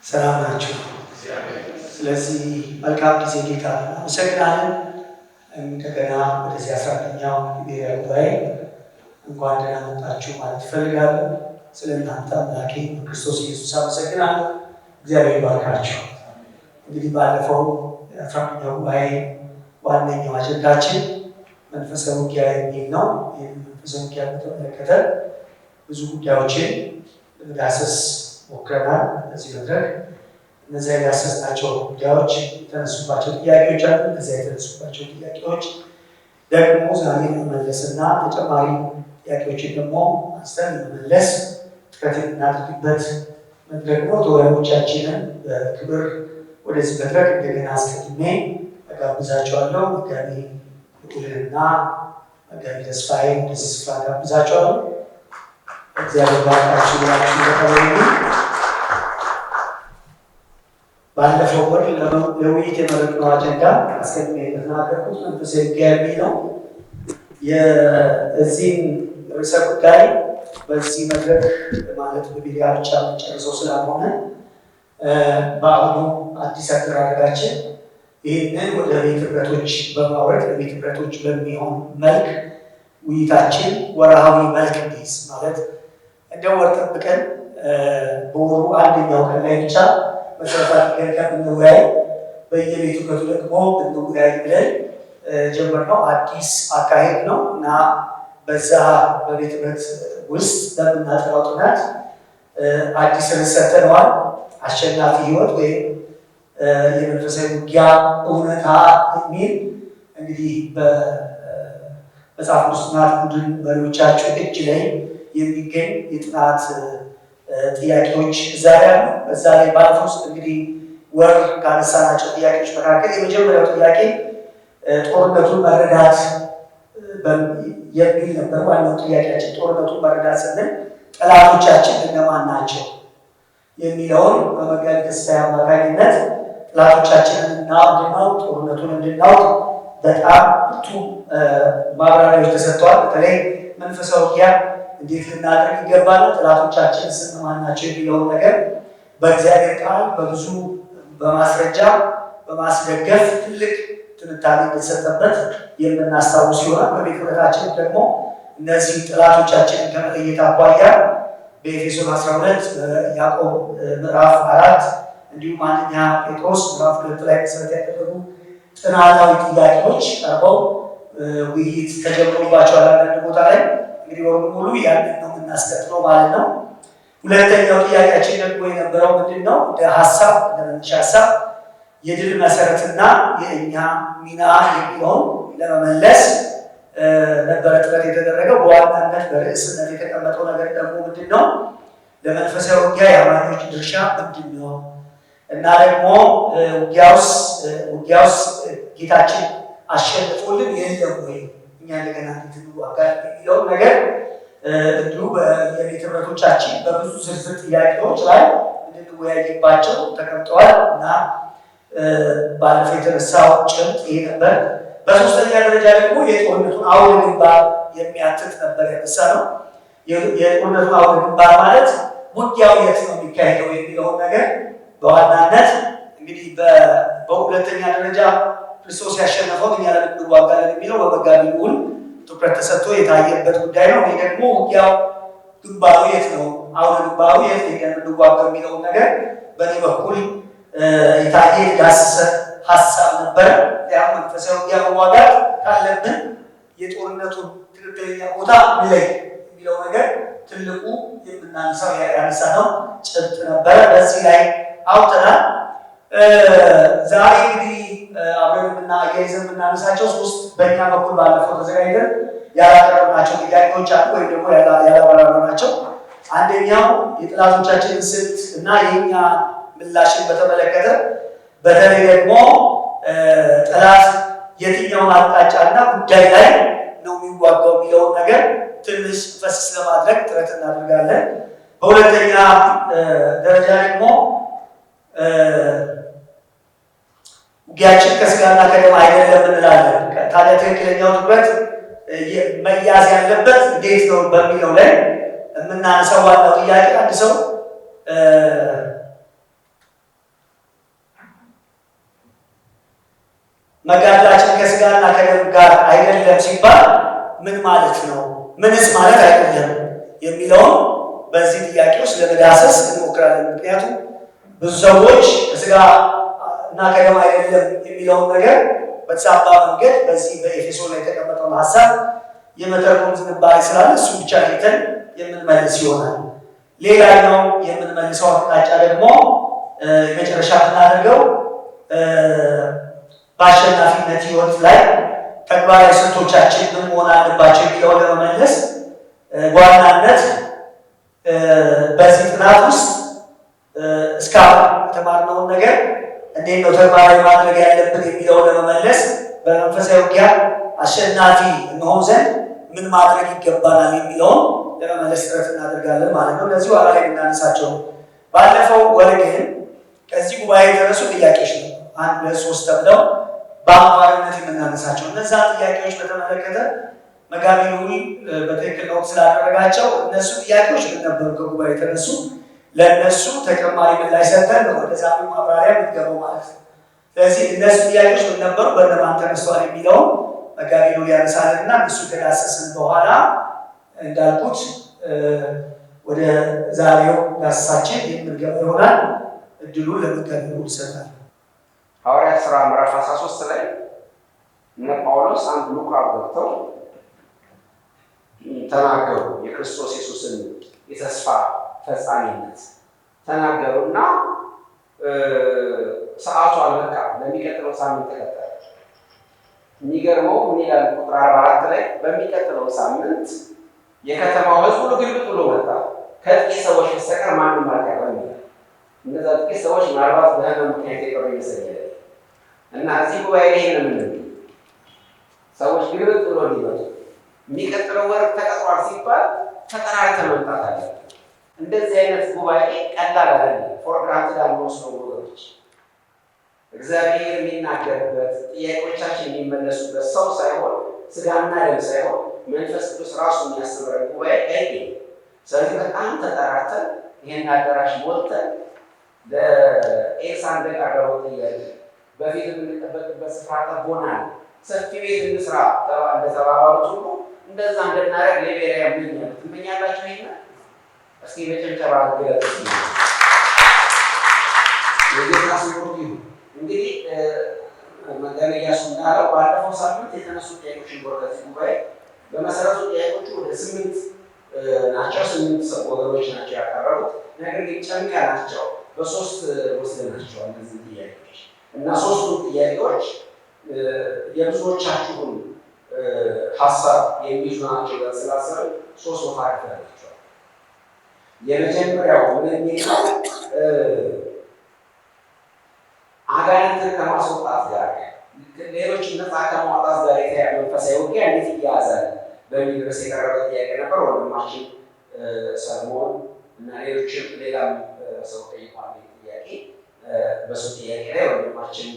ሰላም ናችሁ። ስለዚህ መልካም ጊዜ ጌታ እናመሰግናለን። እንደገና ወደዚህ 11ኛው ብሔራዊ ጉባኤ እንኳን ደህና መጣችሁ ማለት እፈልጋለሁ። ስለ እናንተ አምላኬ ክርስቶስ ኢየሱስ አመሰግናለሁ። እግዚአብሔር ይባርካችሁ። እንግዲህ ባለፈው 11ኛው ጉባኤ ዋነኛው አጀንዳችን መንፈሳዊ ውጊያ የሚል ነው። ይህ መንፈሳዊ ውጊያ በተመለከተ ብዙ ጉዳዮችን ለመዳሰስ ሞክረናል። በዚህ መድረክ እነዚያ ያሰስናቸው ጉዳዮች የተነሱባቸው ጥያቄዎች አሉ። እነዚያ የተነሱባቸው ጥያቄዎች ደግሞ ዛሬ መመለስና ተጨማሪ ጥያቄዎችን ደግሞ አንስተን መመለስ ጥረት የምናደርግበት መድረክ ነው። ተወያዮቻችንን በክብር ወደዚህ መድረክ እንደገና አስቀድሜ እጋብዛቸዋለሁ። መጋቢ ልዑልና መጋቢ ተስፋዬ ወደዚህ ስፍራ እጋብዛቸዋለሁ። እግዚአብሔር ባርካችሁ ብላችሁ ተቀበሉ። ባለፈው ወር ለውይይት የመረጥነው አጀንዳ አስቀድሜ የተናገርኩት መንፈሳዊ ውጊያ የሚል ነው። የዚህን ርዕሰ ጉዳይ በዚህ መድረክ ማለት በሚዲያ ብቻ ጨርሰው ስላልሆነ በአሁኑ አዲስ አደራረጋችን ይህንን ወደ ቤት ህብረቶች በማውረድ ለቤት ህብረቶች በሚሆን መልክ ውይይታችን ወርሃዊ መልክ እንዲይዝ ማለት እንደ ወር ጠብቀን በወሩ አንደኛው ቀን ላይ ብቻ መሰረታዊ ነገር ብንወያይ በየቤት ህብረቱ ደግሞ ብንወያይ ብለን ጀመርነው አዲስ አካሄድ ነው እና በዛ በቤት ህብረት ውስጥ ለምናጠናው ጥናት አዲስ ርዕስ ሰጥተነዋል። አሸናፊ ህይወት ወይም የመንፈሳዊ ውጊያ እውነታ የሚል እንግዲህ በመጽሐፍ ቅዱስ ጥናት ቡድን መሪዎቻቸው እጅ ላይ የሚገኝ የጥናት ጥያቄዎች እዛ ላይ አሉ። በዛ ላይ ባለፈው ውስጥ እንግዲህ ወር ካነሳናቸው ጥያቄዎች መካከል የመጀመሪያው ጥያቄ ጦርነቱን መረዳት የሚል ነበር። ዋናው ጥያቄያችን ጦርነቱን መረዳት ስንል ጠላቶቻችን እነማን ናቸው የሚለውን በመጋቢ ተስፋዬ አማካኝነት ጠላቶቻችንን እንድናውቅ ጦርነቱን እንድናውቅ በጣም ብርቱ ማብራሪያዎች ተሰጥተዋል። በተለይ መንፈሳዊ ውጊያ እንዴት ልናደርግ ይገባል፣ ጠላቶቻችን እነማን ናቸው የሚለውን ነገር በእግዚአብሔር ቃል በብዙ በማስረጃ በማስደገፍ ትልቅ ትንታኔ እንደተሰጠበት የምናስታውስ ይሆናል። በቤተ ህብረታችን ደግሞ እነዚህ ጠላቶቻችንን ከመለየት አኳያ በኤፌሶን 12 ያዕቆብ ምዕራፍ 4 እንዲሁም አንደኛ ጴጥሮስ ምዕራፍ 2 ላይ መሰረት ያደረጉ ጥናታዊ ጥያቄዎች ቀርበው ውይይት ተጀምሮባቸዋል። አንዳንድ ቦታ ላይ እንግዲህ ወሩ ሙሉ ያንን ነው የምናስቀጥለው ማለት ነው። ሁለተኛው ጥያቄያችን ደግሞ የነበረው ምንድን ነው? እንደ ሀሳብ ለመነሻ ሀሳብ የድል መሰረትና የእኛ ሚና የሚለውን ለመመለስ ነበረ ጥረት የተደረገው። በዋናነት በርዕስነት የተቀመጠው ነገር ደግሞ ምንድን ነው? ለመንፈሳዊ ውጊያ የአማኞች ድርሻ ምንድን ነው እና ደግሞ ውጊያውስ ጌታችን አሸንፎልን የለም ወይ እኛ እንደገና እንድንዋጋ የሚለውን ነገር እንዲሁ የቤት ህብረቶቻችን በብዙ ዝርዝር ጥያቄዎች ላይ እንድንወያይባቸው ተቀምጠዋል እና ባለፈው የተነሳው ጭምጥ ይሄ ነበር። በሶስተኛ ደረጃ ደግሞ የጦርነቱን አውደ ግንባር የሚያትት ነበር ያነሳነው። የጦርነቱን አውደ ግንባር ማለት ውጊያው የት ነው የሚካሄደው የሚለውን ነገር በዋናነት እንግዲህ በሁለተኛ ደረጃ ክርስቶስ ያሸነፈው እኛ ለምን እንዋጋለን የሚለው በመጋቢ ልዑል ትኩረት ተሰጥቶ የታየበት ጉዳይ ነው። ይህ ደግሞ ውጊያው ግንባሩ የት ነው፣ አውደ ግንባሩ የት ነው እንዋጋው የሚለውን ነገር በእኔ በኩል የታየ የተዳሰሰ ሀሳብ ነበር። ያ መንፈሳዊ ውጊያ መዋጋት ካለብን የጦርነቱን ትክክለኛ ቦታ ላይ የሚለው ነገር ትልቁ የምናነሳው ያነሳነው ጭብጥ ነበረ። በዚህ ላይ አውጥተናል። ዛሬ እንግዲህ አብረንና አያይዘን የምናነሳቸው ሶስት በእኛ በኩል ባለፈው ተዘጋጅተን ያላቀረብናቸው ጥያቄዎች አሉ ወይም ደግሞ ያላበራራናቸው። አንደኛው የጠላቶቻችንን ስልት እና የኛ ምላሽን በተመለከተ በተለይ ደግሞ ጠላት የትኛውን አቅጣጫና ጉዳይ ላይ ነው የሚዋጋው የሚለውን ነገር ትንሽ ፈስስ ለማድረግ ጥረት እናደርጋለን። በሁለተኛ ደረጃ ደግሞ ውጊያችን ከስጋና ከደም አይደለም እንላለን። ታዲያ ትክክለኛው ትኩረት መያዝ ያለበት እንዴት ነው በሚለው ላይ የምናነሳው ዋናው ጥያቄ አንድ ሰው መጋደላችን ከስጋና ከደም ጋር አይደለም ሲባል ምን ማለት ነው? ምንስ ማለት አይደለም የሚለውን በዚህ ጥያቄ ውስጥ ለመዳሰስ እንሞክራለን። ምክንያቱም ብዙ ሰዎች ከስጋ እና ከደም አይደለም የሚለውን ነገር በተዛባ መንገድ በዚህ በኤፌሶን ላይ የተቀመጠውን ሀሳብ የመተርጎም ዝንባሌ ስላለ እሱ ብቻ አይተን የምንመልስ ይሆናል። ሌላኛው የምንመልሰው አቅጣጫ ደግሞ የመጨረሻ ብናደርገው በአሸናፊነት ህይወት ላይ ተግባራዊ ስልቶቻችን ምን መሆን አለባቸው የሚለውን ለመመለስ በዋናነት በዚህ ጥናት ውስጥ እስካሁን የተማርነውን ነገር እንዴት ነው ተግባራዊ ማድረግ ያለብን የሚለውን ለመመለስ በመንፈሳዊ ውጊያ አሸናፊ እንሆን ዘንድ ምን ማድረግ ይገባናል የሚለውን ለመመለስ ጥረት እናደርጋለን ማለት ነው። እነዚህ ኋላ ላይ የምናነሳቸው ባለፈው ወር ግን ከዚህ ጉባኤ የደረሱ ጥያቄዎች ነው 1 2 3 ተብለው በአማራነት የምናነሳቸው እነዛ ጥያቄዎች በተመለከተ መጋቢ ሉዊ በትክክል ነው ስላደረጋቸው እነሱ ጥያቄዎች ምን ነበሩ ከጉባኤ የተነሱ ለእነሱ ተጨማሪ ምላሽ ሰጥተን ወደ ዛሬው ማብራሪያ የምንገባው ማለት ነው። ስለዚህ እነሱ ጥያቄዎች ምን ነበሩ በእነማን ተነስተዋል የሚለውን መጋቢ ሉዊ ያነሳልና እሱ ከዳሰስን በኋላ እንዳልኩት ወደ ዛሬው ዳሰሳችን የምንገባ ይሆናል። እድሉን ለመጋቢ ሉዊ ይሰጣል። ሐዋርያት ሥራ ምዕራፍ 13 ላይ እነ ጳውሎስ አንድ ምኩራብ ገብተው ተናገሩ። የክርስቶስ ኢየሱስን የተስፋ ፈጻሚነት ተናገሩና ሰዓቱ አልበቃም፣ ለሚቀጥለው ሳምንት ተቀጠረ። የሚገርመው ምን ይላል ቁጥር 44 ላይ በሚቀጥለው ሳምንት የከተማው ሕዝብ ሁሉ ግልብጥ ብሎ መጣ፣ ከጥቂት ሰዎች በስተቀር ማንም አልቀረም ይላል። እነዛ ጥቂት ሰዎች ምናልባት በህመም ምክንያት የቀሩ ይመስለኛል እና እዚህ ጉባኤ ላይ ይሄንን ሰዎች ግልብጥ ብሎ ሊመጡ የሚቀጥለው ወር ተቀጥሯል ሲባል ተጠራርተን መምጣት አለ። እንደዚህ አይነት ጉባኤ ቀላል አይደለም። ፎር ግራንትድ አንወስደው ወገኖች። እግዚአብሔር የሚናገርበት ጥያቄዎቻችን የሚመለሱበት ሰው ሳይሆን ስጋና ደም ሳይሆን መንፈስ ቅዱስ ራሱ የሚያስተምረን ጉባኤ አይደለም። ስለዚህ በጣም ተጠራርተን ይሄን አዳራሽ ሞልተን ለኤልሳ እንደቀረበው ጥያቄ በፊት የምንጠበቅበት ስፍራ ጠቦናል፣ ሰፊ ቤት እንስራ እንደተባባሉት ሁሉ እንደዛ እንድናደርግ ሌቤሪያ ምኛል ትመኛላችሁ። ይሄን እስኪ በጭብጨባ ገለጽ። የጌታ ስም ይሁን። እንግዲህ መጋቢ ኢያሱ እንዳለው ባለፈው ሳምንት የተነሱ ጥያቄዎችን በዚህ ጉባኤ በመሰረቱ ጥያቄዎቹ ወደ 8 ናቸው። 8 ወገኖች ናቸው ያቀረቡት። ነገር ግን ጨምቃ ናቸው በ3 ወስደናቸዋል እነዚህ ጥያቄዎች እና 3ቱ ጥያቄዎች የብዙዎቻችሁን ሀሳብ የሚይዙ ናቸው። ስላሰብ 3 ቦታ አድርገናቸዋል። የመጀመሪያው ምን የሚለው አጋንንትን ከማስወጣት ጋር ሌሎችን ነፃ ከማውጣት ጋር የተያያዘ መንፈሳዊ ውጊያ እንዴት ይያዛል በሚል ርዕስ የቀረበ ጥያቄ ነበር። ወንድማችን ሰለሞን እና ሌላም ሰው ጠይቋል ጥያቄ። በሱ ጥያቄ ላይ ወንድማችን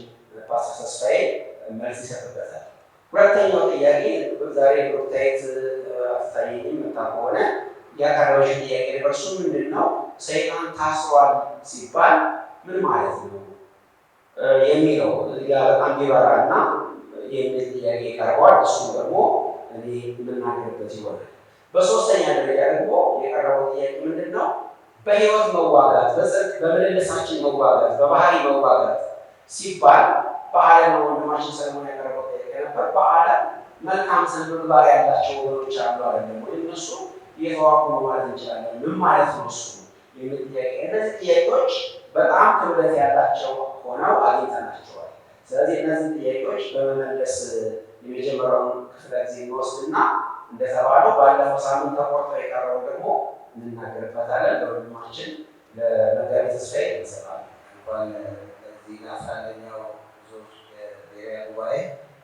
ፓስተር ተስፋዬ መልስ ይሰጥበታል። ሁለተኛው ጥያቄ ዛሬ ዶክተሬት አስተያየኝ መጣ ከሆነ ያቀረበው ጥያቄ ነበር። እሱ ምንድነው ሰይጣን ታስሯል ሲባል ምን ማለት ነው የሚለው በጣም ቢበራና የሚል ጥያቄ ቀርቧል። እሱ ደግሞ እኔ የምናገርበት ይሆናል። በሶስተኛ ደረጃ ደግሞ የቀረበው ጥያቄ ምንድነው በህይወት መዋጋት፣ በጽድቅ በምልልሳችን መዋጋት፣ በባህሪ መዋጋት ሲባል በዓለም ወንድማችን ሰለሞን ያቀረበው ጥያቄ ነበር። በዓለም መልካም ስነምግባር ያላቸው ወገኖች አሉ አይደለም ወይ? እነሱ እየተዋጉ ነው ማለት እንችላለን። ምን ማለት ነው እሱ የሚል ጥያቄ። እነዚህ ጥያቄዎች በጣም ክብደት ያላቸው ሆነው አግኝተናቸዋል። ስለዚህ እነዚህ ጥያቄዎች በመመለስ የመጀመሪያውን ክፍለ ጊዜ እንወስድና እንደተባለው ባለፈው ሳምንት ተቆርጦ የቀረው ደግሞ እንናገርበታለን። ለወንድማችን ለመጋቢ ተስፋዬ እንሰጣለን። እንኳን ለዚህ ለ11ኛው ብዙዎች የብሔራዊ ጉባኤ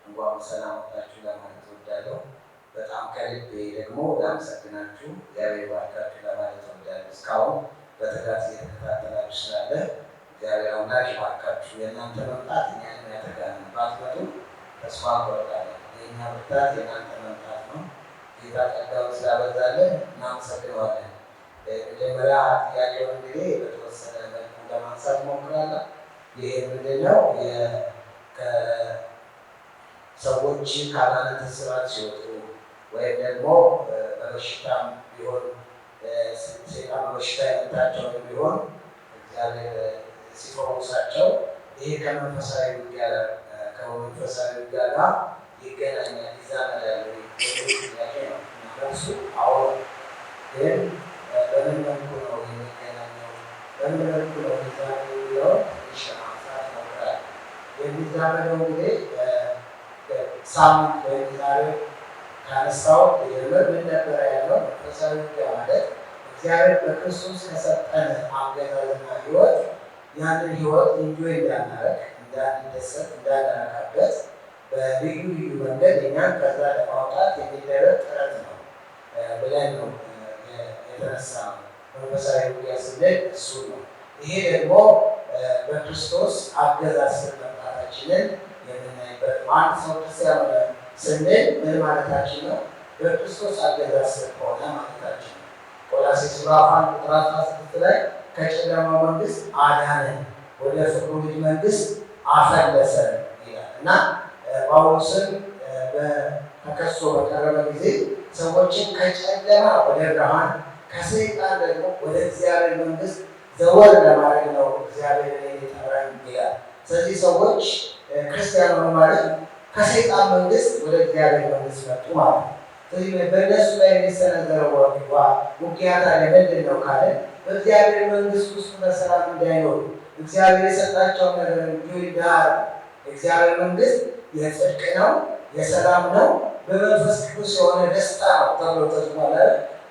እንኳን ሰላም ወጣችሁ ለማለት እወዳለሁ። በጣም ከልቤ ደግሞ ላመሰግናችሁ፣ እግዚአብሔር ይባርካችሁ ለማለት እወዳለሁ። እስካሁን በትጋት እየተከታተላችሁ ስላለ እግዚአብሔር አምላክ ይባርካችሁ። የእናንተ መምጣት እኛንም ያተጋናል። ባትመጡ ተስፋ እንቆርጣለን። የእኛ ብርታት የእናንተ መምጣት ነው። ጌታ ጸጋውን ስላበዛለን እናመሰግነዋለን። መጀመሪያ ጥያቄውን እንግዲህ በተወሰነ መልኩ ለማንሳት ሞክራለሁ። ይህ ምንድነው ሰዎች ከአጋንንት እስራት ሲወጡ ወይም ደግሞ በበሽታም ቢሆን ሰይጣን በበሽታ የመታቸውን ቢሆን እግዚአብሔር ሲፈውሳቸው ይሄ ከመንፈሳዊ ውጊያ ጋር ይገናኛል፣ ይዛመዳል ጥያቄ ነው። መልሱ አዎ። ግን በምን መልኩ ነው የሚገናኘው? በምን መልኩ ነው የሚዛመደው? ትንሽ ለማንሳት እሞክራለሁ። የሚዛመደው እንግዲህ ሳምንት ወይም ዛሬ ካነሳው ጀምር ምን ነበረ ያለው? መንፈሳዊ ውጊያ ማለት እግዚአብሔር በክርስቶስ ከሰጠን አገዛዝና ሕይወት ያንን ሕይወት እንጆይ እንዳናረግ፣ እንዳንደሰት፣ እንዳናረካበት በልዩ ልዩ መንገድ እኛን ከዛ ለማውጣት የሚደረግ ጥረት ነው ብለን ነው የተነሳ ነው። መንፈሳዊ ውጊያ ስንል እሱ ነው። ይሄ ደግሞ በክርስቶስ አገዛዝ ስር መምጣታችንን የምናይበት አንድ ሰው ክርስቲያን ሆነ ስንል ምን ማለታችን ነው? በክርስቶስ አገዛዝ ስር ሆነ ማለታችን ነው። ቆላስይስ ምዕራፍ 1 ቁጥር 16 ላይ ከጨለማው መንግስት አዳነን ወደ ፍቅሩ ልጅ መንግስት አፈለሰን ይላል እና ጳውሎስን ተከሶ በቀረበ ጊዜ ሰዎችን ከጨለማ ወደ ብርሃን ከሰይጣን ደግሞ ወደ እግዚአብሔር መንግስት ዘወር ለማድረግ ነው እግዚአብሔር የጠራን ይላል። ስለዚህ ሰዎች ክርስቲያን ሆኑ ማለት ከሰይጣን መንግስት ወደ እግዚአብሔር መንግስት መጡ ማለት ነው። ስለዚህ በእነሱ ላይ የሚሰነዘረው ውጊያ ታዲያ ምንድን ነው ካለ በእግዚአብሔር መንግስት ውስጥ በሰላም እንዳይኖሩ እግዚአብሔር የሰጣቸውን ነገር እንዲሁ እንዳያሩ። እግዚአብሔር መንግስት የጽድቅ ነው፣ የሰላም ነው፣ በመንፈስ ቅዱስ የሆነ ደስታ ነው ተብሎ ተጽፏል።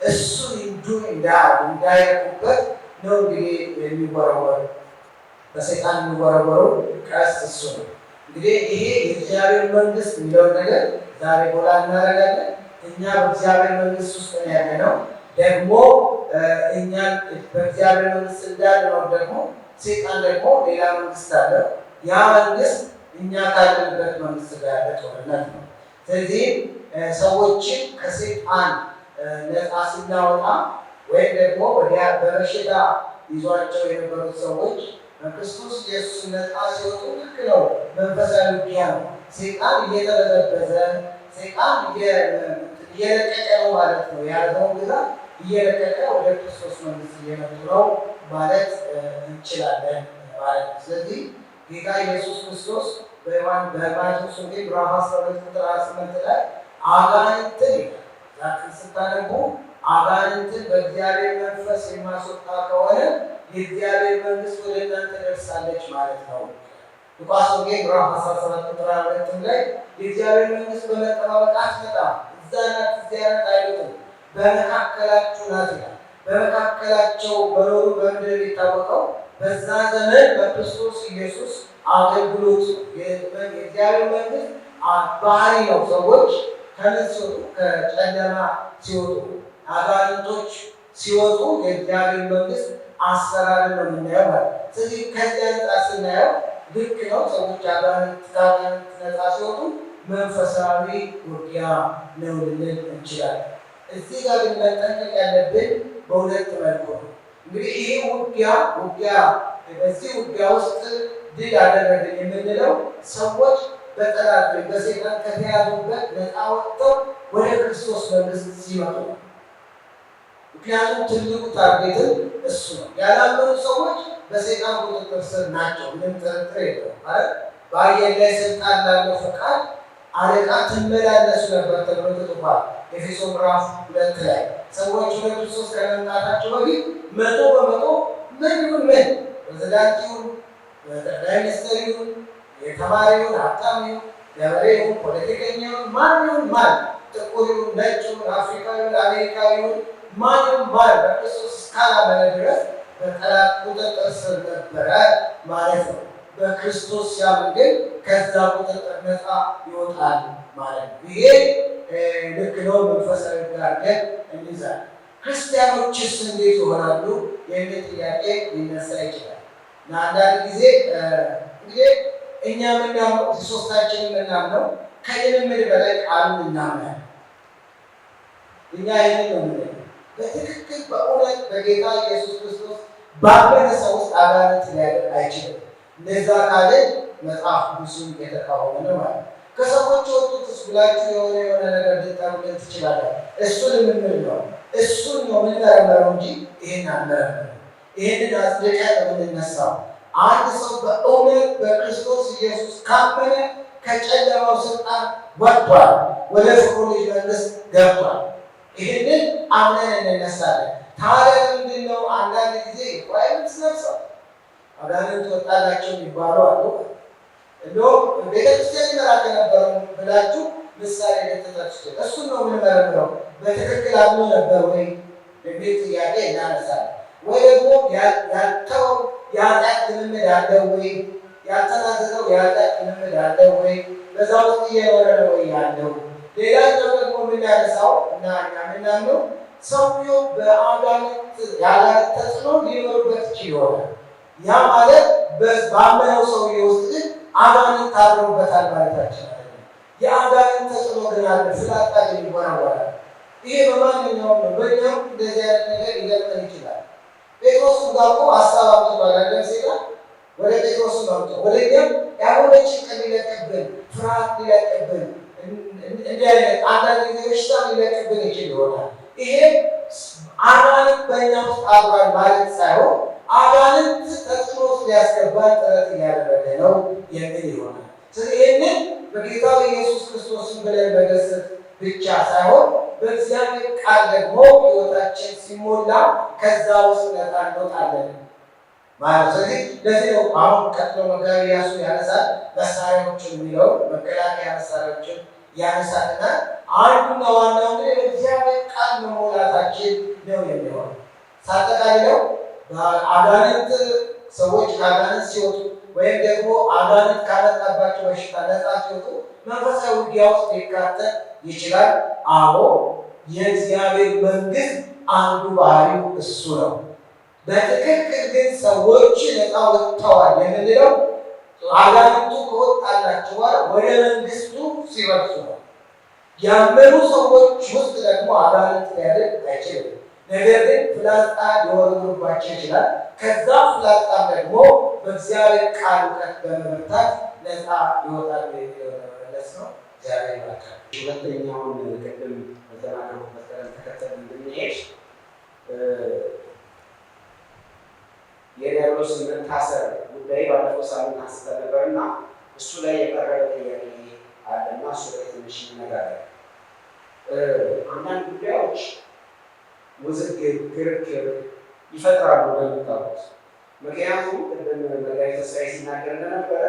እሱ እንዱ እንዳያረኩበት ነው እንግዲህ የሚወረወሩ በሰይጣን የሚወረወሩ ቀስት እሱ ነው። እንግዲህ ይሄ የእግዚአብሔር መንግስት የሚለውን ነገር ዛሬ ጎላ እናደርጋለን። እኛ በእግዚአብሔር መንግስት ውስጥ ነው ያለነው። ደግሞ እኛን በእግዚአብሔር መንግስት እንዳልነው ደግሞ ሰይጣን ደግሞ ሌላ መንግስት አለው። ያ መንግስት እኛ ካለንበት መንግስት ጋር ያለ ጦርነት ነው። ስለዚህ ሰዎችን ከሰይጣን ነፃ ስናወጣ ወይም ደግሞ በበሽታ ይዟቸው የነበሩት ሰዎች በክርስቶስ ኢየሱስ ነፃ ሲወጡ ልክ ነው። መንፈሳዊ ውጊያ ነው። ሰይጣን እየተበዘበዘ ሰይጣን እየለቀቀ ነው ማለት ነው። የያዘውን ግዛት እየለቀቀ ወደ ክርስቶስ መንግስት እየመጡ ነው ማለት እንችላለን ማለት ነው። ስለዚህ ጌታ ኢየሱስ ክርስቶስ በማቴዎስ ወንጌል ምዕራፍ 12 ቁጥር 28 ላይ አጋንንትን ይላል። ስታነቡ አጋንንትን በእግዚአብሔር መንፈስ የማስወጣ ከሆነ የእግዚአብሔር መንግስት ወደ እናንተ ደርሳለች ማለት ነው። ሉቃስ ወንጌል ምዕራፍ 17 ቁጥር 2 ላይ የእግዚአብሔር መንግስት በመጠባበቅ አትመጣም፣ እዛ ናት እዚያ ናት አይሉትም፣ በመካከላችሁ ናት ይላል። በመካከላቸው በኖሩ በምድር የሚታወቀው በዛ ዘመን በክርስቶስ ኢየሱስ አገልግሎት የእግዚአብሔር መንግስት ባህሪ ነው። ሰዎች ከምን ሲወጡ? ከጨለማ ሲወጡ፣ አጋንንቶች ሲወጡ የእግዚአብሔር መንግስት አሰራር ነው የምናየው ማለት ነው። ስለዚህ ከዚህ አንጻር ስናየው ልክ ነው። ሰዎች አጋንንት ነፃ ሲወጡ መንፈሳዊ ውጊያ ነው ልንል እንችላለን። እዚህ ጋር ግን መጠንቀቅ ያለብን በሁለት መልኩ ነው። እንግዲህ ይሄ ውጊያ በዚህ ውጊያ ውስጥ ድል አደረግን የምንለው ሰዎች በጠላት ወይም በሰይጣን ከተያዙበት ነፃ ወጥተው ወደ ክርስቶስ መንግስት ሲመጡ ነው። ምክንያቱም ትልቁ ታርጌትን እሱ ነው። ያላመኑ ሰዎች በሰይጣን ቁጥጥር ስር ናቸው፣ ምንም ጥርጥር የለውም። ማለት በአየር ላይ ስልጣን ላለው ፈቃድ አለቃ ትመላለሱ ነበር ተብሎ ተጽፏል። ኤፌሶን ምዕራፍ 2 ላይ ሰዎች ወደ ክርስቶስ ከመምጣታቸው በፊት 100% ምን ይሁን ምን ፕሬዝዳንት ይሁን ጠቅላይ ሚኒስትር ይሁን የተማሪ ይሁን ሀብታም ይሁን ገበሬ ይሁን ፖለቲከኛ ይሁን ማን ይሁን ማን ጥቁር ይሁን ነጭ ይሁን አፍሪካዊ ይሁን አሜሪካዊ ይሁን ማንም ማን በክርስቶስ እስካላመነ ድረስ በጠላት ቁጥጥር ስር ነበረ ማለት ነው። በክርስቶስ ሲያምን ግን ከዛ ቁጥጥር ነፃ ይወጣል ማለት ነው። ይሄ ልክ ነው። መንፈሳዊ ጋር ግን እንይዛለን። ክርስቲያኖችስ እንዴት ይሆናሉ የሚል ጥያቄ ሊነሳ ይችላል። እና አንዳንድ ጊዜ እንግዲህ እኛ የምናምነው ሶስታችን የምናምነው ከልምምድ በላይ ቃሉን እናምናለን። እኛ ይህንን ነው የምንለው። በትክክል በእውነት በጌታ ኢየሱስ ክርስቶስ ባመነ ሰው ውስጥ አጋንንት ሊያደርግ አይችልም። እንደዛ ካለ መጽሐፍ ቅዱስን የተቃወመ ነው ማለት ነው። ከሰዎች ወጡትስ ብላችሁ የሆነ ነገር ልጠሩልን ትችላለን። እሱ ልምምድ ነው። እሱን ነው የምንመረምረው እንጂ ይህን አንመረምረው። ይህንን አጽድቀን የምንነሳው አንድ ሰው በእውነት በክርስቶስ ኢየሱስ ካመነ ከጨለማው ስልጣን ወጥቷል፣ ወደ ፍቅሩ ልጅ መንግስት ገብቷል። ይህንን አምነን እንነሳለን። ታዲያ ምንድን ነው አንዳንድ ጊዜ ቋይምት ነፍሰው አጋንንት ወጣላቸው የሚባሉ አሉ። እንደውም ቤተክርስቲያን ይመራቅ ነበሩ ብላችሁ ምሳሌ ልትጠቅሱ እሱን ነው የምንመረምረው። በትክክል አምኖ ነበር ወይ የሚል ጥያቄ እናነሳለን። ወይ ደግሞ ያልተው የኃጢአት ልምምድ አለው ወይ? ያልተናዘዘው የኃጢአት ልምምድ አለው ወይ? በዛ ውስጥ እየኖረ ነው ወይ ያለው? ሌላኛው ደግሞ የምናነሳው እና እኛ የምናምነው ሰውየው በአጋንንት የአጋንንት ተጽዕኖ ሊኖርበት ይችላል። ያ ማለት ባመነው ሰውዬ ውስጥ ግን አጋንንት ታድሮበታል ማለታችን አይደለም። የአጋንንት ተጽዕኖ ግን አለ፣ ስላጣ ግን ይወራወራል። ይሄ በማንኛውም ነው። በእኛም እንደዚህ አይነት ነገር ሊገጥመን ይችላል። ጴጥሮስም ጋር እኮ ሀሳብ አምጥቷል አይደል? ሴጣን ወደ ጴጥሮስ መጥቶ ወደ እኛም ያልሆነ ጭንቀት ሊለቅብን፣ ፍርሃት ሊለቅብን፣ እንዲህ አይነት አንዳንድ ጊዜ በሽታ ሊለቅብን ይችል ይሆናል። ይሄ አጋንንት በእኛ ውስጥ አድሯል ማለት ሳይሆን አጋንንት ተጽዕኖ ውስጥ ሊያስገባን ጥረት እያደረገ ነው የሚል ይሆናል። ስለዚህ ይህንን በጌታ በኢየሱስ ክርስቶስን ብለን መገሰጽ ብቻ ሳይሆን በእግዚአብሔር ቃል ደግሞ ሕይወታችን ሲሞላ ከዛ ውስጥ ነፃ እንወጣለን ማለት። ስለዚህ ለዚህ ነው አሁን ቀጥሎ መጋቢ ኢያሱ ያነሳል መሳሪያዎችን የሚለው መከላከያ መሳሪያዎችን ያነሳልና አንዱና ዋናው እንግዲህ በእግዚአብሔር ቃል መሞላታችን ነው የሚሆነው። ሳጠቃልለው አጋንንት ሰዎች ከአጋንንት ሲወጡ ወይም ደግሞ አጋንንት ካመጣባቸው በሽታ ነፃ ሲወጡ መንፈሳዊ ውጊያ ውስጥ ሊካተት ይችላል። አዎ የእግዚአብሔር መንግስት አንዱ ባህሪው እሱ ነው። በትክክል ግን ሰዎች ነፃ ወጥተዋል የምንለው አጋንንቱ ከወጣላቸው ወደ መንግስቱ ሲወጡ ነው። ያመኑ ሰዎች ውስጥ ደግሞ አጋንንት ሊያደርግ አይችልም። ነገር ግን ፍላጻ ሊወረውርባቸው ይችላል። ከዛ ፍላጻም ደግሞ በእግዚአብሔር ቃል እውቀት በመመርታት ነፃ ይወጣል መለስ ነው። እግዚአብሔር ይባርካል። ሁለተኛውን ቅድም በተናገሩበት ቀደም ተከተል እንድንሄድ የዲያብሎስ መታሰር ጉዳይ ባለፈው ሳምንት አንስተን ነበርና እሱ ላይ የቀረበ ጥያቄ አለና እሱ ላይ ትንሽ እንነጋገር። አንዳንድ ጉዳዮች ውዝግብ፣ ክርክር ይፈጥራሉ እንደምታውቁት። ምክንያቱም ቅድም መጋቢ ተስፋዬ ሲናገር እንደነበረ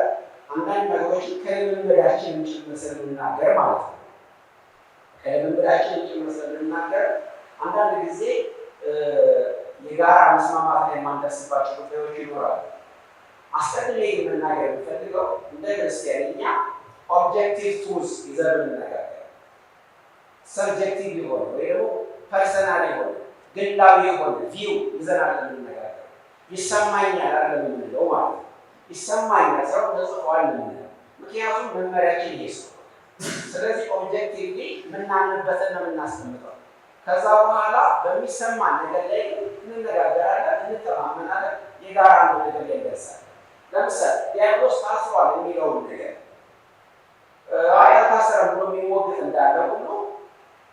አንዳንድ ነገሮችን ከልምምዳችን ጭምር ስለምናገር ማለት ነው። ከልምምዳችን ጭምር ስለምናገር አንዳንድ ጊዜ የጋራ መስማማት ላይ የማንደርስባቸው ጉዳዮች ይኖራሉ። አስቀድሜ መናገር የምፈልገው እንደ ክርስቲያን እኛ ኦብጀክቲቭ ቱልስ ይዘን እንነጋገር፣ ሰብጀክቲቭ የሆነ ወይ ደግሞ ፐርሰናል የሆነ ግላዊ የሆነ ቪው ይዘናል የምንነጋገር። ይሰማኛል አይደለም የምንለው ማለት ነው። ይሰማኛል ሰው ተጽፏል የምንለው ምክንያቱም መመሪያችን ይሄ ነው። ስለዚህ ኦብጀክቲቭሊ የምናምንበትን ነው የምናስቀምጠው። ከዛ በኋላ በሚሰማን ነገር ላይ እንነጋገራለን፣ እንተማመናለን፣ የጋራ አንድ ነገር ላይ እንደርሳለን። ለምሳሌ ዲያብሎስ ታስሯል የሚለውን ነገር አልታሰረም ብሎ የሚሞግት እንዳለ ሁሉ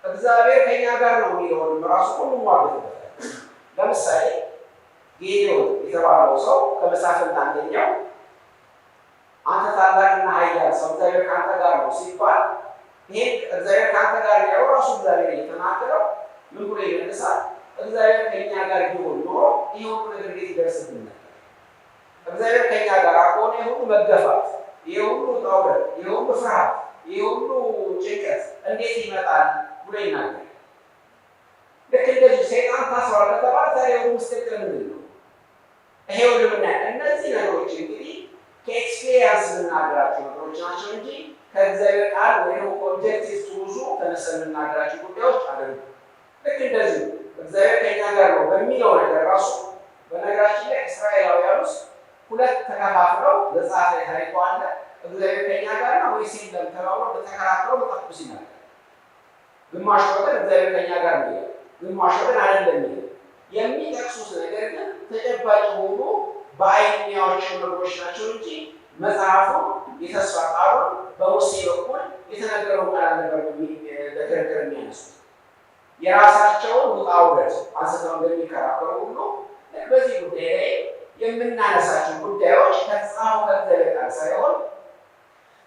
እግዚአብሔር ከኛ ጋር ነው የሚለውን ራሱ ሁሉ ማወቅበታል። ለምሳሌ ጌዴዎን የተባለው ሰው ከመሳፍንት አንደኛው አንተ ታላቅና ኃያል ሰው እግዚአብሔር ከአንተ ጋር ነው ሲባል ይሄ እግዚአብሔር ከአንተ ጋር ያው ራሱ እግዚአብሔር እየተናገረው ምን ብሎ ይመልሳል? እግዚአብሔር ከኛ ጋር ቢሆን ኖሮ ይሄ ሁሉ ነገር እንዴት ይደርስብን ነበር? እግዚአብሔር ከኛ ጋር ከሆነ ይሄ ሁሉ መገፋት፣ ይሄ ሁሉ ጣውረት፣ ይሄ ሁሉ ፍርሃት፣ ይሄ ሁሉ ጭንቀት እንዴት ይመጣል ብሎ ይናገራል። ልክ እንደዚህ ሰይጣን ታስሯል ከተባለ ታዲያ ሁሉ ምስጢር ምንድን ነው? ይሄ ሁሉ ምናምን እነዚህ ነገሮች እንግዲህ ከኤክስፔሪንስ የምናገራቸው ነገሮች ናቸው እንጂ ከእግዚአብሔር ቃል ወይም ኦብጀክቲቭ ቱዙ ተነስተን የምናገራቸው ጉዳዮች አይደሉም። ልክ እንደዚህ እግዚአብሔር ከኛ ጋር ነው በሚለው ነገር ራሱ በነገራችን ላይ እስራኤላውያን ውስጥ ሁለት ተከፋፍለው በዛፍ ላይ ታሪኩ አለ። እግዚአብሔር ከኛ ጋር ነው ወይስ የለም ተባብለው በተከራክረው መጽሐፍ ቅዱስ ይናገራል። ግማሽ ወገን እግዚአብሔር ከኛ ጋር ነው፣ ግማሽ ወገን አይደለም የሚጠቅሱት ነገር ግን ተጨባጭ ሆኖ በዓይንያቸው ነገሮች ናቸው እንጂ መጽሐፉ የተስፋ ቃሉን በሙሴ በኩል የተነገረው ቃል ነበር ለክርክር የሚያነሱት። የራሳቸውን ውጣ ውረድ አንስተው እንደሚከራከሩ ሁሉ በዚህ ጉዳይ ላይ የምናነሳቸው ጉዳዮች ከተጻፈው ከእግዚአብሔር ቃል ሳይሆን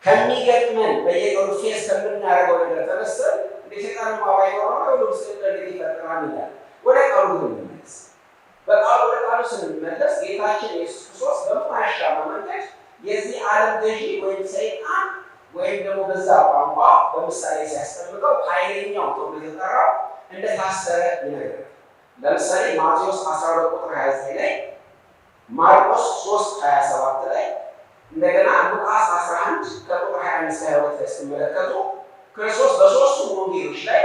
ከሚገጥመን በየቀኑ ፌስ ከምናደርገው ነገር ተነስተን እንደ ሰይጣን ማባይ ሆኖ ሁሉም ስለ እንዴት ይፈጠራል ይላል። ወደ ቃሉ እንመለስ። በቃሉ ወደ ቃሉ ስንመለስ ጌታችን ኢየሱስ ክርስቶስ በማያሻማ መንገድ የዚህ ዓለም ገዢ ወይም ሰይጣን ወይም ደግሞ በዛ ቋንቋ በምሳሌ ሲያስቀምጠው ኃይለኛው ተብሎ የተጠራው እንደታሰረ ይነግራል። ለምሳሌ ማቴዎስ 12 ቁጥር 29 ላይ፣ ማርቆስ 3:27 ላይ እንደገና ሉቃስ 11 ከቁጥር 21 እስከ 22 ላይ ስትመለከቱ ክርስቶስ በሶስቱም ወንጌሎች ላይ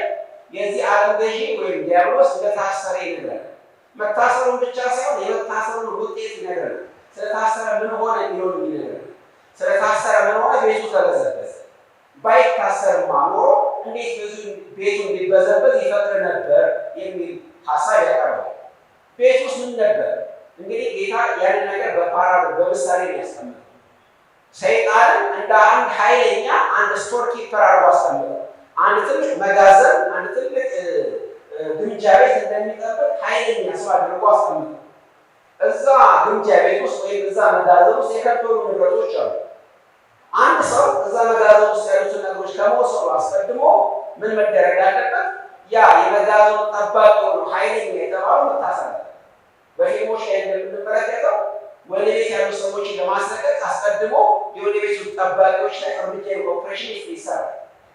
የዚህ ዓለም ገዢ ወይም ዲያብሎስ እንደታሰረ ይነግራል። መታሰሩን ብቻ ሳይሆን የመታሰሩን ውጤት ይነግራል። ስለታሰረ ምን ሆነ የሚለውን ይነግራል። ስለታሰረ ምን ሆነ? ቤቱ ተበዘበዘ። ባይታሰርማ ኖሮ እንዴት ቤቱ እንዲበዘበዝ ይፈቅድ ነበር የሚል ሀሳብ ያቀርባል። ቤት ውስጥ ምን ነበር? እንግዲህ ጌታ ያንን ነገር በምሳሌ ያስቀምጣል። ሰይጣንን እንደ አንድ ኃይለኛ አንድ ስቶር ኪፐር አድርጎ አስቀምጠው። አንድ ትልቅ መጋዘን፣ አንድ ትልቅ ግምጃ ቤት እንደሚጠብቅ ኃይለኛ ሰው አድርጎ አስቀምጠው። እዛ ግምጃ ቤት ውስጥ ወይም እዛ መጋዘን ውስጥ የከበሩ ንብረቶች አሉ። አንድ ሰው እዛ መጋዘን ውስጥ ያሉትን ነገሮች ከመውሰዱ አስቀድሞ ምን መደረግ አለበት? ያ የመጋዘኑ ጠባቂ ሆኖ ኃይለኛ የተባለው መታሰር አለ። በፊልሞች ላይ እንደምንመለከተው ወደ ቤት ያሉ ሰዎችን ለማስለቀቅ አስቀድሞ የወደ ቤቱ ጠባቂዎች ላይ እርምጃ ኦፕሬሽን ይሰራል።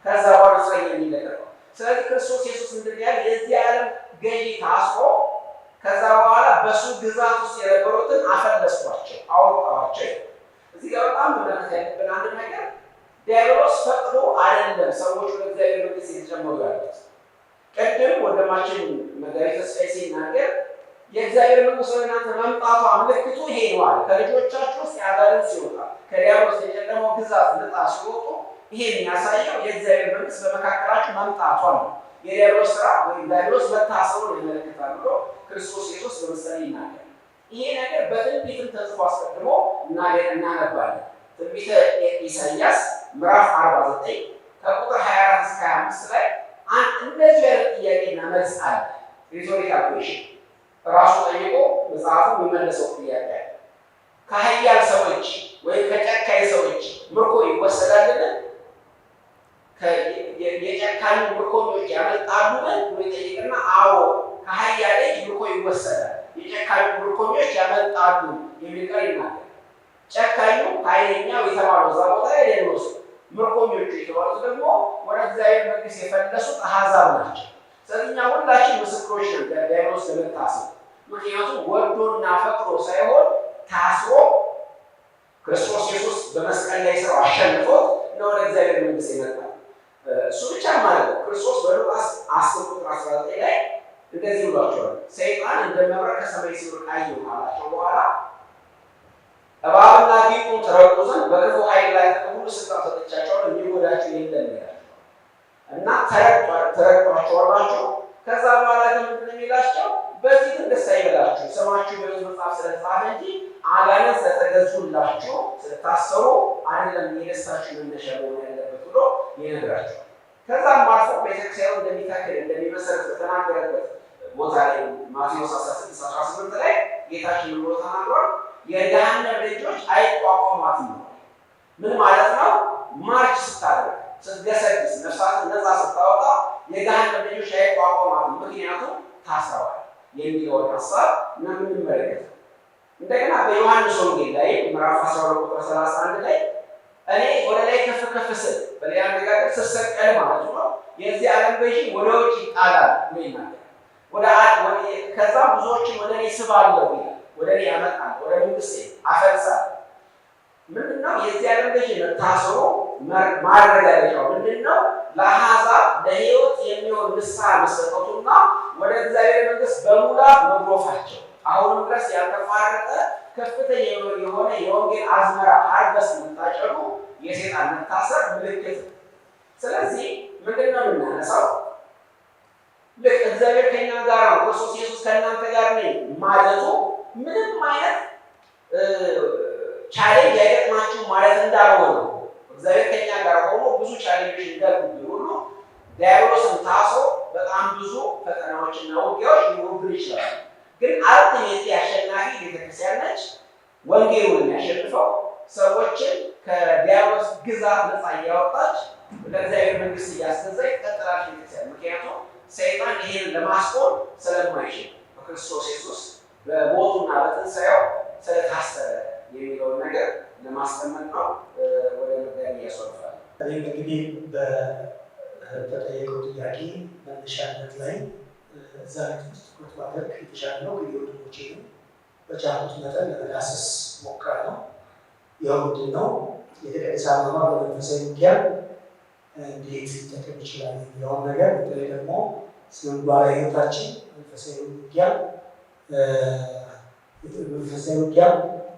ከዛ በኋላ እስረኛ የሚለቀቀው። ስለዚህ ክርስቶስ ኢየሱስ ምንድን ያህል የዚህ ዓለም ገዢ ታስሮ ከዛ በኋላ በሱ ግዛት ውስጥ የነበሩትን አፈለስኳቸው፣ አወጣኋቸው። እዚህ ጋር በጣም መመለከት ያለብን አንድ ነገር ዲያብሎስ ፈቅዶ አይደለም ሰዎች ወደ እግዚአብሔር መንግስት የተጨመሩ ያሉት። ቅድም ወንድማችን መጋቢ ተስፋዬ ሲናገር የእግዚአብሔር መንግስት ወደ እናንተ መምጣቷ ምልክቱ ይሄ ነው አለ። ከልጆቻችሁ ውስጥ አጋንንት ሲወጣ፣ ከዲያብሎስ የጨለመው ግዛት ነፃ ሲወጡ ይሄ የሚያሳየው የእግዚአብሔር መንግስት በመካከላችሁ መምጣቷ ነው። የዲያብሎስ ስራ ወይም ዲያብሎስ መታሰሩን ይመለከታል ብሎ ክርስቶስ ኢየሱስ በምሳሌ ይናገራል። ይሄ ነገር በትንቢትም ተጽፎ አስቀድሞ እናነባለን። ትንቢተ ኢሳይያስ ምዕራፍ 49 ከቁጥር 24 እስከ 25 ላይ እንደዚህ አይነት ጥያቄና መልስ አለ። ሪቶሪካል ኩዌሽን ራሱ ጠይቆ መጽሐፉ የሚመለሰው ጥያቄ አለ። ከኃያል ሰዎች ወይም ከጨካኝ ሰዎች ምርኮ ይወሰዳልን? የጨካኝ ምርኮኞች ያመልጣሉን ብሎ ይጠይቅና አዎ ከኃያል ምርኮ ይወሰዳል፣ የጨካኙ ምርኮኞች ያመልጣሉ የሚል ቃል ይናገራል። ጨካኙ ኃይለኛው የተባለው እዛ ቦታ ላይ ዲያብሎስ፣ ምርኮኞቹ የተባሉት ደግሞ ወደ እግዚአብሔር መንግስት የፈለሱት አሕዛብ ናቸው። ስለዚህ እኛ ሁላችን ምስክሮች ነን ዲያብሎስ ለመታሰሩ። ምክንያቱም ወዶና ፈቅዶ ሳይሆን ታስሮ ክርስቶስ ኢየሱስ በመስቀል ላይ ስራው አሸንፎት ነው ወደ እግዚአብሔር መንግስት የመጣው። እሱ ብቻ ማለት ነው። ክርስቶስ በሉቃስ 10 ቁጥር 19 ላይ እንደዚህ ብሏቸዋል። ሰይጣን እንደ መብረቅ ከሰማይ ሲወርድ አየሁ ካላቸው በኋላ እባብና ጊንጡን ትረግጡ ዘንድ በክፉ ኃይል ላይ ሁሉ ስልጣን ሰጥቻቸዋለሁ፣ የሚጎዳችሁ የለም ይላቸዋል። እና ተረግጧቸዋላችሁ። ከዛ በኋላ ግን ምንድን ነው የሚላቸው? በዚህ ግን ደስ አይበላችሁ፣ ስማችሁ በሕይወት መጽሐፍ ስለተጻፈ እንጂ አጋንንት ስለተገዙላችሁ ስለታሰሩ አይደለም የደስታችሁ መነሻ መሆን ያለበት ብሎ ይነግራቸዋል። ከዛም አልፎ ቤተክርስቲያኑ እንደሚተክል እንደሚመሰረት በተናገረበት ቦታ ላይ ማቴዎስ 16:18 ላይ ጌታችን ብሎ ተናግሯል። የገሃነም ልጆች አይቋቋሟትም ነው። ምን ማለት ነው? ማርች ስታደርግ ስትገሰግስ፣ ነፍሳትን ነፃ ስታወጣ የገሃነም ልጆች አይቋቋሟትም፣ ምክንያቱም ታስረዋል የሚለውን ሀሳብ ነው የምንመለከተው። እንደገና በዮሐንስ ወንጌል ላይ ምዕራፍ 12 ቁጥር 31 ላይ እኔ ወደ ላይ ከፍ ከፍ ስል፣ በሌላ አነጋገር ስሰቀል ማለት ነው፣ የዚህ ዓለም ገዢ ወደ ውጭ ይጣላል ነው ይናገራል። ከዛ ብዙዎችን ወደ እኔ ስባለሁ ይላል። ወደ እኔ ያመጣል፣ ወደ መንግስቴ አፈልሳል። ምንድነው የዚህ ዓለም ገዢ መታሰሩ ማረጋገጫው ምንድነው? ለአሕዛብ ለሕይወት የሚሆን ንስሐ መሰጠቱና ወደ እግዚአብሔር መንግስት በሙላት መግሮፋቸው አሁንም ድረስ ያልተቋረጠ ከፍተኛ የሆነ የወንጌል አዝመራ ሃርቨስት የምታጨዱ የሰይጣን መታሰር ምልክት። ስለዚህ ምንድነው የምናነሳው? ልክ እግዚአብሔር ከኛ ጋር ነው፣ ክርስቶስ ኢየሱስ ከእናንተ ጋር ነኝ ማለቱ ምንም አይነት ቻሌንጅ አይገጥማችሁ ማለት እንዳልሆነ ነው። እግዚአብሔር ከኛ ጋር ሆኖ ብዙ ቻሌንጆች እንዳሉብን ሁሉ ዲያብሎስን ታስሮ በጣም ብዙ ፈተናዎችና ውጊያዎች ሊኖሩብን ይችላሉ። ግን አልቲሜትሊ አሸናፊ ቤተክርስቲያን ነች። ወንጌሉን የሚያሸንፈው ሰዎችን ከዲያብሎስ ግዛት ነፃ እያወጣች ለእግዚአብሔር መንግስት እያስገዛች ቀጥላለች ቤተክርስቲያን። ምክንያቱም ሰይጣን ይህን ለማስቆም ስለማይችል በክርስቶስ ኢየሱስ በሞቱና በትንሣኤው ስለታሰረ የሚለውን ነገር ለማስቀመጥ ነው። ወደ መዳን እያስወርፋል። እንግዲህ በተጠየቀው ጥያቄ መነሻነት ላይ እዛ ትኩረት ማድረግ የተሻለ ነው። ግን ወንድሞቼንም በቻልኩት መጠን ለመዳሰስ ሞክራለሁ። ይኸው ምንድን ነው የተቀደሰ አኗኗር በመንፈሳዊ ውጊያ እንዴት ሊጠቅም ይችላል የሚለውን ነገር በተለይ ደግሞ ስነምግባራዊ ሕይወታችን መንፈሳዊ ውጊያ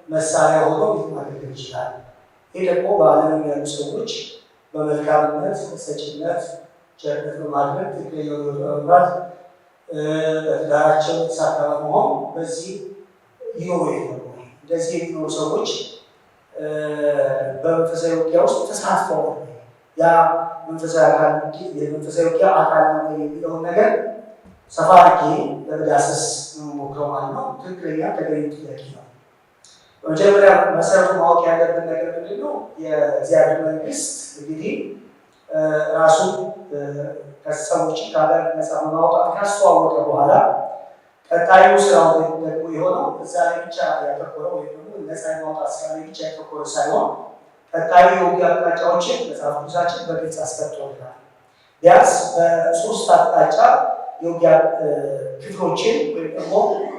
መሳሪያ ሆኖ ማገልገል ይችላል። ይህ ደግሞ በዓለም ያሉ ሰዎች በመልካምነት፣ ሰጪነት፣ ቸርነት በማድረግ ትክክለኛ ሕይወት በመምራት በትዳራቸው የተሳካ በመሆን በዚህ ይኖሩ የለም። እንደዚህ የሚኖሩ ሰዎች በመንፈሳዊ ውጊያ ውስጥ ተሳትፈው ያ የመንፈሳዊ ውጊያ አካል ነው የሚለውን ነገር ሰፋ አድርጌ ለመዳሰስ ሞክረው ማለት ነው። ትክክለኛ ተገቢ ጥያቄ ነው። በመጀመሪያ መሰረቱ ማወቅ ያለብን ነገር ምንድን ነው? የእግዚአብሔር መንግስት እንግዲህ ራሱን ከሰዎች ከሀገር ነፃ በማውጣት ካስተዋወቀ በኋላ ቀጣዩ ስራው ደግሞ የሆነው እዛ ላይ ብቻ ያተኮረው ወይም ደግሞ ነፃ የማውጣት ስራ ላይ ብቻ ያተኮረ ሳይሆን ቀጣዩ የውጊያ አቅጣጫዎችን መጽሐፍ ቅዱሳችን በግልጽ አስቀምጦልናል። ቢያንስ በሶስት አቅጣጫ የውጊያ ክፍሎችን ወይም ደግሞ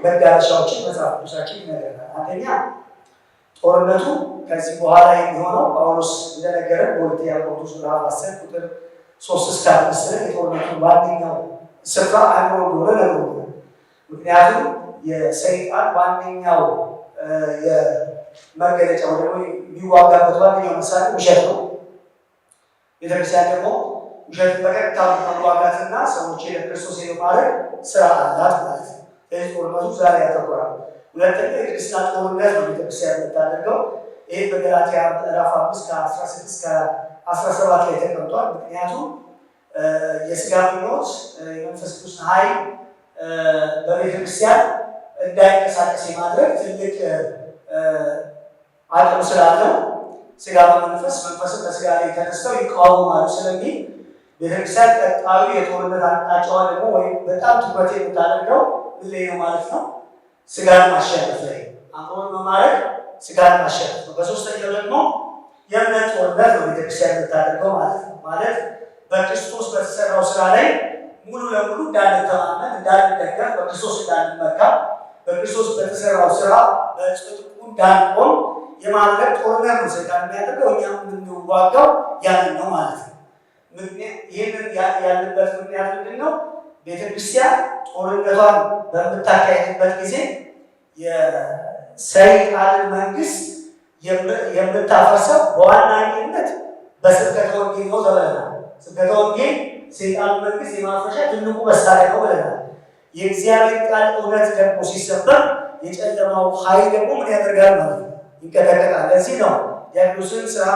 መዳረሻዎችን መጽሐፍ ቅዱሳችን ይነግረናል። አንደኛ ጦርነቱ ከዚህ በኋላ የሚሆነው ጳውሎስ እንደነገረን በሁለተኛ ቆሮንቶስ ምዕራፍ 10 ቁጥር 3-5 ላይ የጦርነቱ ዋነኛው ስፍራ አእምሮ እንደሆነ ነግሮናል። ምክንያቱም የሰይጣን ዋነኛው የመገለጫ ወይ ደግሞ የሚዋጋበት ዋነኛው መሳሪያ ውሸት ነው። ቤተክርስቲያን ደግሞ ውሸትን በቀጥታ መዋጋትና ሰዎችን ለክርስቶስ የማድረግ ስራ አላት ማለት ነው። ስለዚህ ጦርነቱ ዛሬ ያተኮራል። ሁለተኛ የክርስትና ጦርነት ነው ቤተክርስቲያን የምታደርገው። ይህ በገላትያ ምዕራፍ 5-16-17 ላይ ተቀምጧል። ምክንያቱም የስጋ ምኞት የመንፈስ ቅዱስ ኃይል በቤተክርስቲያን እንዳይንቀሳቀስ የማድረግ ትልቅ አቅም ስላለው ስጋ በመንፈስ መንፈስን በስጋ ላይ ተነስተው ይቃወማሉ ስለሚል ቤተክርስቲያን ቀጣዩ የጦርነት አቅጣጫዋ ደግሞ ወይም በጣም ትኩረት የምታደርገው ምን ላይ ነው ማለት ነው? ስጋን ማሸነፍ ላይ፣ አእምሮን በማድረግ ስጋን ማሸነፍ ነው። በሶስተኛው ደግሞ የእምነት ጦርነት ነው ቤተክርስቲያን የምታደርገው ማለት ነው። ማለት በክርስቶስ በተሰራው ስራ ላይ ሙሉ ለሙሉ እንዳንተማመን፣ እንዳንደገፍ፣ በክርስቶስ እንዳንመካ፣ በክርስቶስ በተሰራው ስራ በጽድቁ እንዳንቆም የማድረግ ጦርነት ነው ሰይጣን የሚያደርገው። እኛም የምንዋጋው ያንን ነው ማለት ነው። ይህንን ያለበት ምክንያት ምንድን ነው? ቤተክርስቲያን ጦርነቷን በምታካሄድበት ጊዜ የሰይጣንን መንግስት የምታፈርሰው በዋናነት በስብከተ ወንጌል ነው ተብለናል። ስብከተ ወንጌል ሰይጣን መንግስት የማፍረሻ ትልቁ መሳሪያ ነው ብለናል። የእግዚአብሔር ቃል እውነት ደግሞ ሲሰበር የጨለማው ኃይል ደግሞ ምን ያደርጋል ማለት ነው? ይንቀጠቀጣል። ለዚህ ነው የቅዱስን ስራ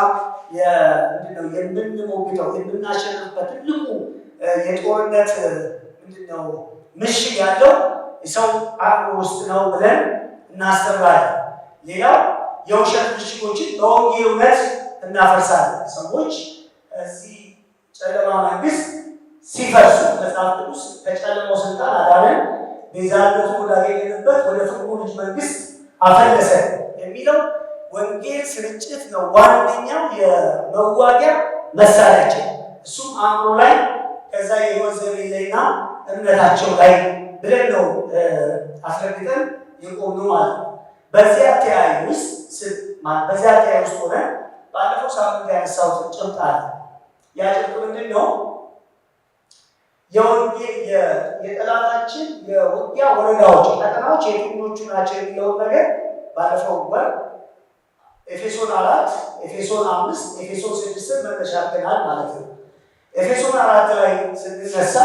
የምንሞግተው የምናሸንፍበት ትልቁ የጦርነት ምንድነው ምሽግ ያለው ሰው አእምሮ ውስጥ ነው ብለን እናስተምራለን። ሌላው የውሸት ምሽጎችን በወንጌል እውነት እናፈርሳለን። ሰዎች እዚህ ጨለማ መንግስት ሲፈርሱ መጽሐፍ ቅዱስ ከጨለማው ስልጣን አዳነን፣ ቤዛነቱ ወዳገኘንበት ወደ ፍቅሩ ልጅ መንግስት አፈለሰን የሚለው ወንጌል ስርጭት ነው ዋነኛው የመዋጊያ መሳሪያችን። እሱም አእምሮ ላይ ከዛ የህይወት ዘይቤ ላይና እምነታቸው ላይ ብለን ነው አስረግጠን የቆምነው ማለት ነው። በዚያ ተያይ ውስጥ ሆነን ባለፈው ሳምንት ያነሳሁት ጭብጥ አለ። ያ ጭብጥ ምንድን ነው? የጠላታችን የውጊያ ወረዳዎች ቀጠናዎች የትኞቹ ናቸው የሚለውን ነገር ባለፈው ወር ኤፌሶን 4፣ ኤፌሶን 5፣ ኤፌሶን 6 መነሻ አድርገናል ማለት ነው። ኤፌሶን 4 ላይ ስንነሳ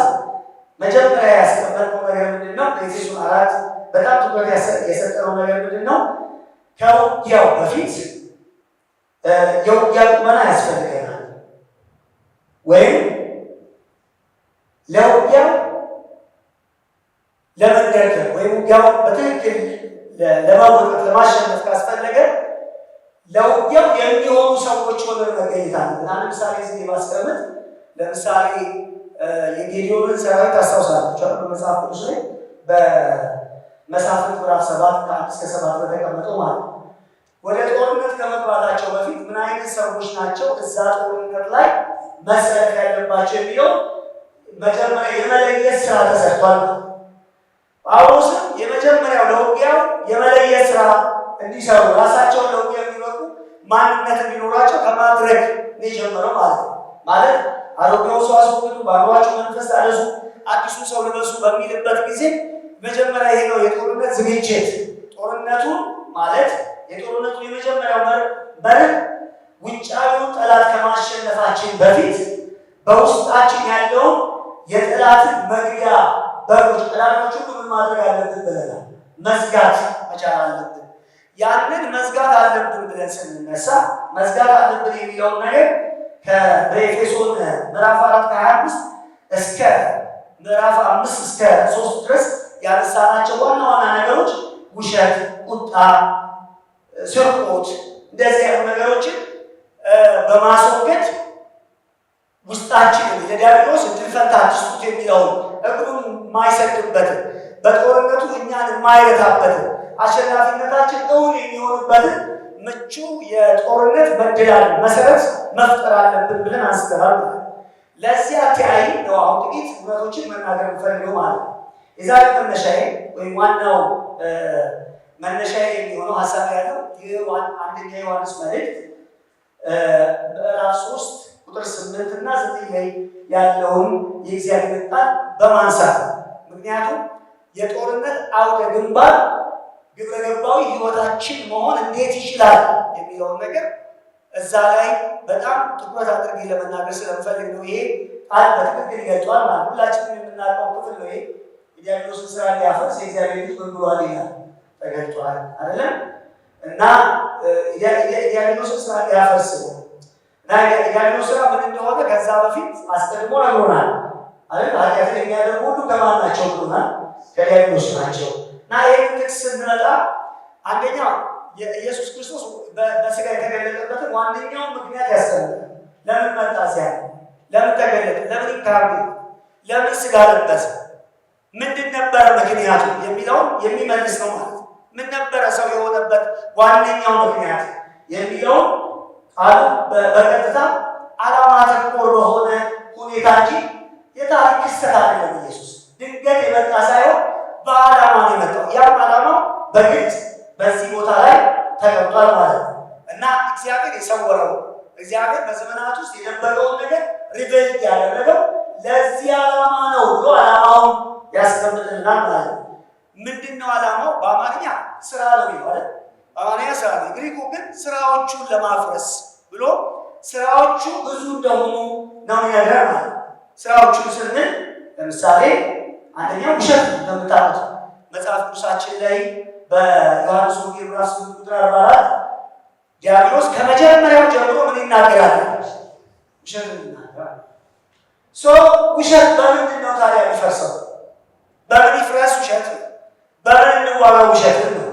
መጀመሪያ ያስቀመጥነው ነገር ምንድን ነው? ኤፌሶን 4 በጣም ትኩረት የሰጠነው ነገር ምንድን ነው? ከውጊያው በፊት የውጊያ ቁመና ያስፈልገናል። ወይም ለውጊያው ለመንደርደር ወይም ውጊያው በትክክል ለማወጣት ለማሸነፍ ካስፈለገ ለውጊያው የሚሆኑ ሰዎች ሆነን መገኘት አለብን። አንድ ምሳሌ እዚህ ማስቀመጥ፣ ለምሳሌ የጌዲዮንን ሰራዊት ታስታውሳላችሁ። በመጽሐፍ ቅዱስ ላይ በመሳፍንት ምዕራፍ 7 ከ1-7 በተቀመጠው ማለት ነው። ወደ ጦርነት ከመግባታቸው በፊት ምን አይነት ሰዎች ናቸው እዛ ጦርነት ላይ መሰለፍ ያለባቸው የሚለው መጀመሪያ የመለየት ስራ ተሰርቷል። ጳውሎስም የመጀመሪያው ለውጊያው የመለየት ስራ እንዲሰሩ ራሳቸውን ለውጊያ የሚበቁ ማንነት እንዲኖራቸው ከማድረግ ነው የጀመረው ማለት ነው። ማለት አሮጌውን ሰው አስወግዱ፣ በአእምሯችሁ መንፈስ ታደሱ፣ አዲሱ ሰው ልበሱ በሚልበት ጊዜ መጀመሪያ ይሄ ነው የጦርነት ዝግጅት። ጦርነቱን ማለት የጦርነቱ የመጀመሪያው መርህ ውጫዊውን ጠላት ከማሸነፋችን በፊት በውስጣችን ያለውን የጠላትን መግቢያ በሮች ጠላቶቹ ምን ማድረግ አለብን ብለናል? መዝጋት መቻል አለብን። ያንን መዝጋት አለብን ብለን ስንነሳ መዝጋት አለብን የሚለውን ነገር በኤፌሶን ምዕራፍ 4 ከ25 እስከ ምዕራፍ 5 እስከ 3 ድረስ ያነሳናቸው ዋና ዋና ነገሮች ውሸት፣ ቁጣ፣ ስርቆት እንደዚህ ያሉ ነገሮችን በማስወገድ ውስጣችንን ለዲያብሎስ እድል ፈንታ አትስጡት የሚለውን እግሩን የማይሰድበትን በጦርነቱ እኛን የማይረታበትን አሸናፊነታችን እውን የሚሆንበትን ምቹ የጦርነት መደላል መሰረት መፍጠር አለብን ብለን አንስተናል። ለዚያ ተያይ ነው አሁን ጥቂት እውነቶችን መናገር የምፈልገው ማለት ነው። የዛሬ መነሻዬ ወይም ዋናው መነሻዬ የሚሆነው ሀሳብ ያለው አንደኛ ዮሐንስ መልእክት ምዕራፍ 3 ቁጥር 8 እና 9 ላይ ያለውን የእግዚአብሔር ቃል በማንሳት ነው። ምክንያቱም የጦርነት አውደ ግንባር ግብረ ገባዊ ህይወታችን መሆን እንዴት ይችላል የሚለውን ነገር እዛ ላይ በጣም ትኩረት አድርጌ ለመናገር ስለምፈልግ ነው። ይሄ ቃል በትክክል ይገልጿል ማለት ሁላችንም የምናውቀው ክፍል ነው። ይሄ የዲያብሎስን ስራ ሊያፈርስ የእግዚአብሔር ልጅ ምን ብሏል ይላል ተገልጿል አይደለም? እና የዲያብሎስን ስራ ሊያፈርስ ነው እና የዲያብሎስ ስራ ምን እንደሆነ ከዛ በፊት አስቀድሞ ነግሮናል አይደል? ኃጢአትን የሚያደርጉ ሁሉ ከማን ናቸው ብሎናል? ከዲያብሎስ ናቸው። እና ይህን ጥቅስ ስንመጣ አንደኛው የኢየሱስ ክርስቶስ በስጋ የተገለጠበትን ዋነኛውን ምክንያት ያስቀምጣል። ለምን መጣ? እዚያ ለምን ተገለጠ? ለምን ይካርብ? ለምን ስጋ ለበሰ? ምንድን ነበረ ምክንያቱ የሚለውን የሚመልስ ነው ማለት ነው። ምን ነበረ ሰው የሆነበት ዋነኛው ምክንያት የሚለውን ቃሉ በቀጥታ ዓላማ ተኮር በሆነ ሁኔታ እንጂ የታሪክ ክስተት አይደለም። ኢየሱስ ድንገት የመጣ ሳይሆን በዓላማ ነው የመጣው። ያም ዓላማው በግልጽ በዚህ ቦታ ላይ ተቀምጧል ማለት ነው እና እግዚአብሔር የሰወረው እግዚአብሔር በዘመናት ውስጥ የነበረውን ነገር ሪቨል ያደረገው ለዚህ ዓላማ ነው ብሎ ዓላማውን ያስቀምጥልናል ማለት ነው። ምንድን ነው ዓላማው? በአማርኛ ስራ ነው የሚባለው። በአማርኛ ስራ ነው። ግሪኩ ግን ስራዎቹን ለማፍረስ ብሎ ስራዎቹ ብዙ እንደሆኑ ነው የሚነግረን ማለት ነው። ስራዎቹን ስንል ለምሳሌ አንደኛው ውሸት እንደምታውቁት መጽሐፍ ቅዱሳችን ላይ በዮሐንስ ወንጌል ምዕራፍ 8 ቁጥር 44 ዲያብሎስ ከመጀመሪያው ጀምሮ ምን ይናገራል? ውሸት ይናገራል። ውሸት በምንድን ነው ታዲያ የሚፈርሰው? በምን ይፍረስ ውሸት? በምን እንዋጋው ውሸት ነው?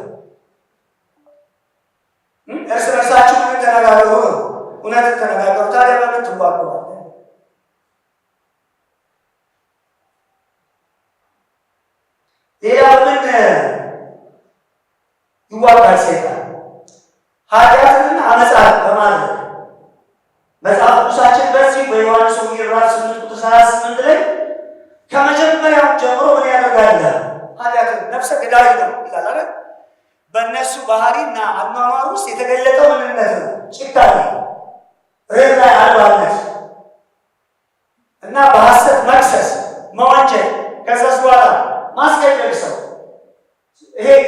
እርስ በርሳችሁ ምን ተነጋገሩ ነው? እውነት ተነጋገሩ። ታዲያ በምን ትዋጋዋለህ? ሌላ ምን ይዋጋል? ሰይጣን ኃጢአትንና አመፃን በማድረግ መጽሐፍ ቅዱሳችን በዚህ በዮሐንስ ወንጌል ምዕራፍ 8 ቁጥር 38 ላይ ከመጀመሪያው ጀምሮ ምን ያደርጋል? ኃጢአትን ነፍሰ ገዳይ ነው ይላል አይደል? በእነሱ ባህሪና አኗኗር ውስጥ የተገለጠው ምንነት ነው? ጭካኔ፣ ርኅራኄ አልባነት እና በሐሰት መክሰስ፣ መወንጀል፣ ከዛስ በኋላ ማስገደል ሰው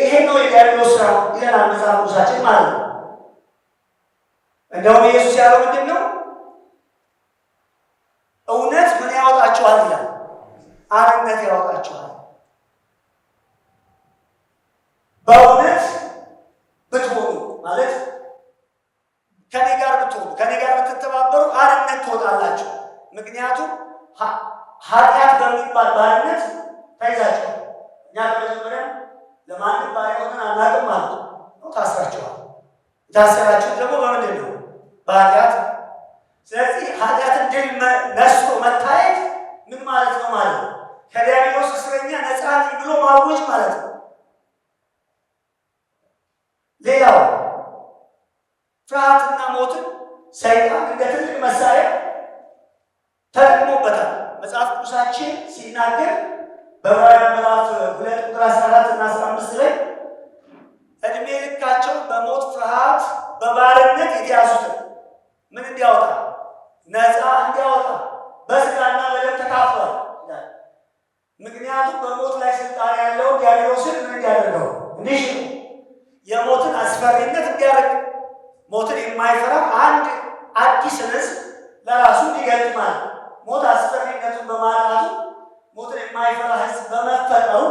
ይሄ ነው የዲያብሎስ ስራ ይለናል መጽሐፍ ቅዱሳችን ማለት ነው። እንደውም ኢየሱስ ያለው ምንድን ነው? እውነት ምን ያወጣችኋል ይላል? አርነት ያወጣችኋል። በእውነት ብትሆኑ ብትሆኑ ከኔ ጋር ብትተባበሩ አርነት ትወጣላችሁ። ምክንያቱም ኃጢአት በሚባል ባርነት ተይዛችኋል። እኛ በመጀመሪያ ለማንም ባሪያ ሆነን አናውቅም ማለት ነው። ታስራችኋል። የታሰራችሁት ደግሞ በምንድን ነው? በኃጢአት። ስለዚህ ኃጢአትን ድል ነስቶ መታየት ምን ማለት ነው ማለት ነው? ከዲያብሎስ እስረኛ ነፃ ነኝ ብሎ ማወጅ ማለት ነው። ሌላው ፍርሃትና ሞትን ሰይጣን እንደ ትልቅ መሳሪያ ተጠቅሞበታል። መጽሐፍ ቅዱሳችን ሲናገር በዕብራውያን ምዕራፍ 2 ቁጥር 14 እና 15 ላይ እድሜ ልካቸው በሞት ፍርሃት በባርነት የተያዙትን ምን እንዲያወጣ? ነፃ እንዲያወጣ በስጋና በደም ተካፍሏል። ምክንያቱም በሞት ላይ ስልጣን ያለው ዲያብሎስን ምን እንዲያደርገው? እንዲህ የሞትን አስፈሪነት እንዲያደርግ ሞትን የማይፈራ አንድ አዲስ ሕዝብ ለራሱ እንዲገልጥ ማለት ሞት አስፈሪነቱን በማጣቱ ሞትን የማይፈራ ሕዝብ በመፈጠሩ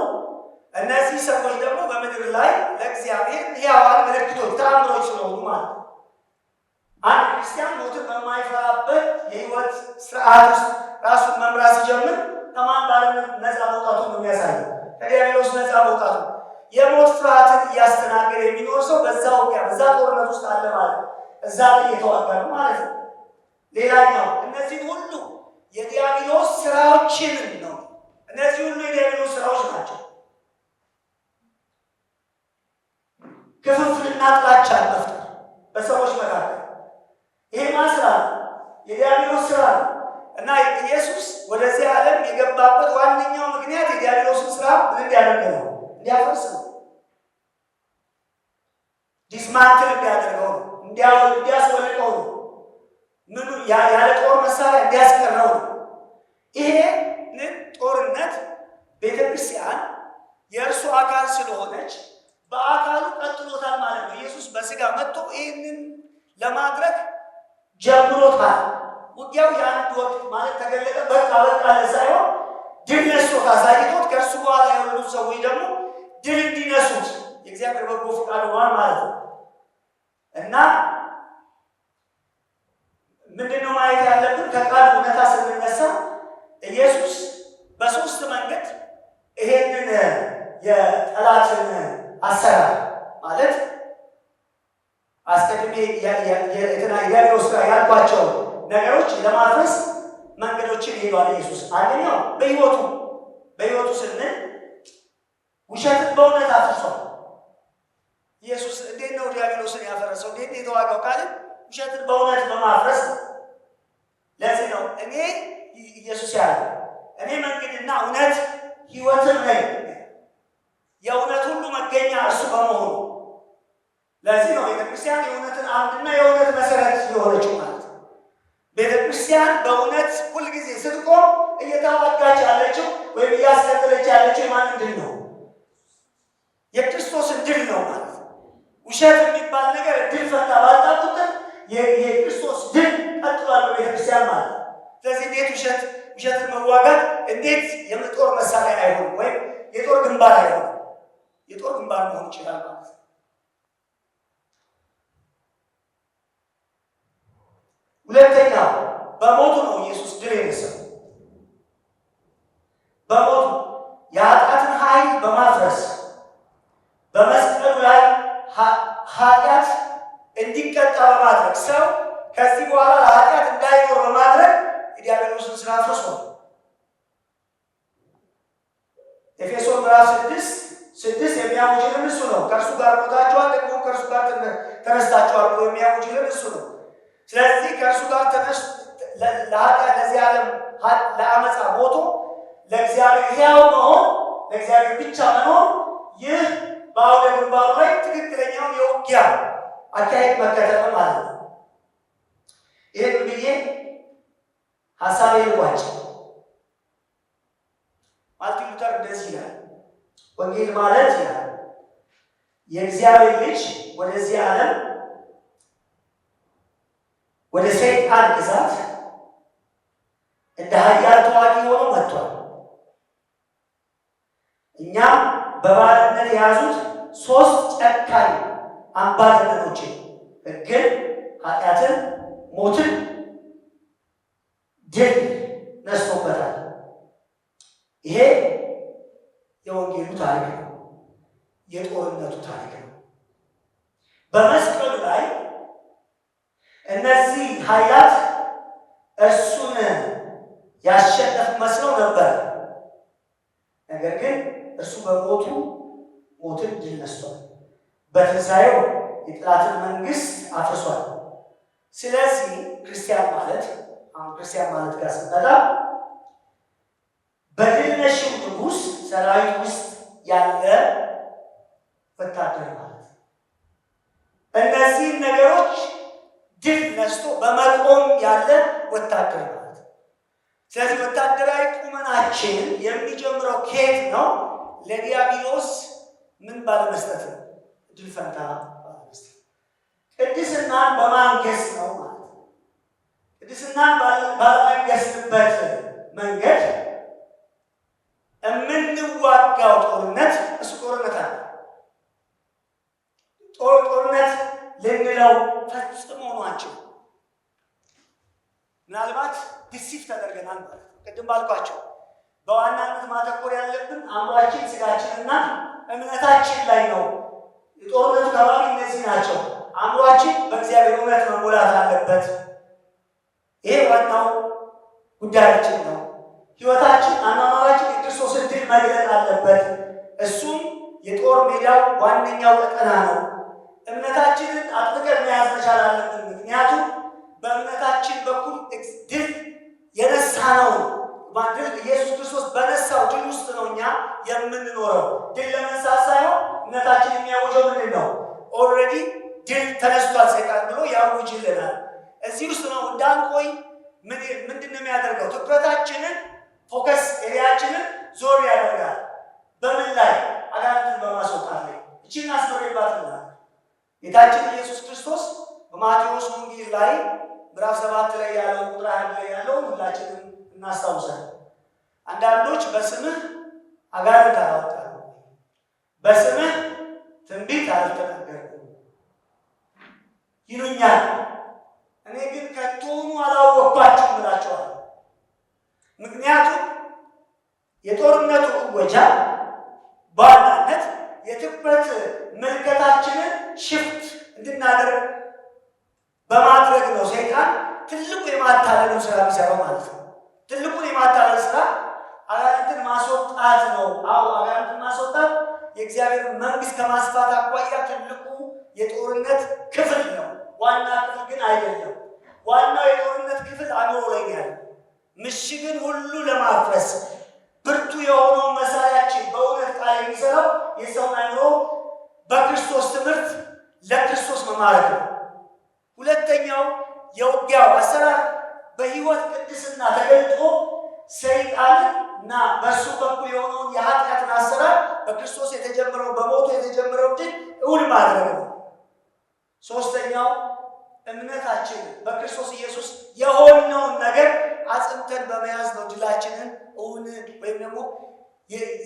እነዚህ ሰዎች ደግሞ በምድር ላይ ለእግዚአብሔር ሕያዋን ምልክቶች፣ ተአምሮች ስለሆኑ ማለት ነው። አንድ ክርስቲያን ሞትን በማይፈራበት የህይወት ስርዓት ውስጥ ራሱን መምራት ሲጀምር ከማን ባርነት ነፃ መውጣቱን ነው የሚያሳየው? ከዲያብሎስ ነፃ መውጣቱ። የሞት ፍርሃትን እያስተናገደ የሚኖር ሰው በዛ ውጊያ በዛ ጦርነት ውስጥ አለ ማለት ነው። እዛ ላይ እየተዋጋ ነው ማለት ነው። ሌላኛው እነዚህ ሁሉ የዲያብሎስ ስራዎችን ነው። እነዚህ ሁሉ የዲያብሎስ ስራዎች ናቸው። ክፍፍልና ጥላቻ መፍጠር በሰዎች መካከል ይሄ ስራ ነው፣ የዲያብሎስ ስራ ነው። እና ኢየሱስ ወደዚህ ዓለም የገባበት ዋነኛው ምክንያት የዲያብሎስን ስራ ምን እንዲያደርግ ነው? እንዲያፈርስ ነው። ዲስማንትል እንዲያደርገው ነው፣ እንዲያስወልቀው ነው። ምኑ ያለ ጦር መሳሪያ እንዲያስቀረው ነው። ይሄ ጦርነት ቤተክርስቲያን የእርሱ አካል ስለሆነች በአካሉ ቀጥሎታል ማለት ነው። ኢየሱስ በስጋ መጥቶ ይህንን ለማድረግ ጀምሮታል። ውጊያው የአንድ ወቅት ማለት ተገለጠ በቃ ሳይሆን ድል ነስቶት አሳይቶት ከእርሱ በኋላ የሆኑ ሰዎች ደግሞ ድል እንዲነሱት የእግዚአብሔር በጎ ፈቃድ ሆኗል ማለት ነው። እና ምንድነው ማየት ያለብን? ከቃል እውነታ ስንነሳ ኢየሱስ በሶስት መንገድ ይሄንን የጠላትን አሰራር ማለት አስቀድሜ የዲያብሎስ ስራ ያልኳቸው ነገሮች ለማፍረስ መንገዶችን ይሄዳል ኢየሱስ። አንደኛው በህይወቱ ስንል ውሸትን በእውነት አፍርሷል። ኢየሱስ እንዴት ነው ዲያብሎስን ያፈረሰው? እንዴት ነው የተዋጋው ካልን ውሸትን በእውነት በማፍረስ ነው። ለዚህ ነው እኔ ኢየሱስ ያለ እኔ መንገድና እውነት ህይወትም ነኝ፣ የእውነት ሁሉ መገኛ እርሱ በመሆኑ ለዚህ ነው ቤተክርስቲያን የእውነትን አምድና የእውነት መሰረት የሆነችው ማለት ነው። ቤተክርስቲያን በእውነት ሁልጊዜ ስትቆም እየተዋጋች ያለችው ወይም እያስከተለች ያለችው የማንን ድል ነው? የክርስቶስን ድል ነው ማለት ነው። ውሸት የሚባል ነገር ድል ፈታ ባጣ ቁጥር የክርስቶስ ድል ቀጥሏል በቤተክርስቲያን ማለት ነው። ስለዚህ እንዴት ውሸትን መዋጋት እንዴት የጦር መሳሪያ አይሆንም ወይም የጦር ግንባር አይሆንም? የጦር ግንባር መሆን ይችላል ማለት ነው። ሁለተኛው በሞቱ ነው ኢየሱስ ድል የነሳው። በሞቱ የኃጢአትን ኃይል በማፍረስ በመስቀሉ ላይ ኃጢአት እንዲቀጣ በማድረግ ሰው ከዚህ በኋላ ለኃጢአት እንዳይኖር በማድረግ የዲያብሎስን ስራ አፍርሷል። ኤፌሶን ምዕራፍ 6 የሚያውጅልን እሱ ነው። ከእርሱ ጋር ሞታችኋል፣ ደግሞ ከእርሱ ጋር ተነስታችኋል ብሎ የሚያውጅልን እሱ ነው። ስለዚህ ከእርሱ ጋር ለኃጢአት ለዚህ ዓለም ለአመፃ ሞቶ ለእግዚአብሔር ሕያው መሆን ለእግዚአብሔር ብቻ መኖር፣ ይህ በአውደ ግንባሩ ላይ ትክክለኛውን የውጊያ አካሄድ መከተል ማለት ነው። ይህን ብዬ ሀሳቤ ልቋጭ። ማርቲን ሉተር እንደዚህ ይላል፣ ወንጌል ማለት ይላል የእግዚአብሔር ልጅ ወደዚህ ዓለም ወደ ሰይጣን ግዛት እንደ ኃያል ተዋጊ ሆኖ መጥቷል። እኛም በባርነት የያዙት 3 ጨካኝ አምባገነኖችን ሕግን፣ ኃጢአትን፣ ሞትን ድል ነስቶበታል። ይሄ የወንጌሉ ታሪክ ነው። የጦርነቱ ታሪክ ነው። በመስቀሉ ላይ እነዚህ ኃይላት እርሱን ያሸነፉ መስለው ነበር። ነገር ግን እርሱ በሞቱ ሞትን ድል ነስቷል። በትንሣኤው የጠላትን መንግስት አፍርሷል። ስለዚህ ክርስቲያን ማለት ጋር ስንመጣ በድል ነሺው ንጉሥ ሰራዊት ውስጥ ያለ ወታደር ማለት ነው። እነዚህን ነገሮች ድል ነስቶ በመቆም ያለ ወታደር ማለት ነው። ስለዚህ ወታደራዊ ቁመናችን የሚጀምረው ከየት ነው? ለዲያብሎስ ምን ባለመስጠት ነው? ድል ፈንታ ባለመስጠት። ቅድስናን በማንገስ ነው ማለት ነው። ቅድስናን ባለመንገስበት መንገድ የምንዋጋው ጦርነት እሱ ጦርነት አለ። ጦርነት ልንለው ፈጽሞ ናቸው። ምናልባት ዲሲፍ ተደርገናል ማለት ነው። ቅድም ባልኳቸው በዋናነት ማተኮር ያለብን አእምሯችን፣ ስጋችንና እምነታችን ላይ ነው። የጦርነቱ ከባቢ እነዚህ ናቸው። አእምሯችን በእግዚአብሔር እውነት መሞላት አለበት። ይሄ ዋናው ጉዳያችን ነው። ህይወታችን፣ አኗኗራችን የክርስቶስን ድል መግለጥ አለበት። እሱም የጦር ሜዳው ዋነኛው ቀጠና ነው። እምነታችንን አጥብቀን መያዝ መቻል አለብን። ምክንያቱም በእምነታችን በኩል ድል የነሳነው ድል ኢየሱስ ክርስቶስ በነሳው ድል ውስጥ ነው እኛ የምንኖረው። ድል ለመንሳት ሳይሆን እምነታችን የሚያውጀው ምንድን ነው? ኦልሬዲ ድል ተነስቷል ሰይጣን ብሎ ያውጅልናል። እዚህ ውስጥ ነው እንዳንቆይ ምንድን ነው የሚያደርገው? ትኩረታችንን ፎከስ ኤሪያችንን ዞር ያደርጋል። በምን ላይ? አጋንንትን በማስወጣት ላይ። እቺን አስመሬባትና ጌታችን ኢየሱስ ክርስቶስ በማቴዎስ ወንጌል ላይ ምዕራፍ 7 ላይ ያለው ቁጥር 1 ላይ ያለው ሁላችንም እናስታውሳለን። አንዳንዶች በስምህ አጋንንት አወጣሁ፣ በስምህ ትንቢት አልተናገርኩም ይሉኛል፣ እኔ ግን ከቶኑ አላወቅኳችሁም እላቸዋለሁ። ምክንያቱም የጦርነቱ እወጃ በዋናነት የትኩረት ምልከታችንን ሽፍት እንድናደርግ በማድረግ ነው። ሰይጣን ትልቁ የማታለልን ስራ የሚሰራው ማለት ነው። ትልቁን የማታለል ስራ አጋንንትን ማስወጣት ነው። አጋንንትን ማስወጣት የእግዚአብሔር መንግስት ከማስፋት አኳያ ትልቁ የጦርነት ክፍል ነው። ዋና ክፍል ግን አይደለም። ዋናው የጦርነት ክፍል አእምሮ ላይ ያለ ምሽግን ሁሉ ለማፍረስ ብርቱ የሆነው መሳሪያችን በእውነት ቃል የሚሰራው የሰውን አእምሮ በክርስቶስ ትምህርት ለክርስቶስ መማረክ ነው። ሁለተኛው የውጊያው አሰራር በህይወት ቅድስና ተገልጦ ሰይጣንና በሱ በኩል የሆነውን የኃጢአትን አሰራር በክርስቶስ የተጀመረው በሞቱ የተጀመረው ድል እውን ማድረግ ነው። ሶስተኛው እምነታችን በክርስቶስ ኢየሱስ የሆነውን ነገር አጽንተን በመያዝ ነው ድላችንን እውን ወይም ደግሞ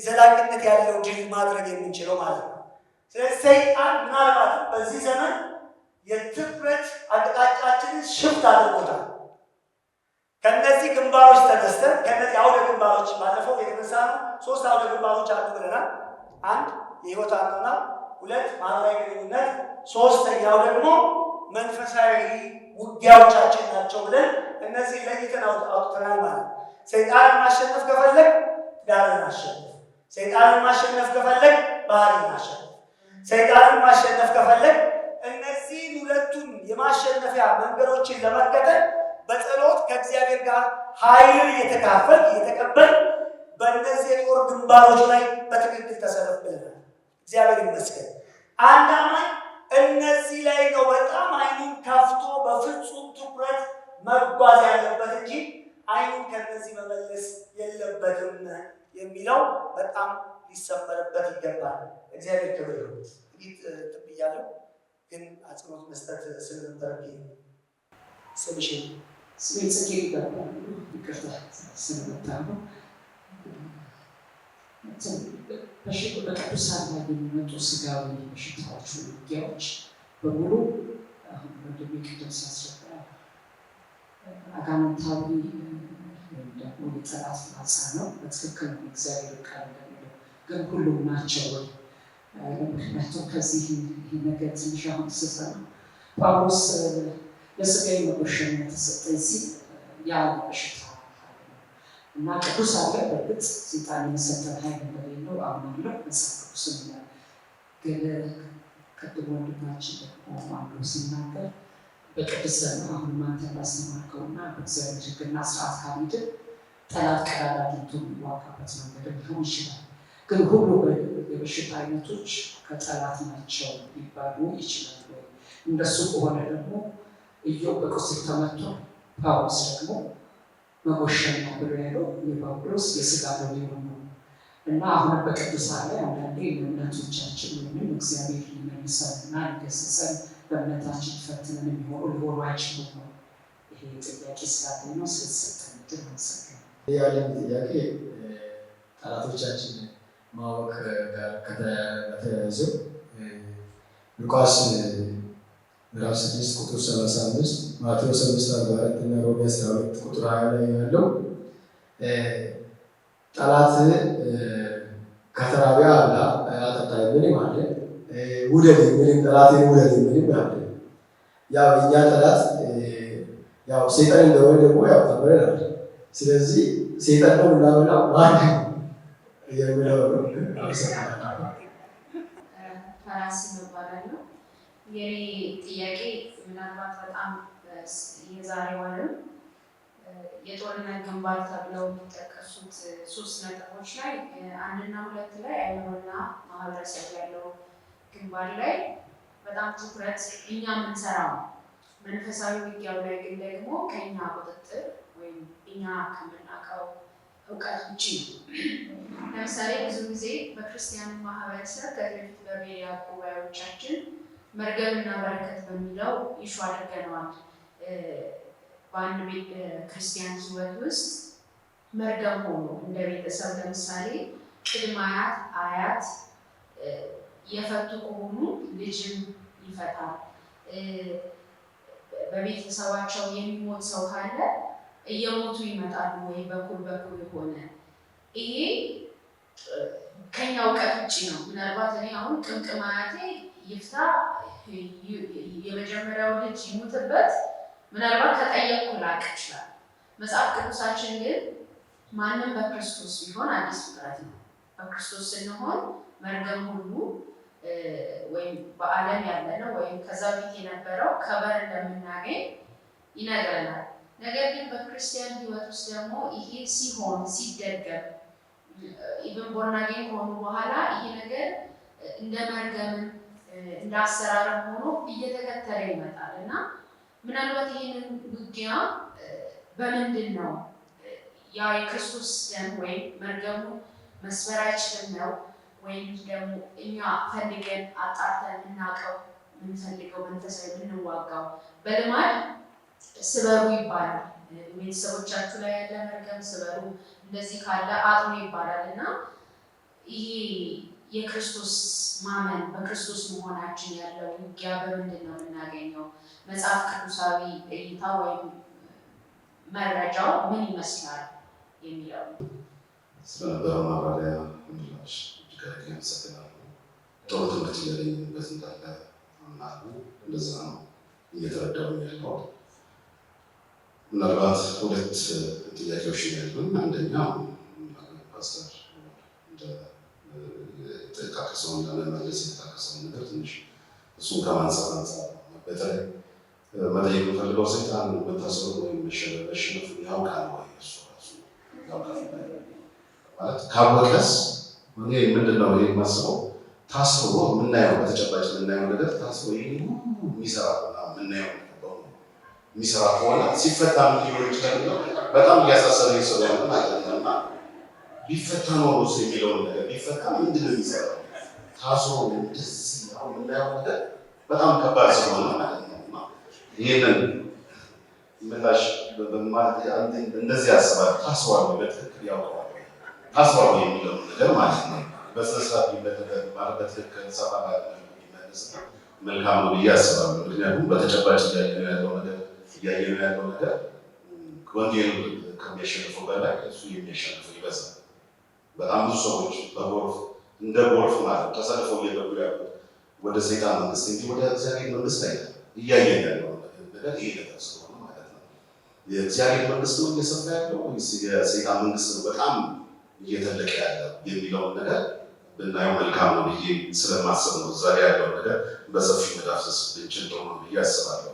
ዘላቂነት ያለው ድል ማድረግ የምንችለው ማለት ነው። ስለዚህ ሰይጣን ምናልባትም በዚህ ዘመን የትኩረት አቅጣጫችንን ሽፍት አድርጎታል። ከነዚህ ግንባሮች ተነስተን ከነዚህ አውደ ግንባሮች ባለፈው የተነሳ ነው 3 አውደ ግንባሮች አሉ ብለናል። 1 የህይወት አኗኗ፣ 2 ማህበራዊ ግንኙነት፣ 3ኛው ደግሞ መንፈሳዊ ውጊያዎቻችን ናቸው ብለን እነዚህ ለይተን አውጥተናል ማለት ነው። ሰይጣንን ማሸነፍ ከፈለግ ዳርን አሸነፍ። ሰይጣንን ማሸነፍ ከፈለግ ባህሪን አሸነፍ። ሰይጣንን ማሸነፍ ከፈለግ እነዚህን ሁለቱን የማሸነፊያ መንገዶችን ለመከተል በጸሎት ከእግዚአብሔር ጋር ኃይልን እየተቀበል በእነዚህ የጦር ግንባሮች ላይ በትክክል ተሰለፍ ብለናል። እግዚአብሔር ይመስገን። አንድ አማኝ እነዚህ ላይ ነው በጣም አይኑን ከፍቶ በፍጹም ትኩረት መጓዝ ያለበት እንጂ አይኑን ከነዚህ መመለስ የለበትም የሚለው በጣም ሊሰመርበት ይገባል። እግዚአብሔር ክብር ይሁን። ጥብያለሁ ግን አጽንኦት መስጠት ስለነበረብኝ ስምሽን ስሜ ጽጌ ይባላል። ይቅርታ ስለመጣሁ በቅዱሳን ላይ የሚመጡ ስጋዊ በሽታዎች፣ ውጊያዎች በሙሉ አሁን ወንድሜ ቅድም ሲያስረዳ አጋንንታዊ ደግሞ የጠላት ፍላጻ ነው። በትክክል ነው እግዚአብሔር ቃል እንደሚለው። ግን ሁሉም ናቸው ወይ? ምክንያቱም ከዚህ ይህ ነገር ትንሽ አሁን ስሰማ ጳውሎስ ለሥጋዬ መጎሸም ተሰጠኝ ሲል ያ በሽታ እና ቅዱስ አለ። በእርግጥ ሰይጣን የሰጠን ኃይል እንደሌለው አምናለሁ። መጽሐፍ ቅዱስም ግን ቅድም ወንድማችን ደግሞ አንዱ ሲናገር በቅድስና አሁን አንተ እንዳስተማርከውና በእግዚአብሔር ሕግና ስርዓት ካልሄድን ጠላት ቀዳዳ አግኝቶ የሚዋጋበት መንገድ ሊሆን ይችላል። ግን ሁሉ የበሽታ አይነቶች ከጠላት ናቸው ሊባሉ ይችላሉ ወይ? እንደሱ ከሆነ ደግሞ ኢዮብ በቁስል ተመቶ ጳውሎስ ደግሞ መጎሸም ነው ብሎ ያለው የጳውሎስ የሥጋ ነው የሆነው እና አሁን በቅዱሳን ላይ አንዳንዴ እምነቶቻችን ወይም እግዚአብሔር ሊመልሰንና ሊገስጸን በእምነታችን ፈትነን ሊሆኑ አይችሉም ነው። ይሄ ጥያቄ ስላገኝ ነው ስለተሰጠን ዕድል አመሰግናለሁ። ያለን ጥያቄ ጠላቶቻችን ማወቅ ጋር ከተያያዘ ሉቃስ ምዕራፍ 6 ቁጥር 35 ማቴዎስ 5:44 እና ሮሜ 12 ቁጥር 20 ላይ ያለው ጠላት ከተራበ አብላ አጠጣ ምንም አለ ውደድ ምንም ጠላትን ውደድ ምንም አለ። ያው እኛ ጠላት ያው ሰይጣን እንደሆነ ደግሞ ያው ተብለናል። ስለዚህ ሰይጣን ነው እናበላ ማን የሚለው ነው። ፈራስ ይባላል። የኔ ጥያቄ ምናልባት በጣም የዛሬው ዓለም የጦርነት ግንባር ተብለው የሚጠቀሱት 3 ነጥቦች ላይ 1 እና 2 ላይ አእምሮና ማህበረሰብ ያለው ግንባር ላይ በጣም ትኩረት እኛ የምንሰራው መንፈሳዊ ውጊያው ላይ ግን ደግሞ ከኛ ቁጥጥር ወይም እኛ ከምናውቀው እውቀት ውጭ ነው። ለምሳሌ ብዙ ጊዜ በክርስቲያን ማህበረሰብ ከፊት በቤሪያ ጉባኤዎቻችን መርገምና በረከት በሚለው ይሹ አድርገነዋል። በአንድ ክርስቲያን ሕይወት ውስጥ መርገም ሆኖ እንደ ቤተሰብ ለምሳሌ ቅድመ አያት የፈቱ ከሆኑ ልጅም ይፈታል። በቤተሰባቸው የሚሞት ሰው ካለ እየሞቱ ይመጣሉ ወይ በኩል የሆነ ይሄ ከኛ እውቀት ውጭ ነው። ምናልባት እኔ አሁን ቅምቅም አያቴ ይፍታ የመጀመሪያው ልጅ ይሙትበት ምናልባት ከጠየቅኩ ላቅ ይችላል። መጽሐፍ ቅዱሳችን ግን ማንም በክርስቶስ ቢሆን አዲስ ፍጥረት ነው። በክርስቶስ ስንሆን መርገም ሁሉ ወይም በዓለም ያለ ነው ወይም ከዛ ቤት የነበረው ከበር እንደምናገኝ ይነግረናል። ነገር ግን በክርስቲያን ሕይወት ውስጥ ደግሞ ይሄ ሲሆን ሲደገም ኢቭን ቦርናጌን ከሆኑ በኋላ ይሄ ነገር እንደ መርገምም እንደ አሰራርም ሆኖ እየተከተለ ይመጣል እና ምናልባት ይህንን ውጊያ በምንድን ነው ያ የክርስቶስ ደም ወይም መርገሙ መስበር አይችልም ነው ወይም ደግሞ እኛ ፈልገን አጣርተን የምናውቀው የምንፈልገው መንፈሳዊ የምንዋጋው በልማድ ስበሩ ይባላል። ቤተሰቦቻችሁ ላይ ያለ መርገም ስበሩ፣ እንደዚህ ካለ አጥኑ ይባላል እና ይሄ የክርስቶስ ማመን በክርስቶስ መሆናችን ያለው ውጊያ በምንድን ነው የምናገኘው? መጽሐፍ ቅዱሳዊ እይታ ወይም መረጃው ምን ይመስላል የሚለው ስለነበረው ማብራሪያ ምላሽ እጅግ አድርጌ አመሰግናለሁ። ጥሩ ትምህርት እያገኘንበት እንዳለ አምናለሁ። እንደዛ ነው እየተረዳሁ ያለው። ምናልባት 2 ጥያቄዎች ያሉን፣ አንደኛው ፓስተር የተጠቃቀሰውን ለመመለስ የተጠቃቀሰውን ነገር ትንሽ እሱን ከማንሳት አንጻር በተለይ መጠየቅ የምፈልገው ሰይጣን መታሰሩ ወይም መሸነፉ ያውቃል ወይ? እሱ ራሱ ያውቃል ማለት ካወቀስ እኔ ምንድን ነው የማስበው ታስሮ የምናየው በተጨባጭ የምናየው ነገር ታስሮ ይሄ የሚሰራ የምናየው የሚሰራ ከሆነ ሲፈታ ምን ሊሆን ይችላል ነው በጣም እያሳሰበ ሰው ያለ ማለት ነው። እና ቢፈታ ኖሮስ የሚለውን ነገር ቢፈታ ምንድን ነው የሚሰራው? ታስሮ እንደዚህ አሁን የምናየው ነገር በጣም ከባድ ስለሆነ ማለት ነው። እና ይህንን ምላሽ እንደዚህ ያስባል። ታስሯል በትክክል ያውቀዋል ታስሯል የሚለውን ነገር ማለት ነው በስነስርዓት በትክክል ሰፋ ሊመለስ መልካም ነው ብዬ አስባለሁ። ምክንያቱም በተጨባጭ እያየነው ያለው ነገር ወንጌል ከሚያሸንፈው በላይ እሱ የሚያሸንፈው ይበዛል። በጣም ብዙ ሰዎች በጎርፍ እንደ ጎርፍ ማለት ተሰልፈው እየገቡ ያሉት ወደ ሰይጣን መንግስት እንጂ ወደ እግዚአብሔር መንግስት አይደለም። እያየን ያለው ነገር ይሄ ነገር ስለሆነ ማለት ነው። የእግዚአብሔር መንግስት ነው እየሰፋ ያለው ወይስ የሰይጣን መንግስት ነው በጣም እየተለቀ ያለው የሚለውን ነገር ብናየው መልካም ነው ብዬ ስለማስብ ነው። እዛ ላይ ያለው ነገር በሰፊው መዳሰስ ብንችል ጥሩ ነው ብዬ አስባለሁ።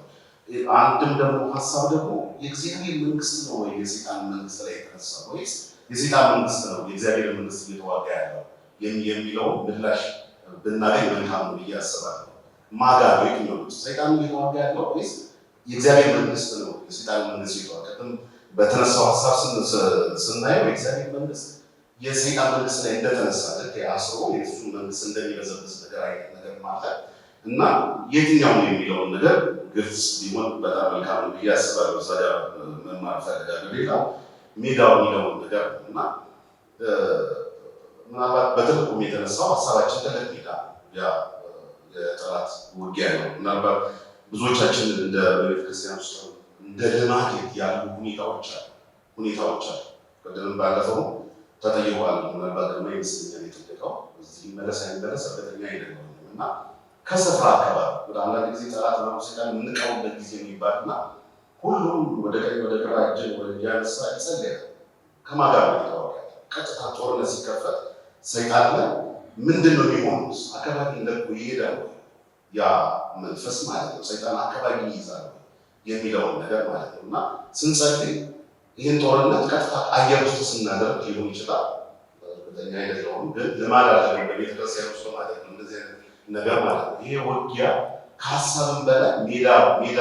አንድም ደግሞ ሀሳብ ደግሞ የእግዚአብሔር መንግስት ነው ወይ የሰይጣን መንግስት ላይ የተነሳ ወይስ የሰይጣን መንግስት ነው የእግዚአብሔር መንግስት እየተዋጋ ያለው የሚለውን ምላሽ ብናገኝ መልካም ነው ብዬ አስባለሁ። ማጋ ነው የትኛው ነው ሰይጣን እየተዋጋ ያለው ወይስ የእግዚአብሔር መንግስት ነው የሰይጣን መንግስት እየተዋጋ? በተነሳው ሀሳብ ስናየው የእግዚአብሔር መንግስት የሰይጣን መንግስት ላይ እንደተነሳ ልክ አስሮ የእሱ መንግስት እንደሚበዘብዝ ነገር አይነት ነገር ማለት እና የትኛው ነው የሚለውን ነገር ግልጽ ቢሆን በጣም መልካም ነው ብዬ አስባለሁ። እዛ ጋር መማር ፈልጋለሁ። ሌላው ሜዳው የሚለውን ነገር እና ምናልባት በትልቁም የተነሳው ሀሳባችን ትልቅ ሜዳ ያ የጠላት ውጊያ ነው። ምናልባት ብዙዎቻችን እንደ ቤተክርስቲያን ውስጥ እንደ ልማድ ያሉ ሁኔታዎች አሉ። ቅድም ባለፈው ተጠይቋል። ምናልባት ደግሞ ይመስለኛል የጠየቀው እዚህ መለስ አይመለስ እርግጠኛ አይደለም እና ከስፍራ አካባቢ ወደ አንዳንድ ጊዜ ጠላት ነው ሰይጣን የምንቀውበት ጊዜ የሚባልና ሁሉም ወደ ቀኝ ወደ ግራ እጅን ወደ እያነሳ ይጸልያል። ከማን ጋር ነው የተዋጋው? ቀጥታ ጦርነት ሲከፈት ሰይጣን ላይ ምንድን ነው የሚሆኑት? አካባቢ እንደቆ ይሄዳል ያ መንፈስ ማለት ነው። ሰይጣን አካባቢ ይይዛል የሚለውን ነገር ማለት ነው እና ስንጸልይ ይህን ጦርነት ቀጥታ አየር ውስጥ ስናደርግ ሊሆን ይችላል። እርግጠኛ አይደለሁም፣ ግን ልማድ አለ በቤተክርስቲያን ውስጥ ማለት ነው እንደዚህ አይነት ነገር ማለት ነው። ይሄ ውጊያ ከሀሳብም በላይ ሜዳ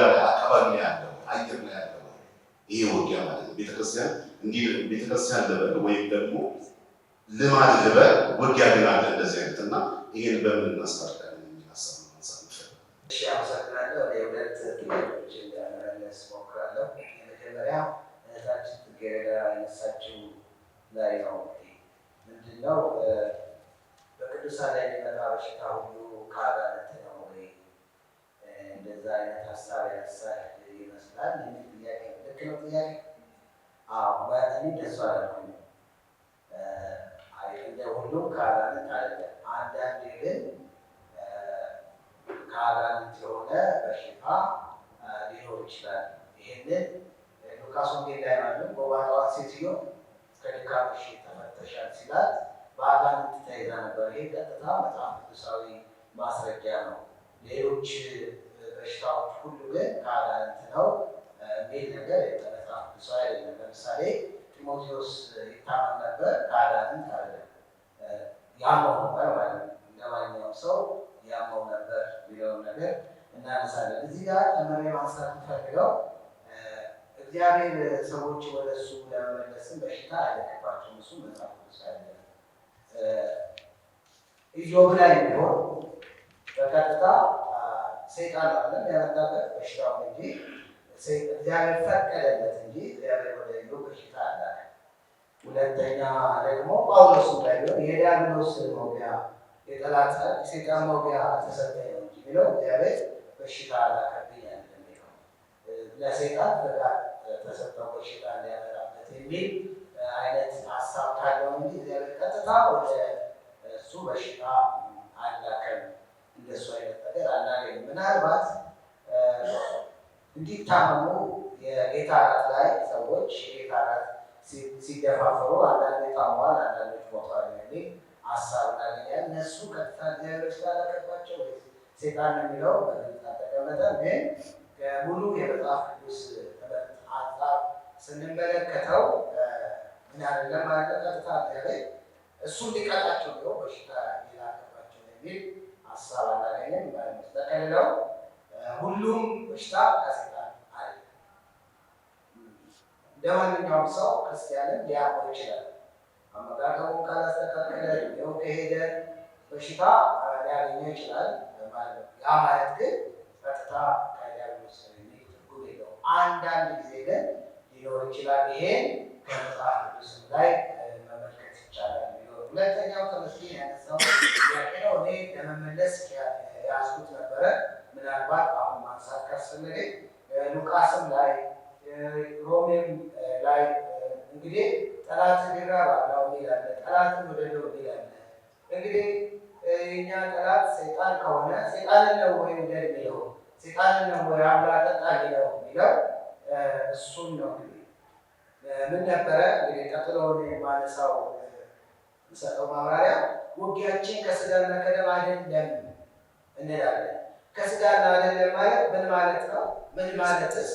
ላይ አካባቢ ላይ ያለው አየር ላይ ያለው ይሄ ውጊያ ማለት ነው። ቤተክርስቲያን እንዲህ ቤተክርስቲያን ልበል ወይም ደግሞ ልማድ ልበል ውጊያ ግን አለ እንደዚህ አይነት እና ይሄን በምን እናስታርቃለን የሚል ሀሳብ ነው ማንሳት ይችላል። እሺ፣ አመሰግናለሁ። ሁለት ጥያቄዎችን ለመመለስ ሞክራለሁ። የመጀመሪያ እህታችን ትገረዳ ያነሳችው ላይ ነው። ምንድነው በቅዱሳን ላይ የሚመጣ በሽታ ሁሉ ከአጋንንት ነው ወይ? እንደዛ አይነት ሀሳብ ያነሳል ይመስላል። የሚል ጥያቄ ልክ ነው ጥያቄ? አዎ፣ እኔ እንደሱ አላልኩም። እንደ ሁሉም ከአጋንንት አይደለም። አንዳንዴ ግን ከአጋንንት የሆነ በሽታ ሊኖር ይችላል። ይሄንን ሉቃስ ወንጌል ላይ ማለት በባህዋ ሴትዮ ከድካምሽ ተፈተሻል ሲላት በአጋንንት ተይዛ ነበር። ይሄ ቀጥታ መጽሐፍ ቅዱሳዊ ማስረጃ ነው። ሌሎች በሽታዎች ሁሉ ግን ከአጋንንት ነው የሚል ነገር መጽሐፍ ቅዱሳዊ አይደለም። ለምሳሌ ጢሞቴዎስ ይታመም ነበር፣ ከአጋንንት አይደለም፣ ያመው ነበር ማለት ነው። እንደማንኛውም ሰው ያመው ነበር የሚለውን ነገር እናነሳለን። እዚህ ጋር ተመሪ ማንሳት የምፈልገው እግዚአብሔር ሰዎች ወደ እሱ ለመመለስም በሽታ አይለቅባቸውም። እሱ መጽሐፍ ቅዱስ አይደለም። ኢዮብ ላይ ቢሆን በቀጥታ ሰይጣን አለም ያመጣበት በሽታውን እንጂ እግዚአብሔር ፈቀደለት እንጂ እግዚአብሔር ወደ ኢዮብ በሽታ አላለ። ሁለተኛ ደግሞ ጳውሎስ ላይ ቢሆን የዲያብሎስ መውጊያ የጠላት ሰይጣን መውጊያ ተሰጠኝ ነው እንጂ የሚለው እግዚአብሔር በሽታ አላከብኝ አይደለም የሚለው ለሰይጣን ፈቃድ ተሰጠው በሽታ እንዲያመጣበት የሚል አይነት ሀሳብ ካለው እንጂ እግዚአብሔር ቀጥታ ወደ እሱ በሽታ አላከም። እንደሱ አይነት ነገር አናገኝም። ምናልባት እንዲታመሙ የጌታ እራት ላይ ሰዎች የጌታ እራት ሲደፋፈሩ አንዳንዶች ታመዋል፣ አንዳንዶች ሞተዋል የሚል ሀሳብ እናገኛለን። እነሱ ቀጥታ እግዚአብሔር ስላላከባቸው ወይ ሴጣን የሚለው በግልጽ ተቀመጠ። ግን ሙሉ የመጽሐፍ ቅዱስ ትምህርት አንጻር ስንመለከተው ምን አይደለም ማለት ቀጥታ እግዚአብሔር እሱ ሊቀጣቸው ነው በሽታ ሊላከባቸው የሚል ሀሳብ አናገኝም። ተከልለው ሁሉም በሽታ ከሰይጣን አለ። እንደማንኛውም ሰው ክርስቲያንን ሊያውቀው ይችላል። አመጋገቡን ካላስተካከለ ነው ከሄደ በሽታ ሊያገኘው ይችላል ማለት ነው። ያ ማለት ግን ቀጥታ ከዲያብሎስ የሚል ትርጉም የለውም። አንዳንድ ጊዜ ግን ሊኖር ይችላል። ይሄን ከመጽሐፍ ቅዱስ ላይ መመልከት ይቻላል። ሁለተኛው ተመስገን ያነሳው ጥያቄ ነው። እኔ ለመመለስ ያስኩት ነበረ። ምናልባት አሁን ማንሳት ካስፈለገኝ ሉቃስም ላይ ሮሜም ላይ እንግዲህ ጠላትን ሊራባ ነው ይላል፣ ጠላትን ወደደው ይላል። እንግዲህ የኛ ጠላት ሰይጣን ከሆነ ሰይጣንን ነው ወይ ወደድ የሚለው ሰይጣንን ነው ወይ አብላ ጠጣ የሚለው እሱን ነው። እንግዲህ ምን ነበረ እንግዲህ ቀጥሎ የማነሳው ሰጠው ማብራሪያ ውጊያችን ከስጋና ከደም አይደለም እንላለን። ከስጋና አይደለም ማለት ምን ማለት ነው? ምን ማለትስ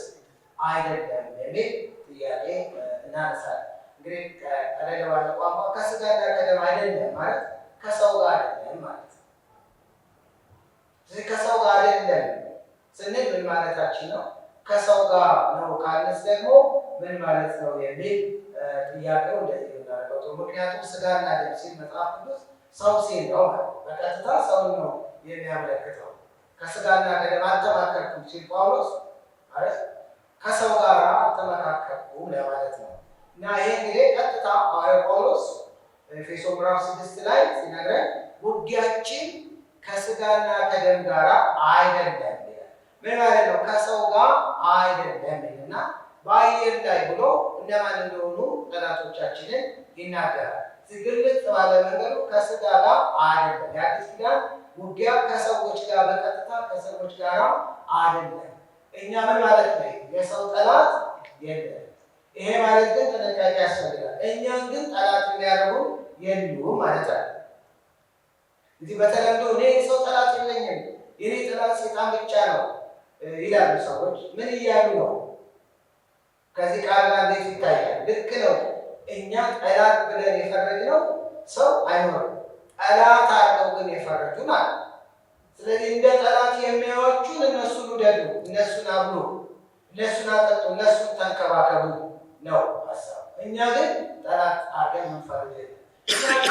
አይደለም የሚል ጥያቄ እናነሳለን። እንግዲህ ቀለል ባለ ቋንቋ ከስጋና ከደም አይደለም ማለት ከሰው ጋር አይደለም ማለት ነው። ስለዚህ ከሰው ጋር አይደለም ስንል ምን ማለታችን ነው? ከሰው ጋር ነው ካልንስ ደግሞ ምን ማለት ነው የሚል ጥያቄው እንደዚህ እናደርገው። ምክንያቱም ስጋና ደም ሲል መጽሐፍ ቅዱስ ሰው ሲል ነው ማለት በቀጥታ ሰውን ነው የሚያመለክተው። ከስጋና ከደም አልተማከርኩም ሲል ጳውሎስ ማለት ከሰው ጋር አልተመካከርኩም ለማለት ነው። እና ይሄ እንግዲህ ቀጥታ ሐዋርያው ጳውሎስ ኤፌሶን ምዕራፍ 6 ላይ ሲነግረን ውጊያችን ከስጋና ከደም ጋር አይደለም ይላል። ምን ማለት ነው? ከሰው ጋር አይደለም እና በአየር ላይ ብሎ እነማን እንደሆኑ ጠላቶቻችንን ይናገራል። ግልጽ ባለ መንገዱ ከስጋ ጋር አይደለም። የአዲስ ኪዳን ውጊያ ከሰዎች ጋር በቀጥታ ከሰዎች ጋር አይደለም። እኛ ምን ማለት ነው? የሰው ጠላት የለም። ይሄ ማለት ግን ጥንቃቄ ያስፈልጋል። እኛን ግን ጠላት የሚያደርጉ የሉም ማለት አለ። እዚህ በተለምዶ እኔ የሰው ጠላት የለኝም የኔ ጠላት ሰይጣን ብቻ ነው ይላሉ ሰዎች። ምን እያሉ ነው? ከዚህ ቃል ጋር እንዴት ይታያል? ልክ ነው። እኛ ጠላት ብለን የፈረጅነው ሰው አይኖርም። ጠላት አድርገው ግን የፈረጁን አለ። ስለዚህ እንደ ጠላት የሚያዩዋችሁን እነሱን ውደዱ፣ እነሱን አብሉ፣ እነሱን አጠጡ፣ እነሱን ተንከባከቡ ነው ሀሳብ። እኛ ግን ጠላት አድርገን የምንፈርጅ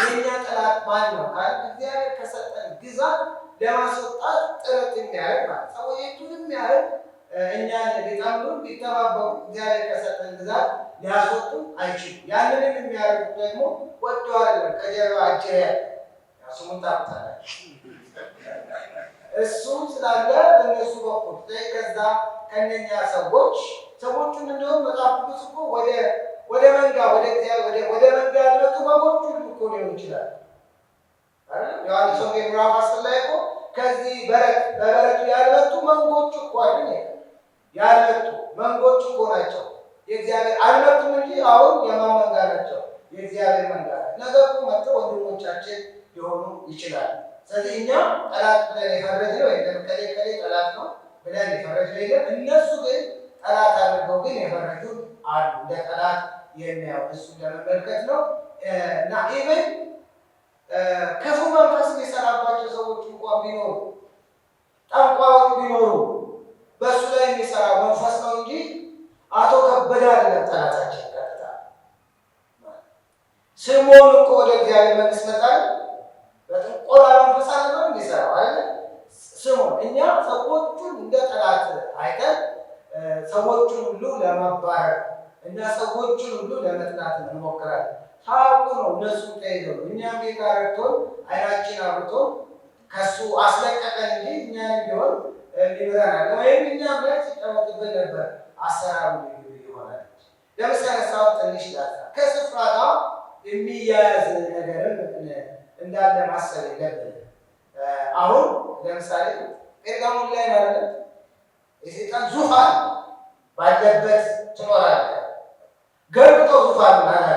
የእኛ ጠላት ማን ነው ካል እግዚአብሔር ከሰጠን ግዛት ለማስወጣት ጥረት የሚያደርግ ማለት ሰዎች የቱንም ያህል እኛን ቢጠምዱን ቢተባበሩ እግዚአብሔር ከሰጠን ግዛት ሊያስወጡ አይችሉም። ያንንም የሚያደርጉት ደግሞ ወደው አይደለም፣ ከጀርባ አጀ ስሙን ታውቁታላችሁ። እሱ ስላለ በእነሱ በኩል ከዛ ከእነኛ ሰዎቹን እንደውም መጽሐፍ ቅዱስ እኮ ወደ መንጋ ወደ መንጋ ያልመጡ በጎች ሁሉ እኮ ሊሆን ይችላል። ዮሐንስ ወንጌል ምዕራፍ 10 ላይ እኮ ከዚህ በበረቱ ያልመጡ መንጎች እኮ አሉ። ያልመጡ መንጎች እኮ ናቸው። የእግዚአብሔር አልመጡም እንጂ አሁን የማን መንጋ ናቸው? የእግዚአብሔር መንጋ። ነገር እኮ መጥተው ወንድሞቻችን ሊሆኑ ይችላል። ስለዚህ እኛ ጠላት ብለን የፈረጅነው የለም። ከሌ ጠላት ነው ብለን የፈረጅነው የለም። እነሱ ግን ጠላት አድርገው ግን የፈረጁን አሉ። እንደ ጠላት የሚያው እሱ ለመመልከት ነው። እና ኢቨን ክፉ መንፈስ የሚሰራባቸው ሰዎች እንኳን ቢኖሩ፣ ጠንቋዮች ቢኖሩ በእሱ ላይ የሚሰራው መንፈስ ነው እንጂ አቶ ከበደ አይደለም ጠላታችን። ቀጥታ ስምዖን እኮ ወደ እግዚአብሔር መንግስት መጣል በጥንቆላ መንፈስ አለበት የሚሰራው አይደል? ስምዖን እኛ ሰዎቹን እንደ ጠላት አይተን ሰዎቹን ሁሉ ለማባረር እና ሰዎቹን ሁሉ ለመጥላት እንሞክራለን። ታውቁ ነው እነሱ ተይዘው እኛም ጌታ ረድቶን አይናችን አብርቶን ከሱ አስለቀቀን እንጂ እኛን ቢሆን ሊምረናል ወይም እኛም ላይ ሲቀመጥብን ነበር። አሰራሩ ይሆናል። ለምሳሌ ሳው ትንሽ ላታ ከስፍራ ጋር የሚያያዝ ነገርም እንዳለ ማሰብ የለብንም። አሁን ለምሳሌ ጴርጋሞን ላይ ማለት የሰይጣን ዙፋን ባለበት ትኖራለህ። ገብቶ ዙፋን ማለት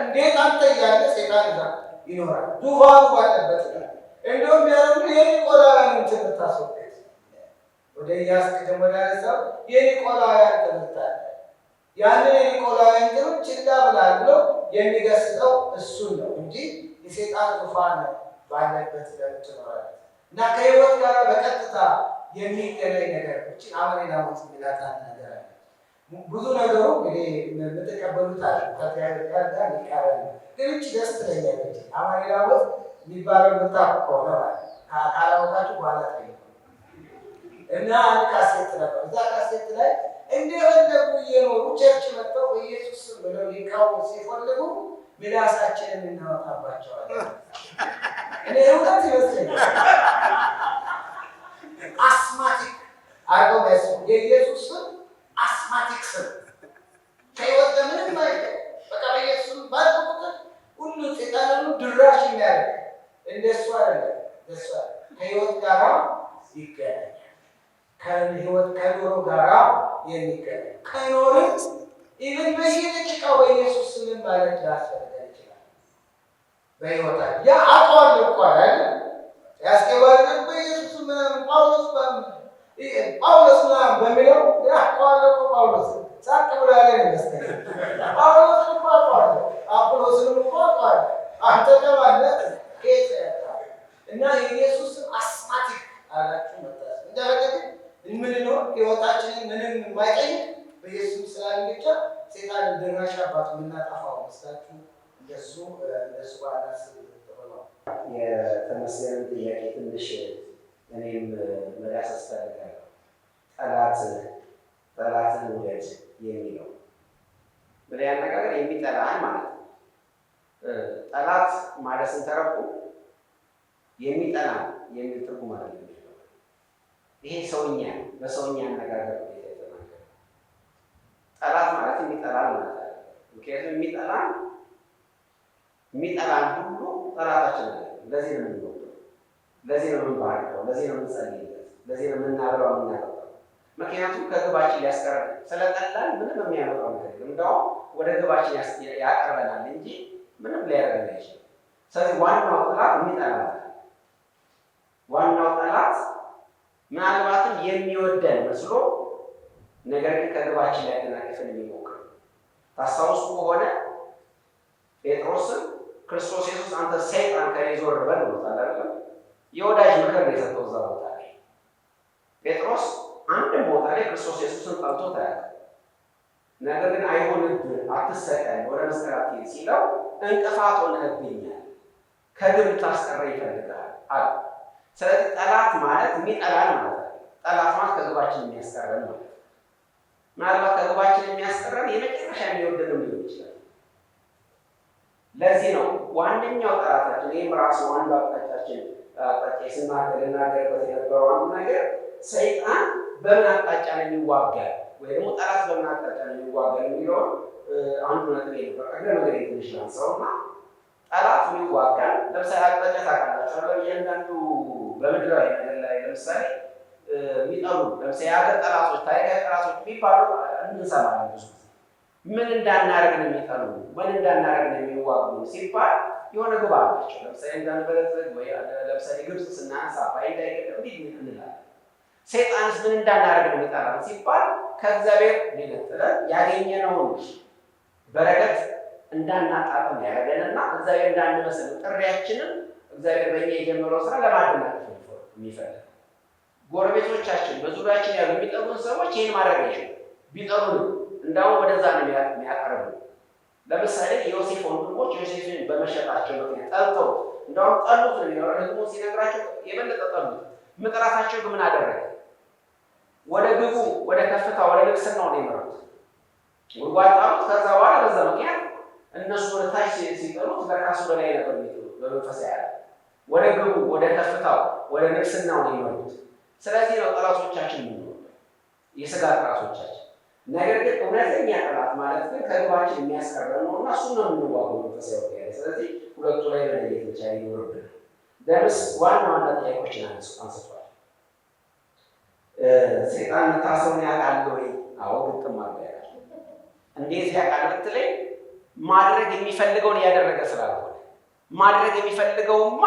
እንዴት አንተ እያለ ሰይጣን እዛ ይኖራል። ዙፋኑ ባለበት እንደውም ያሉ የኒቆላውያን ትምህርት አስወገድ ወደ ኢያስ ቅድም ወዳነሳው የኒቆላውያን ትምህርት አለ። ያንን የኒቆላውያን ትምህርት ችላ ብላል ብሎ የሚገስጠው እሱን ነው እንጂ የሰይጣን ዙፋን ባለበት ትኖራለህ እና ከህይወት ጋር በቀጥታ የሚገናኝ ነገር ብቻ አመኔና ሞት የሚላታ ነገር አለ። ብዙ ነገሩ እንግዲህ የምትቀበሉት አለ ከእግዚአብሔር ጋር ይቃረን ግን እቺ ደስ ትለኛለች። አመኔና ሞት የሚባለው የምታውቁ ከሆነ ማለት ካላወቃችሁ በኋላ ጠይቁ እና አንድ ካሴት ነበር። እዛ ካሴት ላይ እንደፈለጉ እየኖሩ ቸርች መጥተው በኢየሱስ ብለው ሊቃወሙ ሲፈልጉ ምላሳችንን እናወጣባቸዋለን። እኔ እውነት ይመስለኛል አስማቲክ አርገው ያስቡ። የኢየሱስ ስም አስማቲክ ስም ከህይወት ለምንም አይደ በቃ በኢየሱስ ስም ባልቁጥር ሁሉ ሴጣንን ድራሽ የሚያደርግ እንደሱ አይደለም። እንደሱ ከህይወት ጋራ ይገናኛል። ከህይወት ከኑሮ ጋራ የሚገናኝ ከኖርን ኢቭን በየደቂቃው በኢየሱስ ስም ማለት ላስፈልገን ይችላል። በህይወታችን ያ አቋል ይቋላል ያስገባልን በኢየሱስ ምናምን ጳውሎስ ምናምን በሚለው ያቋለው ጳውሎስ ሳቅ ብሎ ያለ ይመስለኛል። ጳውሎስን እኮ አውቀዋለሁ፣ አጵሎስንም እኮ አውቀዋለሁ። አንተ ከማለት ከየት ያጣ እና የኢየሱስን አስማቲክ አላችሁ መጣስ እንደረገጥ የምንኖር ህይወታችንን ምንም የማይጠይቅ በኢየሱስ ስላለ ብቻ ሴጣን ድራሽ አባት የምናጠፋው መስላችሁ እንደሱ ባላስብ ነው። የተመስገን ጥያቄ ትንሽ እኔም መዳሰስ ፈልጋለሁ። ጠላትን ውደድ የሚለው በሌላ አነጋገር የሚጠላህን ማለት ነው። ጠላት ማለት ስንተረጉም የሚጠላ የሚል ትርጉም አለ። ይሄ ሰውኛ በሰውኛ አነጋገር ነው የተናገረው። ጠላት ማለት የሚጠላን ማለት ነው። ምክንያቱም የሚጠላን ሁሉ ጠላታችን ነው። ለዚህ ነው የምንወደው፣ ለዚህ ነው የምንባርከው፣ ለዚህ ነው የምንጸልይለት፣ ለዚህ ነው የምናበላው የምናጠጣው። ምክንያቱም ከግባችን ሊያስቀረን ስለጠላን ምንም የሚያመጣው ነገር የለም። እንደውም ወደ ግባችን ያቀርበናል እንጂ ምንም ሊያደርገን አይችልም። ስለዚህ ዋናው ጠላት የሚጠላን፣ ዋናው ጠላት ምናልባትም የሚወደን መስሎ ነገር ግን ከግባችን ሊያደናቅፈን የሚሞክር። ታስታውሱ ከሆነ ጴጥሮስን ክርስቶስ ኢየሱስ አንተ ሰይጣን ከኔ ዞር በል ብሎታል አይደል? የወዳጅ ምክር ነው የሰጠው እዛ ቦታ ላይ። ጴጥሮስ አንድም ቦታ ላይ ክርስቶስ ኢየሱስን ጠልቶት አያውቅም። ነገር ግን አይሆንብህ፣ አትሰቀል፣ ወደ መስቀል አትሂድ ሲለው እንቅፋት ሆነህብኛል፣ ከግብ ልታስቀረኝ ይፈልጋል አለ። ስለዚህ ጠላት ማለት የሚጠላን ማለት ነው። ጠላት ማለት ከግባችን የሚያስቀረን ማለት ነው። ምናልባት ከግባችን የሚያስቀረን የመጨረሻ የሚወደንም ሊሆን ይችላል። ለዚህ ነው ዋነኛው ጠላታችን ይህም ራሱ አንዱ አቅጣጫችን ልናገርበት የነበረው አንዱ ነገር ሰይጣን በምን አቅጣጫ ነው የሚዋጋል ወይ ደግሞ ጠላት በምን አቅጣጫ ነው የሚዋጋል የሚለውን አንዱ ነጥብ ነበር። እግረ መንገድ ትንሽ ላንሳውና ጠላት የሚዋጋል ለምሳሌ አቅጣጫ ታውቃላችሁ። እያንዳንዱ በምድራዊ ነገር ላይ ለምሳሌ የሚጠሉ ለምሳሌ የሀገር ጠላቶች፣ ታሪካዊ ጠላቶች የሚባሉ እንሰማለን ብዙ ጊዜ። ምን እንዳናደርግ ነው የሚጠሉ፣ ምን እንዳናደርግ ነው የሚዋጉ ሲባል የሆነ ግብ አላቸው። ለምሳሌ እንዳንበለጽግ ወይ ለምሳሌ ግብፅ ስናነሳ አባይ እንዳይገደብ እንዲህ እንላለን። ሰይጣንስ ምን እንዳናደርግ ነው የሚጠላን ሲባል ከእግዚአብሔር ሊነጥለን ያገኘነውን በረከት እንዳናጣጥም ያደረገንና እግዚአብሔር እንዳንመስል ጥሪያችንን እግዚአብሔር በእኛ የጀመረው ስራ ለማደናቀፍ የሚፈልግ ጎረቤቶቻችን በዙሪያችን ያሉ የሚጠሉን ሰዎች ይህን ማድረግ አይችሉም። ቢጠሉንም እንዳውም ወደዛ ነው የሚያቀርቡ። ለምሳሌ የዮሴፍ ወንድሞች ዮሴፍን በመሸጣቸው ምክንያት ጠልተው እንዳውም ጠሉት ነው የሚኖረው። ህዝቡ ሲነግራቸው የበለጠ ጠሉት። መጥራታቸው ግን ምን አደረገ? ወደ ግቡ፣ ወደ ከፍታ፣ ወደ ንግስናው ነው የመሩት። ጉድጓድ ጣሉት። ከዛ በኋላ በዛ ምክንያት እነሱ ወደ ታች ሲጠሉት ለካሱ በላይ ነበር የሚጥሉት። በመንፈስ ያለ ወደ ግቡ፣ ወደ ከፍታው፣ ወደ ንግስናው ነው የመሩት። ስለዚህ ነው ጠላቶቻችን የምንወደው፣ የስጋ ጠላቶቻችን። ነገር ግን እውነተኛ ጠላት ማለት ግን ከግባችን የሚያስቀረን ነው እና እሱ ነው የምንዋገው መንፈሳዊ ወገያ። ስለዚህ ሁለቱ ላይ መለየት መቻል ይኖርብናል። ደምስ ዋና ጥያቄዎችን አንስቷል። ሰይጣን መታሰሩን ያውቃል ወይ? አዎ ግጥም አለ ያውቃል። እንዴት ያውቃል ብትለኝ ማድረግ የሚፈልገውን እያደረገ ስላልሆነ። ማድረግ የሚፈልገውማ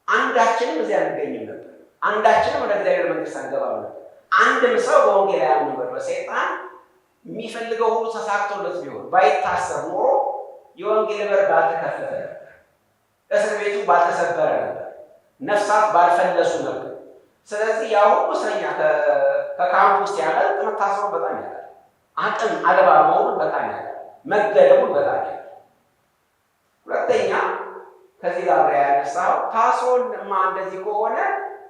አንዳችንም እዚያ አንገኝም ነበር፣ አንዳችንም ወደ እግዚአብሔር መንግስት አንገባም ነበር። አንድም ሰው በወንጌል አያምንም ነበር። ሰይጣን የሚፈልገው ሁሉ ተሳክቶለት ቢሆን ባይታሰር ኖሮ የወንጌል በር ባልተከፈተ ነበር፣ እስር ቤቱ ባልተሰበረ ነበር፣ ነፍሳት ባልፈለሱ ነበር። ስለዚህ ያ ሁሉ እስረኛ ከካምፕ ውስጥ ያመልጥ መታሰሩ በጣም ያለ አቅም አልባ መሆኑን በጣም ያለ መገደሙን በጣም ያለ። ሁለተኛ ከዚህ ጋር ያነሳው ታስሮማ እንደዚህ ከሆነ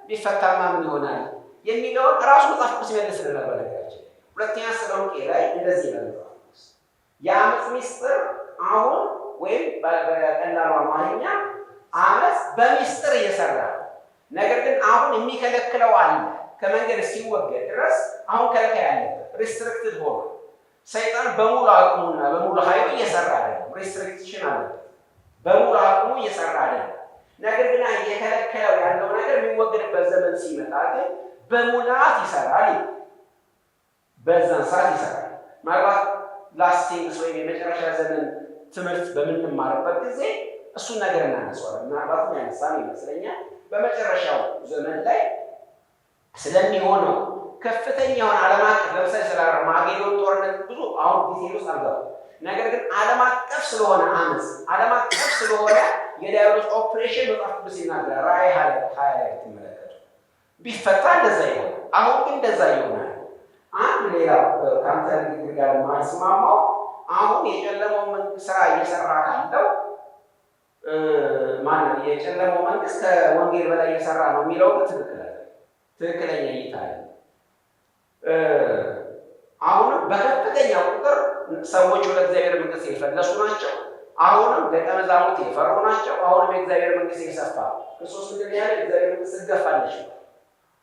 ቢፈታማ ምን ይሆናል የሚለውን ራሱ መጽሐፍ ቅዱስ ይመልስ ነበር። ነገራችን ሁለተኛ ተሰሎንቄ ላይ እንደዚህ ነው። የአመፅ ሚስጥር አሁን ወይም በቀላሉ አማርኛ አመፅ በሚስጥር እየሰራ ነገር ግን አሁን የሚከለክለው አለ። ከመንገድ እስኪወገድ ድረስ አሁን ከልካይ ያለበት ሪስትሪክትድ ሆኖ ሰይጣን በሙሉ አቅሙና በሙሉ ኃይሉ እየሰራ አይደለም። ሪስትሪክሽን አለበት። በሙሉ አቅሙ እየሰራ አይደለም። ነገር ግን እየከለከለው ያለው ነገር የሚወገድበት ዘመን ሲመጣ ግን በሙላት ይሰራል። በዛን ሰዓት ይሰራል። ምናልባት ላስቲንግስ ወይም የመጨረሻ ዘመን ትምህርት በምንማርበት ጊዜ እሱን ነገር እናነሳዋለን። ምናልባትም ያነሳን ይመስለኛል። በመጨረሻው ዘመን ላይ ስለሚሆነው ከፍተኛ የሆነ ዓለም አቀፍ ለምሳሌ ስለ አርማጌዶን ጦርነት ብዙ አሁን ጊዜ ውስጥ አልገባም። ነገር ግን ዓለም አቀፍ ስለሆነ አመፅ፣ ዓለም አቀፍ ስለሆነ የዲያብሎስ ኦፕሬሽን መጽሐፍ ቅዱስ ይናገራል። ራእይ 20 ላይ ብትመለከቱ ቢፈታ እንደዛ ይሆናል። አሁን ግን እንደዛ ይሆናል። አንድ ሌላ ከአንተ ንግግር ጋር የማይስማማው አሁን የጨለመው መንግስት ስራ እየሰራ ካለው ማነው የጨለመው መንግስት ከወንጌል በላይ እየሰራ ነው የሚለው ትክክለኛ እይታ ነው። አሁንም በከፍተኛ ቁጥር ሰዎች ወደ እግዚአብሔር መንግስት የፈለሱ ናቸው። አሁንም ደቀ መዛሙርት የፈሩ ናቸው። አሁንም የእግዚአብሔር መንግስት እየሰፋ ክርስቶስ ምንድን ያለ እግዚአብሔር መንግስት ትገፋለች፣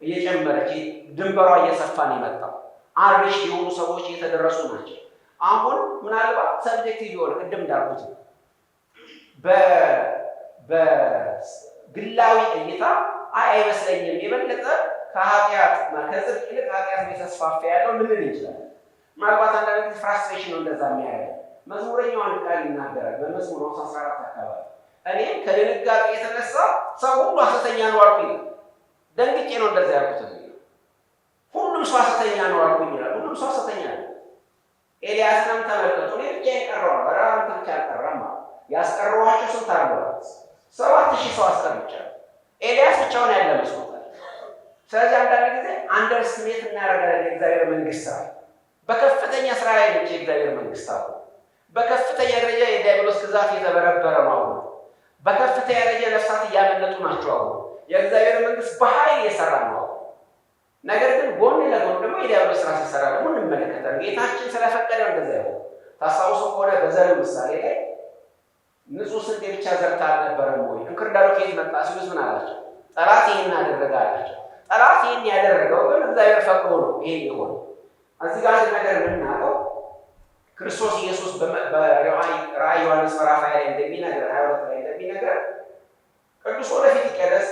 እየጨመረች ድንበሯ እየሰፋ ነው የመጣው። አሪሽ የሆኑ ሰዎች እየተደረሱ ናቸው። አሁን ምናልባት ሰብጀክቲቭ የሆነ ቅድም እንዳልኩት በግላዊ እይታ አይመስለኝም የበለጠ ከኃጢአት ከጽድቅ ይልቅ ኃጢአት የተስፋፋ ያለው ልንል እንችላለን። ምናልባት አንዳንድ ጊዜ ፍራስትሬሽን ነው እንደዛ የሚያደርገው። መዝሙረኛው አንድ ቃል ይናገራል በመዝሙር 14 አካባቢ እኔም ከድንጋጤ የተነሳ ሰው ሁሉ ሐሰተኛ ነው አልኩኝ፣ ደንግጬ ነው እንደዛ ያልኩት። ሁሉም ሰው ሐሰተኛ ነው አልኩኝ ይላል። ሁሉም ሰው ሐሰተኛ ነው። ኤልያስንም ተመልከቱ፣ እኔ ብቻ የቀረው ነው አንተ ብቻ አልቀረም። ያስቀረዋቸው ስንት አሉ? 7000 ሰው አስቀርቻለሁ። ኤልያስ ብቻውን ያለ መስሎታል። ስለዚህ አንዳንድ ጊዜ አንደርስቲሜት እናደርጋለን የእግዚአብሔር መንግስት ስራ። በከፍተኛ ስራ ላይ ነች የእግዚአብሔር መንግስት። አሁን በከፍተኛ ደረጃ የዲያብሎስ ግዛት የተበረበረ ነው። አሁን በከፍተኛ ደረጃ ነፍሳት እያመለጡ ናቸው። አሁን የእግዚአብሔር መንግስት በኃይል እየሰራ ነው። ነገር ግን ጎን ለጎን ደግሞ የዲያብሎስ ስራ ሲሰራ ደግሞ እንመለከታለን። ጌታችን ስለፈቀደ እንደዛ ይሆን። ታስታውሱ ከሆነ በዘሪው ምሳሌ ላይ ንጹህ ስንዴ ብቻ ዘርታ አልነበረም ወይ? እንክርዳዱ ከየት መጣ ሲሉት ምን አላቸው? ጠላት ይሄን አደረገ አላቸው። ጠላት ይሄን ያደረገው ግን እግዚአብሔር ፈቅዶ ነው ይሄ የሆነው። እዚህ ጋር ነገር የምናውቀው ክርስቶስ ኢየሱስ በራእይ ዮሐንስ ምዕራፍ 20 ላይ እንደሚነግረን 22 ላይ እንደሚነግረን ቅዱስ ወደፊት ይቀደስ፣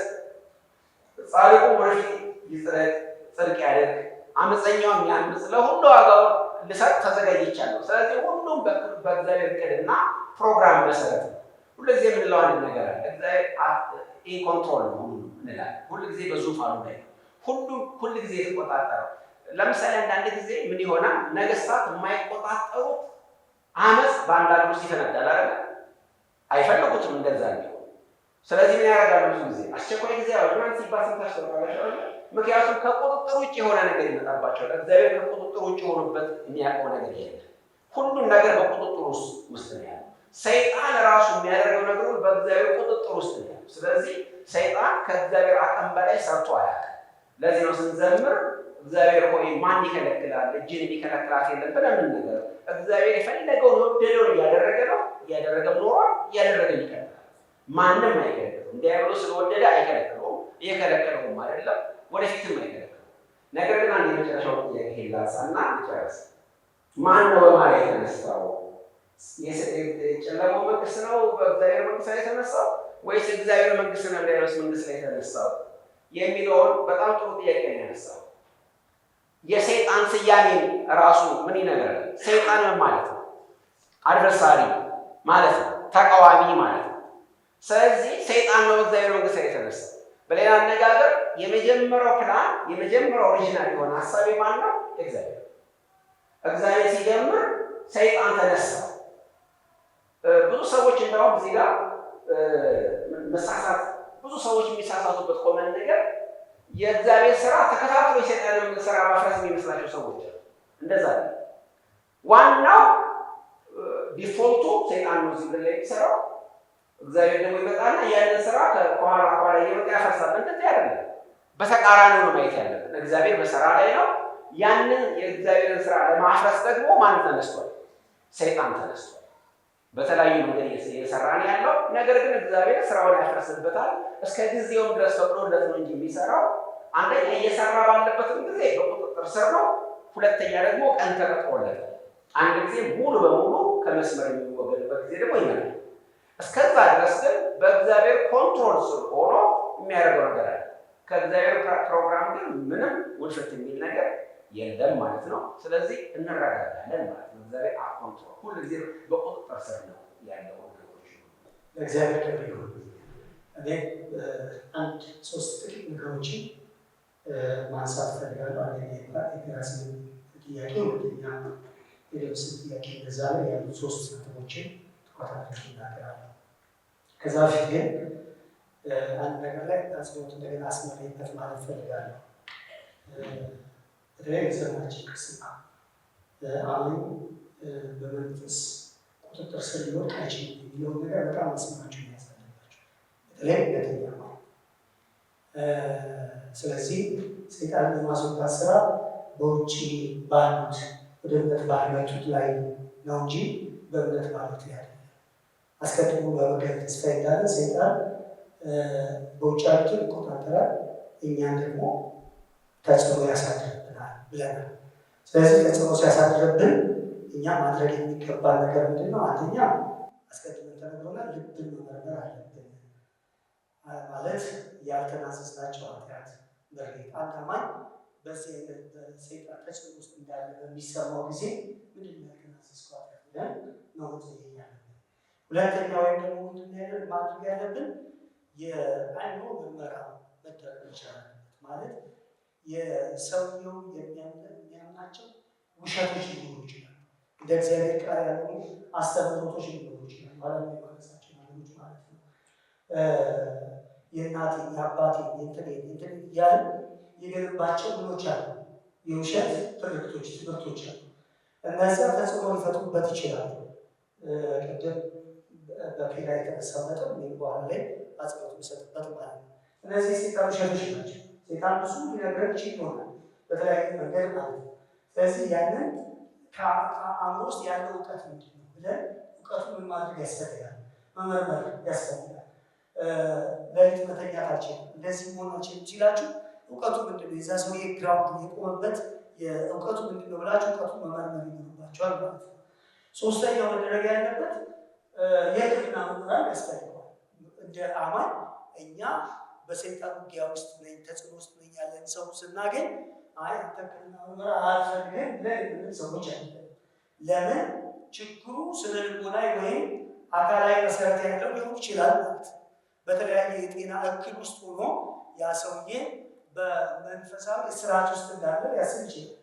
ጻድቁ ወደፊት ይጽደቅ፣ ጽድቅ ያደርግ፣ አመፀኛውም ያምፅ፣ ለሁሉ ዋጋውን ልሰጥ ተዘጋጅቻለሁ። ስለዚህ ሁሉም በእግዚአብሔር ዕቅድና ፕሮግራም መሰረት ነው። ሁልጊዜ የምንለው አንድ ነገር አለ። እግዚአብሔር ኢንኮንትሮል ነው እንላለን። ሁልጊዜ በዙፋኑ ላይ ነው። ሁልጊዜ የተቆጣጠረው። ለምሳሌ አንዳንድ ጊዜ ምን ይሆናል? ነገስታት የማይቆጣጠሩት አመፅ በአንዳንድ ውስጥ ይፈነዳል አይደል? አይፈልጉትም እንደዛ እንዲሆን። ስለዚህ ምን ያደርጋሉ? ብዙ ጊዜ አስቸኳይ ጊዜ አዋጅ ሲባል ስንታስተውላላችሁ። ምክንያቱም ከቁጥጥር ውጭ የሆነ ነገር ይመጣባቸዋል። እግዚአብሔር ከቁጥጥር ውጭ የሆኑበት የሚያውቀው ነገር የለም። ሁሉም ነገር በቁጥጥር ውስጥ ነው ያለው። ሰይጣን ራሱ የሚያደርገው ነገር በእግዚአብሔር ቁጥጥር ውስጥ ነው ያለው። ስለዚህ ሰይጣን ከእግዚአብሔር አቅም በላይ ሰርቶ አያውቅም። ለዚህ ነው ስንዘምር እግዚአብሔር ሆይ ማን ይከለክላል? እጅን የሚከለክላት የለም ብለን ነገር እግዚአብሔር የፈለገውን የወደደውን እያደረገ ነው፣ እያደረገም ኖሯል፣ እያደረገ ይቀጥላል። ማንም አይከለክለውም። ዲያብሎስ ስለወደደ አይከለክለውም፣ እየከለከለውም አይደለም፣ ወደፊትም አይከለክለውም። ነገር ግን አንድ የመጨረሻው ጥያቄ ላንሳና እንጨርስ። ማን ነው በማለት የተነሳው? የጨለማው መንግስት ነው በእግዚአብሔር መንግስት ላይ የተነሳው ወይስ እግዚአብሔር መንግስት ነው በዲያብሎስ መንግስት ላይ የተነሳው የሚለውን በጣም ጥሩ ጥያቄ ነው ያነሳው። የሰይጣን ስያሜ ራሱ ምን ይነግራል? ሰይጣን ማለት ነው አድቨርሳሪ ማለት ነው፣ ተቃዋሚ ማለት ነው። ስለዚህ ሰይጣን ነው በእግዚአብሔር መንግስት ላይ የተነሳው። በሌላ አነጋገር የመጀመሪያው ፕላን የመጀመሪያው ኦሪጂናል የሆነ ሀሳብ ማን ነው? እግዚአብሔር ሲጀምር ሰይጣን ተነሳ። ብዙ ሰዎች እንደውም እዚህ ጋር መሳሳት ብዙ ሰዎች የሚሳሳቱበት ኮመን ነገር የእግዚአብሔር ስራ ተከታትሎ የሰይጣንን ስራ ማፍረስ የሚመስላቸው ሰዎች እንደዛ ነው። ዋናው ዲፎልቱ ሰይጣን ነው እዚህ ላይ የሚሰራው። እግዚአብሔር ደግሞ ይመጣና ያንን ስራ ከኋላ እየመጣ ያፈርሳል። እንደዚህ አይደለም፣ በተቃራኒው ነው ማየት ያለብን። እግዚአብሔር በስራ ላይ ነው። ያንን የእግዚአብሔርን ስራ ለማፍረስ ደግሞ ማን ተነስቷል? ሰይጣን ተነስቷል። በተለያዩ መንገድ እየሰራ ነው ያለው። ነገር ግን እግዚአብሔር ስራውን ያፈርስበታል። እስከ ጊዜውም ድረስ ፈቅዶለት ነው እንጂ የሚሰራው አንደኛ እየሰራ ባለበትም ጊዜ በቁጥጥር ስር ነው። ሁለተኛ ደግሞ ቀን ተቀጥሮለት አንድ ጊዜ ሙሉ በሙሉ ከመስመር የሚወገድበት ጊዜ ደግሞ ይመጣል። እስከዛ ድረስ ግን በእግዚአብሔር ኮንትሮል ስር ሆኖ የሚያደርገው ነገር አለ። ከእግዚአብሔር ፕሮግራም ግን ምንም ውልፈት የሚል ነገር የለም ማለት ነው። ስለዚህ እንረጋጋለን ማለት ነው። እግዚአብሔር ኮንትሮል ሁሉ ጊዜ በቁጥጥር ስር ነው ያለው። ለእግዚአብሔር ክብር ይሁን። እኔ አንድ ሶስት ጥቂት ነገሮችን ማንሳት ፈልጋለሁ። አንደኛ የራስን ጥያቄ፣ ሁለተኛ የደምስ ጥያቄ፣ በዛ ላይ ያሉ ሶስት ነጥቦችን ትኳታቶች ይናገራሉ። ከዛ በፊት ግን አንድ ነገር ላይ አጽንኦት እንደገና አስመሬበት ማለት ፈልጋለሁ። በተለይ በዘመናችን ክርስትና አሁን በመንፈስ ቁጥጥር ስር ሊወድቅ አይችልም የሚለውን ነገር በጣም መስማችሁ ያስፈልጋቸው፣ በተለይ ሁለተኛ ነው። ስለዚህ ሰይጣንን የማስወጣት ስራ በውጭ ባሉት ወደ እምነት ባልመጡት ላይ ነው እንጂ በእምነት ባሉት ላይ አይደለም። አስቀድሞ በመገብ ተስፋ እንዳለ ሰይጣን በውጭ ያሉትን ይቆጣጠራል፣ እኛን ደግሞ ተጽዕኖ ያሳድርብናል ብለናል። ስለዚህ ተጽዕኖ ሲያሳድርብን እኛ ማድረግ የሚገባ ነገር ምንድን ነው? አንደኛ አስቀድመን ተነግሮናል፣ ልብን መመርመር አለብን። ማለት ያልተናዘዝናቸው ኃጢአት በርግጥ አንድ አማኝ በዚህ በሰይጣን ተጽዕኖ ውስጥ እንዳለ በሚሰማው ጊዜ ምንድን ነው ያልተናዘዝከው ኃጢአት ብለን ነው መጠየቅ ያለብን። ሁለተኛ ወይም ደግሞ ምንድን ማድረግ ያለብን የአይምሮ ምርመራ መደረግ ይቻላል። ማለት የሰውየው የሚያምናቸው ውሸቶች ሊኖሩ ይችላል፣ እንደ እግዚአብሔር ቃል ያሉ አስተምህሮቶች ሊኖሩ ይችላል። ማለት የማነሳቸው ነገሮች ማለት ነው። የእናቴ የአባቴ እንትን እያሉ የገነባቸው ምኖች አሉ፣ የውሸት ትርክቶች፣ ትምህርቶች አሉ። እነዚያ ተጽዕኖ ሊፈጥሩበት ይችላሉ። ቅድም በፔላ የተነሳው ነጥብ ወይም በኋላ ላይ አጽንኦት የሚሰጥበት ማለት ነው። እነዚህ የሰይጣን ውሸቶች ናቸው። ሰይጣን ብዙ ሊነግረን ይችል ይሆናል በተለያዩ መንገድ ማለት ነው። ስለዚህ ያንን ከአእምሮ ውስጥ ያለው እውቀት ምንድን ነው ብለን እውቀቱን ምን ማድረግ ያስፈልጋል? መመርመር ያስፈልጋል። ለሊት መተኛታችን እንደዚህ መሆናችን ሲላችሁ እውቀቱ ምንድን ነው? የዛ ሰውዬ ግራውንድ የቆመበት እውቀቱ ምንድን ነው ብላችሁ እውቀቱን መመርመር ይኖርባቸዋል ማለት ነው። ሶስተኛው መደረግ ያለበት የሕክምና ምርመራ ያስፈልገዋል። እንደ አማኝ እኛ በሰይጣን ውጊያ ውስጥ ነኝ፣ ተጽዕኖ ውስጥ ነኝ ያለን ሰው ስናገኝ አይ ሕክምና ምርመራ አያስፈልግም ብለን የምንል ሰዎች አይደለም። ለምን? ችግሩ ስነ ልቦናዊ ወይም አካላዊ መሰረት ያለው ሊሆን ይችላል ማለት ነው። በተለያየ የጤና እክል ውስጥ ሆኖ ያ ሰውዬ በመንፈሳዊ እስራት ውስጥ እንዳለ ሊያስብ ይችላል።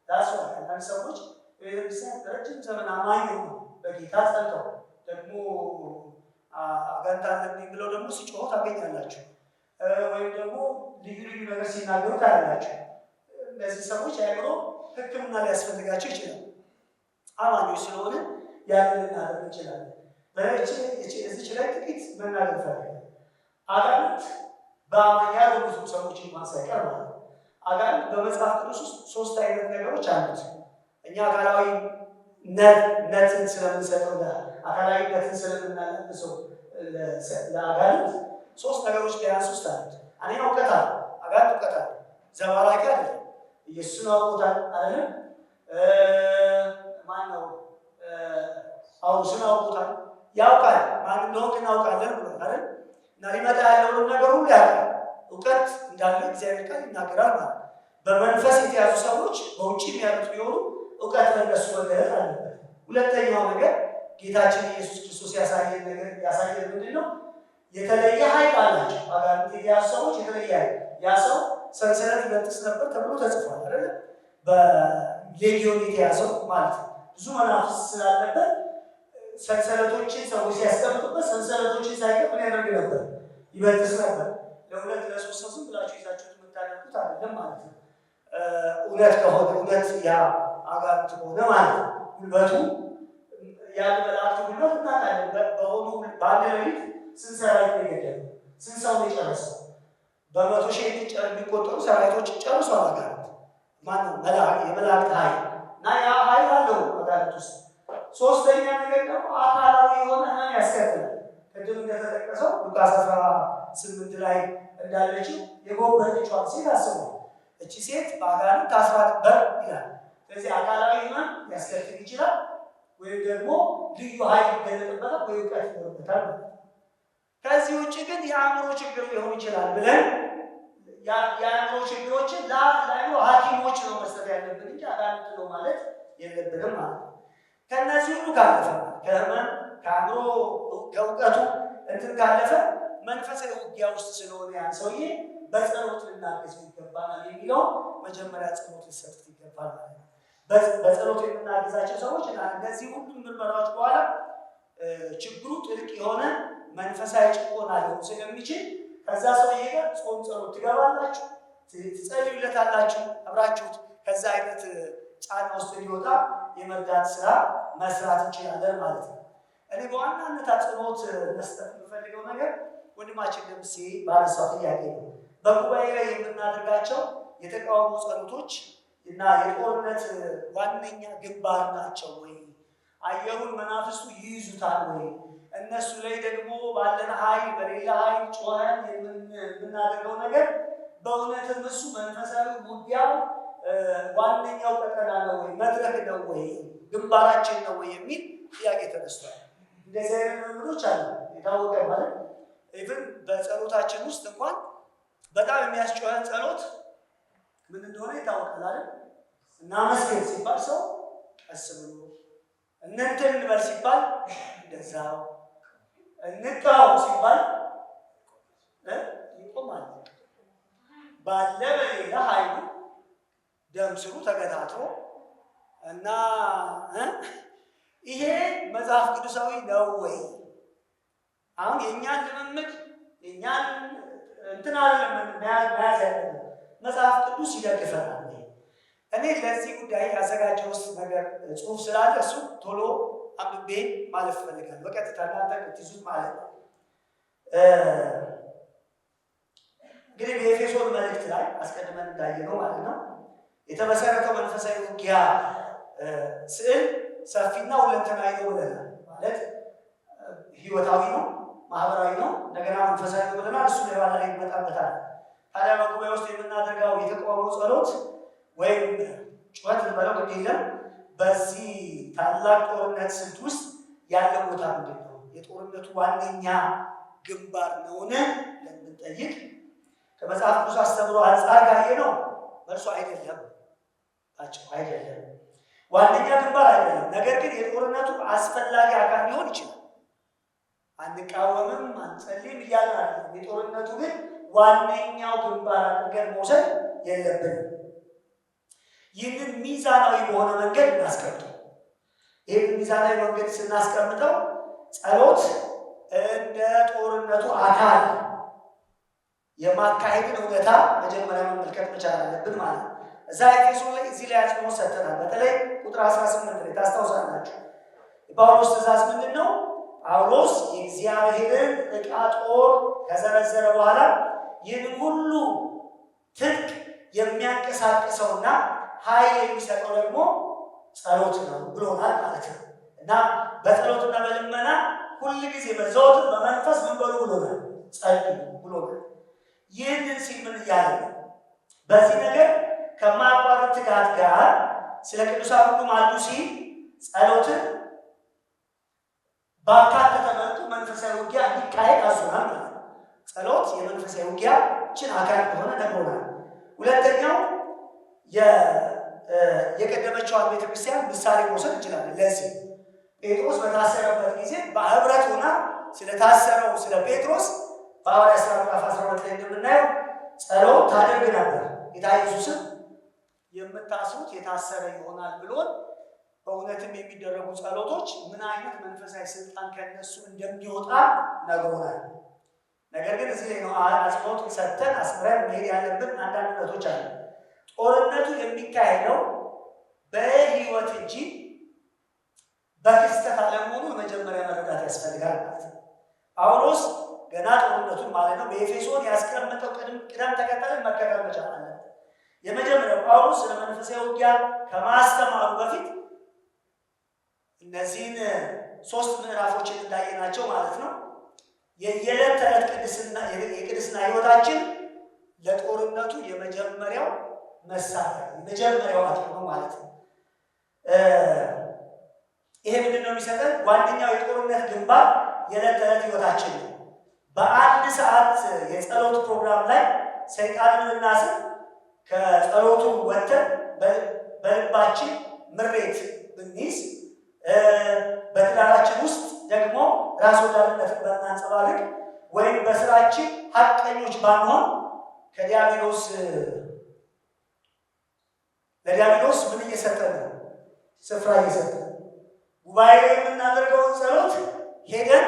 ዳስ አንዳንድ ሰዎች ቤተክርስቲያን ረጅም ዘመን አማኝ ነው በጌታ ጸንተው ደግሞ አጋንንት አለብኝ ብለው ደግሞ ሲጮሁ ታገኛላችሁ። ወይም ደግሞ ልዩ ልዩ ነገር ሲናገሩ ታያላችሁ። እነዚህ ሰዎች አእምሮ ሕክምና ሊያስፈልጋቸው ይችላል። አማኞች ስለሆነ ያንን ልናደርግ እንችላለን። እዚች ላይ ጥቂት መናገር ፈልጋለሁ። አጋንንት በአማኝ ያልሆኑ ሰዎች እንኳን ሳይቀር ማለት ነው። አጋንንት በመጽሐፍ ቅዱስ ውስጥ ሶስት አይነት ነገሮች አሉት። እኛ አካላዊ ነትን ስለምንሰጠው አካላዊ ነትን ስለምናለብሰው ለአጋንንት ሶስት ነገሮች ቢያንስ ውስጥ አሉት። አንደኛው እውቀት አለ። አጋንንት እውቀት አለ፣ ዘባራቂ አይደለም። ኢየሱስን አውቆታል አይደለም? ማነው ጳውሎስን አውቆታል፣ ያውቃል። ማን እንደሆነ እናውቃለን ብሎ አይደል? እና ሊመጣ ያለውን ነገር ሁሉ ያውቃል። እውቀት እንዳለ እግዚአብሔር ቃል ይናገራል ማለት ነው። በመንፈስ የተያዙ ሰዎች በውጭም ያሉት ቢሆኑ እውቀት ለነሱ መገለጥ አለበት። ሁለተኛው ነገር ጌታችን ኢየሱስ ክርስቶስ ያሳየን ምንድን ነው? የተለየ ኃይል አላቸው። አጋንንት የተያዙ ሰዎች የተለየ ኃይል፣ ያ ሰው ሰንሰለት ይበጥስ ነበር ተብሎ ተጽፏል አይደል? በሌጊዮን የተያዘው ማለት ነው። ብዙ መናፍስት ስላለበት ሰንሰለቶችን ሰዎች ሲያስቀምጡበት ሰንሰለቶችን ሳይቀር ምን ያደርግ ነበር? ይበጥስ ነበር። ለሁለት ለሶስት ሰው ዝም ብላችሁ ይዛችሁት የምታደርጉት አይደለም ማለት ነው። እውነት ከሆነ እውነት ያ አጋንንት ሆነ ማለት ነው። ጉልበቱ ያን መላእክት ጉልበት እናውቃለን። በሆኑ በአንድ ሌሊት ስንት ሰራዊት ነው የገደለው? ስንት ሰው ነው የጨረሰው? በመቶ ሺህ የሚቆጠሩ ሰራዊቶችን ጨርሷል አጋንንት። ማነው? የመላእክት ኃይል እና ያ ኃይል አለው አጋንንት ውስጥ። ሶስተኛ ነገር ደግሞ አካላዊ የሆነ ህመም ያስከትላል። ቅድም እንደተጠቀሰው ሉቃስ 8 ላይ እንዳለችው የጎበጠችዋን ሴት አስቡ። እቺ ሴት በአጋንንት ታስራ ነበር ይላል። ስለዚህ አካላዊ ሕመም ሊያስከትል ይችላል፣ ወይም ደግሞ ልዩ ኃይል ይገለጥበታል፣ ወይ እውቀት ይኖርበታል። ከዚህ ውጭ ግን የአእምሮ ችግር ሊሆን ይችላል ብለን የአእምሮ ችግሮችን ለአእምሮ ሐኪሞች ነው መስጠት ያለብን እንጂ አጋንንት ነው ማለት የለብንም ማለት ነው። ከእነዚህ ሁሉ ካለፈ ከህመም ከአእምሮ ከእውቀቱ እንትን ካለፈ መንፈሳዊ ውጊያ ውስጥ ስለሆነ ያን ሰውዬ በጸሎት ልናገዘው ይገባናል የሚለው መጀመሪያ ጸሎት ሊሰጡት ይገባል ማለት ነው። በጸሎት የምናገዛቸው ሰዎች እነዚህ ሁሉም ምርመራዎች በኋላ ችግሩ ጥልቅ የሆነ መንፈሳዊ ጭቆና ሊሆን ስለሚችል ከዛ ሰውዬ ጋር ጾም ጸሎት ትገባላችሁ፣ ትጸልዩለታላችሁ አብራችሁት ከዛ አይነት ጫና ውስጥ ሊወጣ የመርዳት ስራ መስራት እንችላለን ማለት ነው። እኔ በዋናነት አጽንኦት መስጠት የምፈልገው ነገር ወንድማችን ደምሴ ባነሳው ጥያቄ ነው። በጉባኤ ላይ የምናደርጋቸው የተቃውሞ ጸሎቶች እና የጦርነት ዋነኛ ግንባር ናቸው ወይ? አየሩን መናፍስቱ ይይዙታል ወይ? እነሱ ላይ ደግሞ ባለን ኃይል በሌላ ኃይል ጮኸን የምናደርገው ነገር በእውነትም እሱ መንፈሳዊ ውጊያው ዋነኛው ቀጠና ነው ወይ? መድረክ ነው ወይ? ግንባራችን ነው ወይ? የሚል ጥያቄ ተነስቷል። እንደዚህ አይነት ነገሮች አሉ። የታወቀ ማለት ኢቭን በጸሎታችን ውስጥ እንኳን በጣም የሚያስጮኸን ጸሎት ምን እንደሆነ ይታወቃል አይደል? እናመስግን ሲባል ሰው ቀስ ብሎ እንትን እንበል ሲባል እንደዛው እንቃወም ሲባል ይቆማል። ባለ በሌላ ኃይሉ ደም ስሩ ተገታትሮ እና ይሄ መጽሐፍ ቅዱሳዊ ነው ወይ? አሁን የእኛን ልምምድ የእኛን እንትን አይደለም መያዝ ያለብን፣ መጽሐፍ ቅዱስ ይደግፈናል። እኔ ለዚህ ጉዳይ ያዘጋጀሁት ነገር ጽሑፍ ስላለ እሱ ቶሎ አንብቤ ማለት እፈልጋለሁ። በቀጥታ እናንተ ትይዙት ማለት ነው። እንግዲህ በኤፌሶን መልእክት ላይ አስቀድመን እንዳየነው ማለት ነው የተመሰረተው መንፈሳዊ ውጊያ ስዕል ሰፊና ሁለንተናዊ ነው ብለናል። ማለት ህይወታዊ ነው፣ ማህበራዊ ነው፣ እንደገና መንፈሳዊ ነው ብለናል። እሱ ለባላ ላይ ይመጣበታል። ታዲያ በጉባኤ ውስጥ የምናደርገው የተቃውሞ ጸሎት ወይም ጩኸት ልበለው ግድ የለም በዚህ ታላቅ ጦርነት ስልት ውስጥ ያለ ቦታ ምንድን ነው? የጦርነቱ ዋነኛ ግንባር ነውን ለምንጠይቅ ከመጽሐፍ ቅዱስ አስተምሮ አንጻር ካየነው መልሱ አይደለም፣ አይደለም፣ ዋነኛ ግንባር አይደለም። ነገር ግን የጦርነቱ አስፈላጊ አካል ሊሆን ይችላል። አንቃወምም አንጸልይም እያልን አይደለም። የጦርነቱ ግን ዋነኛው ግንባር አድርገን መውሰድ የለብንም። ይህንን ሚዛናዊ በሆነ መንገድ እናስቀምጠው። ይህንን ሚዛናዊ መንገድ ስናስቀምጠው ጸሎት እንደ ጦርነቱ አካል የማካሄድን እውነታ መጀመሪያ መመልከት መቻል አለብን ማለት ነው። እዛ ኤፌሶን ላይ እዚህ ላይ አጽንኦት ሰጥተናል። በተለይ ቁጥር 18 ላይ ታስታውሳላችሁ። የጳውሎስ ትእዛዝ ምንድን ነው? ጳውሎስ የእግዚአብሔርን ዕቃ ጦር ከዘረዘረ በኋላ ይህን ሁሉ ትጥቅ የሚያንቀሳቅሰውና ኃይል የሚሰጠው ደግሞ ጸሎት ነው ብሎናል ማለት ነው። እና በጸሎትና በልመና ሁል ጊዜ በዘወትር በመንፈስ ምን በሉ ብሎናል? ጸልዩ ብሎናል። ይህንን ሲል ምን እያለ ነው? በዚህ ነገር ከማያቋርጥ ትጋት ጋር ስለ ቅዱሳን ሁሉ ማልዱ ሲል ጸሎትን ባካተተ መልኩ መንፈሳዊ ውጊያ እንዲካሄድ አዞናል ማለት ነው። ጸሎት የመንፈሳዊ ውጊያችን አካል እንደሆነ ነግሮናል። ሁለተኛው የቀደመችዋን ቤተክርስቲያን ምሳሌ መውሰድ እንችላለን። ለዚህ ጴጥሮስ በታሰረበት ጊዜ በህብረት ሆና ስለታሰረው ስለ ጴጥሮስ በሐዋርያት ሥራ ምዕራፍ 12 ላይ እንደምናየው ጸሎት ታደርግ ነበር። ጌታ ኢየሱስም የምታስሩት የታሰረ ይሆናል ብሎን በእውነትም የሚደረጉ ጸሎቶች ምን አይነት መንፈሳዊ ስልጣን ከነሱ እንደሚወጣ ነግሮናል። ነገር ግን እዚህ ላይ ነው አጽንኦት ሰጥተን አስምረን መሄድ ያለብን አንዳንድ ነጥቦች አሉ። ጦርነቱ የሚካሄደው በህይወት እንጂ በክስተት አለመሆኑን መጀመሪያ መረዳት ያስፈልጋል ማለት ነው። ጳውሎስ ገና ጦርነቱን ማለት ነው በኤፌሶን ያስቀመጠው ቅደም ተከተልን መከተል መቻል አለበት። የመጀመሪያው ጳውሎስ ስለ መንፈሳዊ ውጊያ ከማስተማሩ በፊት እነዚህን 3 ምዕራፎችን እንዳየናቸው ማለት ነው የየዕለት ተዕለት የቅድስና ህይወታችን ለጦርነቱ የመጀመሪያው መሳሪያ የመጀመሪያው አጥር ነው ማለት ነው። ይሄ ምንድን ነው የሚሰጠን? ዋነኛው የጦርነት ግንባር የዕለት ተዕለት ህይወታችን ነው። በአንድ ሰዓት የጸሎት ፕሮግራም ላይ ሰይጣንን እናስር ከጸሎቱ ወጥተን በልባችን ምሬት ብንይዝ በትዳራችን ውስጥ ደግሞ ራስ ወዳድነትን በናንጸባርቅ ወይም በስራችን ሀቀኞች ባንሆን ለዲያብሎስ ምን እየሰጠን ነው? ስፍራ እየሰጠን ጉባኤ ላይ የምናደርገውን ጸሎት ሄደን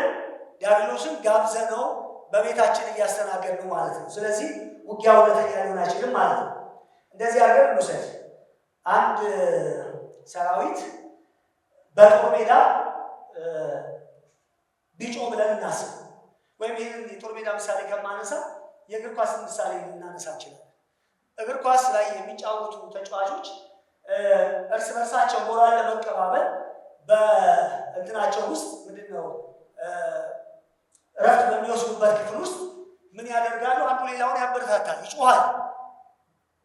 ዲያብሎስን ጋብዘነው በቤታችን እያስተናገድ ነው ማለት ነው። ስለዚህ ውጊያ እውነተኛ ሊሆን አይችልም ማለት ነው። እንደዚህ አድርገን እንውሰድ። አንድ ሰራዊት በጦር ሜዳ ቢጮ ብለን እናስብ። ወይም ይህን የጦር ሜዳ ምሳሌ ከማነሳ የእግር ኳስ ምሳሌ ልናነሳ እንችላለን። እግር ኳስ ላይ የሚጫወቱ ተጫዋቾች እርስ በርሳቸው ሞራል ለመቀባበል በእንትናቸው ውስጥ ምንድነው እረፍት በሚወስዱበት ክፍል ውስጥ ምን ያደርጋሉ? አንዱ ሌላውን ያበረታታል፣ ይጮሃል፣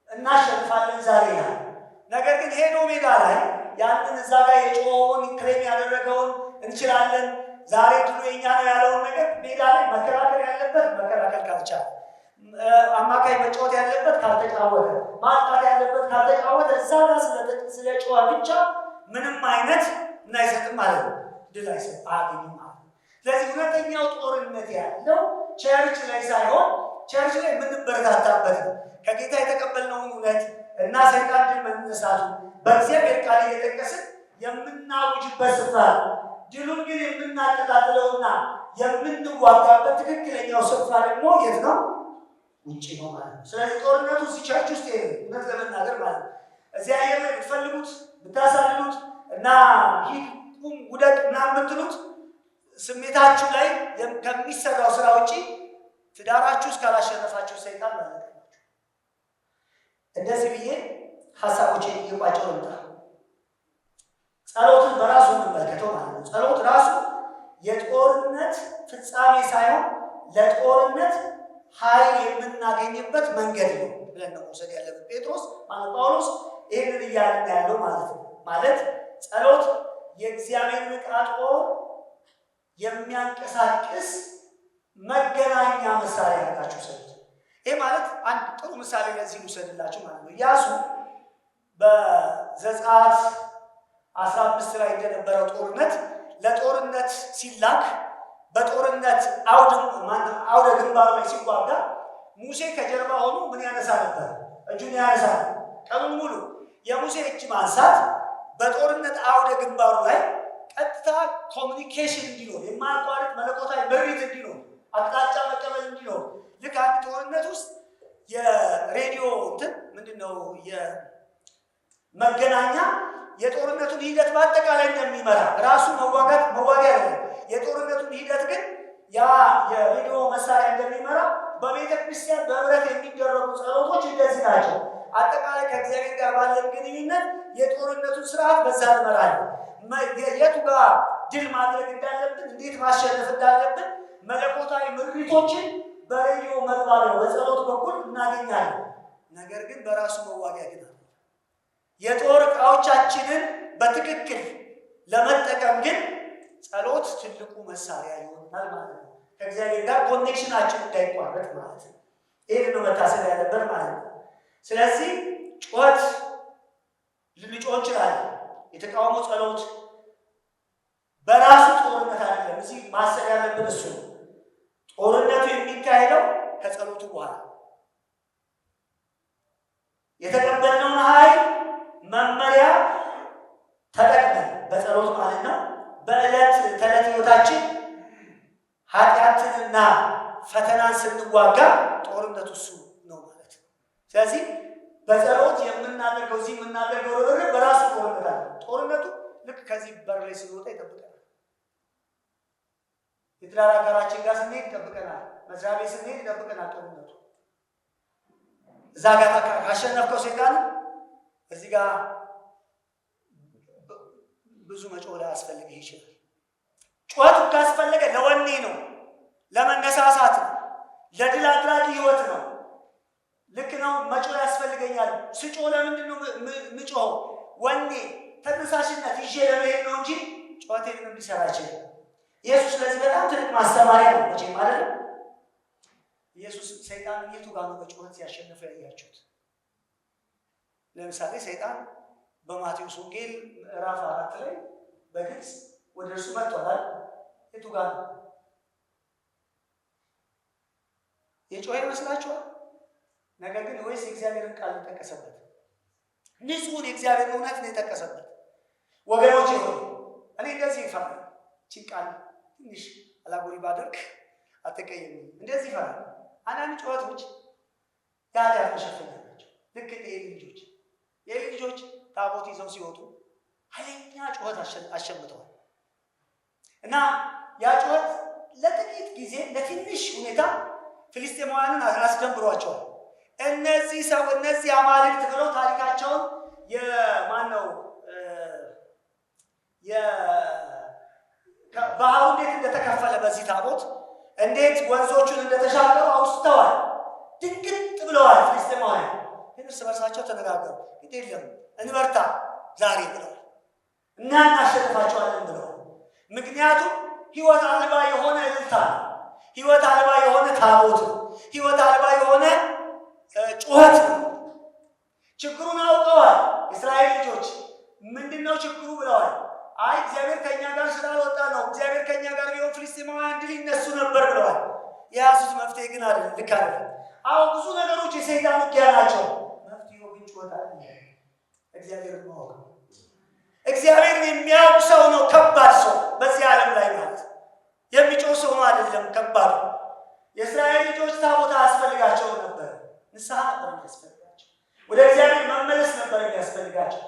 እናሸንፋለን ዛሬ ያ ነገር ግን ሄዶ ሜዳ ላይ ያንን እዛ ጋር የጮኸውን ክሬም ያደረገውን እንችላለን ዛሬ ድሉ የኛ ነው ያለውን ነገር ሜዳ ላይ መከራከር ያለበት መከራከር ካልቻለ፣ አማካይ መጫወት ያለበት ካልተጫወተ፣ ማጥቃት ያለበት ካልተጫወተ እዛ ጋር ስለ ጮኸ ብቻ ምንም አይነት እናይሰጥም ማለት ነው። ድል አያገኝም ማለት ነው። ስለዚህ እውነተኛው ጦርነት ያለው ቸርች ላይ ሳይሆን ቸርች ላይ የምንበረታታበት ነው። ከጌታ የተቀበልነውን እውነት እና ሰይጣን ድል መነሳቱ በእግዚአብሔር ቃል እየጠቀስን የምናውጅበት ስፍራ ነው። ድሉን ግን የምናቀጣጥለውና የምንዋጋበት ትክክለኛው ስፍራ ደግሞ የት ነው? ውጭ ነው ማለት ነው። ስለዚህ ጦርነቱ እዚህ ቸርች ውስጥ እውነት ለመናገር ማለት ነው እዚህ አየር ላይ ብትፈልጉት ብታሳልሉት እና ሂድ ቁም ውደቅ ምናምን ብትሉት ስሜታችሁ ላይ ከሚሰራው ስራ ውጭ ትዳራችሁ እስካላሸነፋችሁ ሰይጣን ማለት ነው። እንደዚህ ብዬ ሀሳቦችን እየቋጨው ልምጣ። ጸሎትን በራሱ እንመልከተው ማለት ነው። ጸሎት ራሱ የጦርነት ፍጻሜ ሳይሆን ለጦርነት ኃይል የምናገኝበት መንገድ ነው ብለን ነው መውሰድ ያለብን። ጴጥሮስ ማለት ጳውሎስ ይህንን እያልን ያለው ማለት ነው። ማለት ጸሎት የእግዚአብሔርን ዕቃ ጦር የሚያንቀሳቅስ መገናኛ መሳሪያ ያላችሁ ሰዎች። ይህ ማለት አንድ ጥሩ ምሳሌ ለዚህ ልውሰድላችሁ ማለት ነው። ኢያሱ በዘጸአት 15 ላይ እንደነበረው ጦርነት ለጦርነት ሲላክ በጦርነት አውደ ግንባሩ ላይ ሲዋጋ ሙሴ ከጀርባ ሆኖ ምን ያነሳ ነበር? እጁን ያነሳ። ቀኑን ሙሉ የሙሴ እጅ ማንሳት በጦርነት አውደ ግንባሩ ላይ ቀጥታ ኮሚኒኬሽን እንዲኖር፣ የማያቋርጥ መለኮታዊ ምሪት እንዲኖር፣ አቅጣጫ መቀበል እንዲኖር ልክ አንድ ጦርነት ውስጥ የሬዲዮ እንትን ምንድነው የመገናኛ የጦርነቱን ሂደት በአጠቃላይ እንደሚመራ ራሱ መዋጊያ ነው። የጦርነቱን ሂደት ግን ያ የሬዲዮ መሳሪያ እንደሚመራ በቤተ ክርስቲያን በህብረት የሚደረጉ ጸሎቶች እንደዚህ ናቸው። አጠቃላይ ከእግዚአብሔር ጋር ባለን ግንኙነት የጦርነቱን ስርዓት በዛ እንመራለን። የቱ ጋር ድል ማድረግ እንዳለብን፣ እንዴት ማሸነፍ እንዳለብን መለኮታዊ ምሪቶችን በሬዲዮ መግባቢያው በጸሎት በኩል እናገኛለን። ነገር ግን በራሱ መዋጊያ ግን የጦር ዕቃዎቻችንን በትክክል ለመጠቀም ግን ጸሎት ትልቁ መሳሪያ ይሆናል ማለት ነው። ከእግዚአብሔር ጋር ኮኔክሽናችን እንዳይቋረጥ ማለት ነው። ይህን ነው መታሰብ ያለበት ማለት ነው። ስለዚህ ጩኸት ልንጮህ እንችላለን። የተቃውሞ ጸሎት በራሱ ጦርነት አይደለም። እዚህ ማሰብ ያለብን እሱ ነው። ጦርነቱ የሚካሄደው ከጸሎቱ በኋላ የተቀበልነውን ኃይል መመሪያ ተጠቅመን በጸሎት ማለት ነው በዕለት ተዕለት ህይወታችን ኃጢአትንና ፈተናን ስንዋጋ ጦርነቱ እሱ ነው ማለት ነው። ስለዚህ በጸሎት የምናደርገው እዚህ የምናደርገው ርብርብ በራሱ ጦርነት አለ። ጦርነቱ ልክ ከዚህ በር ላይ ስንወጣ ይጠብቀናል። የትዳር አጋራችን ጋር ስንሄድ ይጠብቀናል። መስሪያ ቤት ስንሄድ ይጠብቀናል። ጦርነቱ እዛ ጋር ካሸነፍከው ሰይጣን እዚህ ጋር ብዙ መጮህ ላይ አስፈልግህ ይችላል። ጩኸቱ ካስፈለገ ለወኔ ነው። ለመነሳሳት ነው፣ ለድል አድራጊ ህይወት ነው። ልክ ነው። መጮህ ያስፈልገኛል። ስጮ ለምንድን ነው ምጮህ? ወኔ ተነሳሽነት ይዤ ለመሄድ ነው እንጂ ጩኸቴን ሊሰራ አይችልም። ኢየሱስ ስለዚህ በጣም ትልቅ ማስተማሪያ ነው መቼ ማለት ነው። ኢየሱስ ሰይጣን የቱ ጋር ነው በጩኸት ሲያሸንፍ ያያችሁት? ለምሳሌ ሰይጣን በማቴዎስ ወንጌል ምዕራፍ 4 ላይ በግልጽ ወደ እርሱ መጥቷል። የቱ ጋር ነው የጮኸ ይመስላችኋል? ነገር ግን ወይስ የእግዚአብሔርን ቃል የጠቀሰበት ንጹሕን የእግዚአብሔር እውነት ነው የጠቀሰበት? ወገኖች ሆይ እኔ እንደዚህ ይፈራል። እቺን ቃል ትንሽ አላጎሪ ባደርግ አትቀየሙ። እንደዚህ ይፈራል። አንዳንድ ጩኸቶች የኃጢአት መሸፈኛ ናቸው። ልክ እንደ የኤሊ ልጆች ታቦት ይዘው ሲወጡ ኃይለኛ ጩኸት አሸምተዋል እና ያ ጩኸት ለጥቂት ጊዜ ለትንሽ ሁኔታ ፍልስጤማውያንን አስደንብሯቸዋል። እነዚህ አማልክት ብለው ታሪካቸውን ባህሩ እንዴት እንደተከፈለ በዚህ ታቦት እንዴት ወንዞቹን እንደተሻገሩ አውስተዋል። ድንግጥ ብለዋል። ፍልስጤማውያን እርስ በርሳቸው ተነጋገሩ። ግድ የለም እንበርታ ዛሬ ብለዋል እና እናሸንፋቸዋለን ብለዋል። ምክንያቱም ህይወት አልባ የሆነ እልልታ ነው። ህይወት አልባ የሆነ ታቦት ነው። ህይወት አልባ የሆነ ጩኸት ነው። ችግሩን አውቀዋል። እስራኤል ልጆች ምንድነው ችግሩ ብለዋል። አይ እግዚአብሔር ከኛ ጋር ስላልወጣ ነው። እግዚአብሔር ከኛ ጋር ቢሆን ፍልስጤማውያን ድል ይነሱ ነበር ብለዋል። የያዙት መፍትሄ ግን አይደለም፣ ልክ አይደለም። አሁን ብዙ ነገሮች የሰይጣን ውጊያ ናቸው። መፍትሄው ግን ጩኸት አይደለም፣ እግዚአብሔርን ማወቅ ነው። እግዚአብሔርን የሚያውቅ ሰው ነው ከባድ ሰው በዚህ ዓለም ላይ ማለት የሚጮህ ሰው ነው አይደለም ከባድ። የእስራኤል ልጆች ታቦት አያስፈልጋቸው ነበር። ንስሐ ነበር የሚያስፈልጋቸው። ወደ እግዚአብሔር መመለስ ነበር የሚያስፈልጋቸው።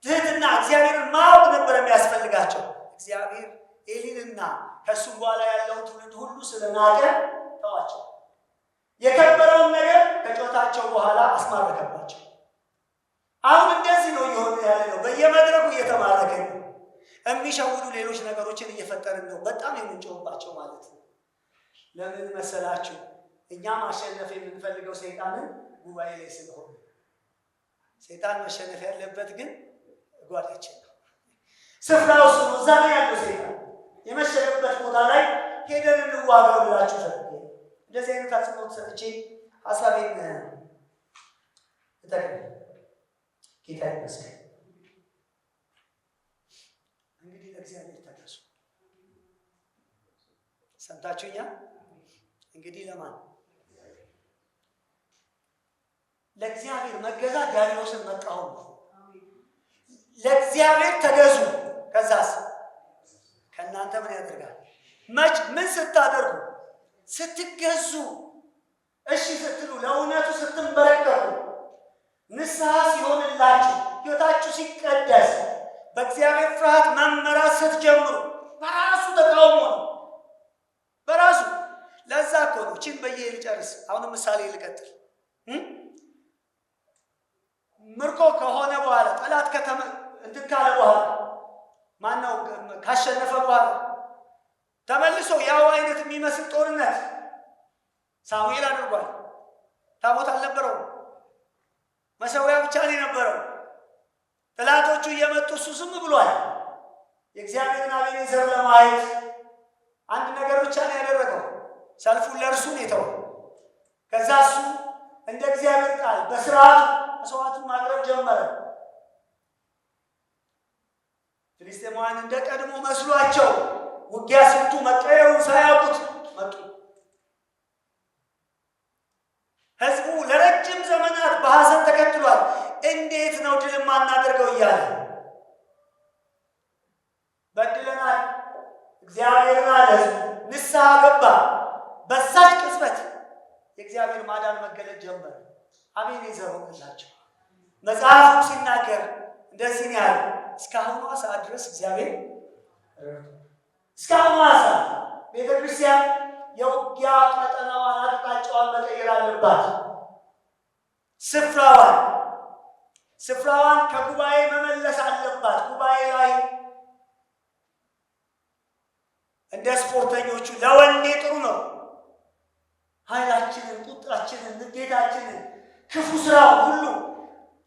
ትህትና እግዚአብሔርን ማወቅ ነበር የሚያስፈልጋቸው። እግዚአብሔር ኤሊንና ከእሱም በኋላ ያለውን ትውልድ ሁሉ ስለናቀ ተዋቸው። የከበረውን ነገር ከጮታቸው በኋላ አስማረከባቸው። አሁን እንደዚህ ነው እየሆነ ያለ ነው። በየመድረኩ እየተማረከ ነው። የሚሸውዱ ሌሎች ነገሮችን እየፈጠርን ነው። በጣም የምንጮህባቸው ማለት ነው። ለምን መሰላችሁ? እኛ ማሸነፍ የምንፈልገው ሰይጣንን ጉባኤ ላይ ስለሆነ፣ ሰይጣን መሸነፍ ያለበት ግን ጓዳችን ነው። ስፍራው እሱ ነው። እዛ ላይ ያለው ሰይጣን የመሸነፍበት ቦታ ላይ ሄደን እንዋጋው ልላችሁ ፈልጌ እንደዚህ አይነት አጽንኦት ሰጥቼ ሀሳቤን እጠቅም። ጌታ ይመስገን። እንግዲህ ለእግዚአብሔር ተገዙ። ሰምታችሁኛል? እንግዲህ ለማን? ለእግዚአብሔር መገዛት ዲያብሎስን መቃወም ነው። ለእግዚአብሔር ተገዙ። ከዛስ ከእናንተ ምን ያደርጋል? ምን ስታደርጉ? ስትገዙ፣ እሺ ስትሉ፣ ለእውነቱ ስትንበረከኩ፣ ንስሐ ሲሆንላችሁ፣ ሕይወታችሁ ሲቀደስ፣ በእግዚአብሔር ፍርሃት መመራት ስትጀምሩ በራሱ ተቃውሞ ነው። በራሱ ለዛ እኮ ነው። ችን በየ ልጨርስ። አሁንም ምሳሌ ልቀጥል። ምርኮ ከሆነ በኋላ ጠላት እንትን ካለ በኋላ ማነው ካሸነፈ በኋላ ተመልሶ ያው አይነት የሚመስል ጦርነት ሳሙኤል አድርጓል። ታቦት አልነበረው፣ መሰዊያ ብቻ ነው የነበረው። ጠላቶቹ እየመጡ እሱ ዝም ብሏል። የእግዚአብሔርን አቤኔዘር ለማየት አንድ ነገር ብቻ ነው ያደረገው። ሰልፉን ለእርሱ ነው የተወው። ከዛ እሱ እንደ እግዚአብሔር ቃል በስርዓቱ መስዋዕቱን ማቅረብ ጀመረ። ፍልስጤማውያን እንደ ቀድሞ መስሏቸው ውጊያ ስልቱ መቀየሩን ሳያውቁት መጡ። ህዝቡ ለረጅም ዘመናት በሐዘን ተከትሏል። እንዴት ነው ድል የማናደርገው እያለ በድለናል እግዚአብሔርን አለ። ንስሐ ገባ። በዛች ቅጽበት የእግዚአብሔር ማዳን መገለጥ ጀመረ። አቤኔዘር ሆነላቸው። መጽሐፉ ሲናገር እንደዚህ ነው ያለው። እስካሁኗ ሰዓት ድረስ እግዚአብሔር እስካሁኗ ሰዓት ቤተ ክርስቲያን የውጊያ ቀጠናዋን አቅጣጫዋን መቀየር አለባት። ስፍራዋን ከጉባኤ መመለስ አለባት። ጉባኤ ላይ እንደ ስፖርተኞቹ ለወኔ ጥሩ ነው፣ ክፉ ስራው ሁሉ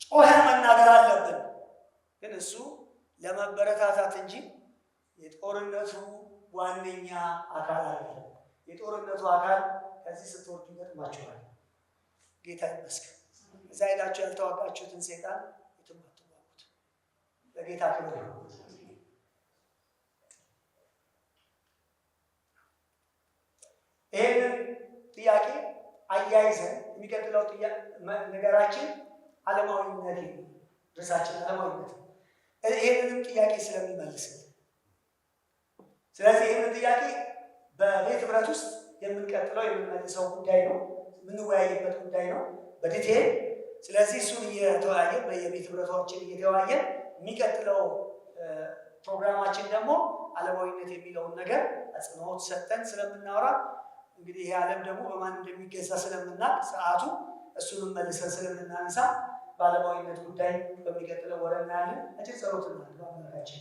ጮኸን መናገር አለብን። ግን እሱ ለመበረታታት እንጂ የጦርነቱ ዋነኛ አካል አይደለም። የጦርነቱ አካል ከዚህ ስትወርዱ ይገጥማችኋል። ጌታ ይመስገን። እዛ ሄዳችሁ ያልተዋጋችሁትን ሰይጣን የትም አትዋጉት። ለጌታ ክብር ነው። ይህንን ጥያቄ አያይዘን የሚቀጥለው ነገራችን ዓለማዊነት፣ ርዕሳችን ዓለማዊነት፣ ይህንንም ጥያቄ ስለሚመልስልን፣ ስለዚህ ይህንን ጥያቄ በቤት ህብረት ውስጥ የምንቀጥለው የምንመልሰው ጉዳይ ነው፣ የምንወያይበት ጉዳይ ነው በዲቴል። ስለዚህ እሱን እየተወያየን በየቤት ህብረቶችን እየተወያየን የሚቀጥለው ፕሮግራማችን ደግሞ ዓለማዊነት የሚለውን ነገር አጽንኦት ሰጥተን ስለምናወራ እንግዲህ ይህ ዓለም ደግሞ በማን እንደሚገዛ ስለምናውቅ ሰዓቱ እሱንም መልሰን ስለምናነሳ በዓለማዊነት ጉዳይ በሚቀጥለው ወረ እናያለን። አጭር ጸሎት እናድርግ። አምላካችን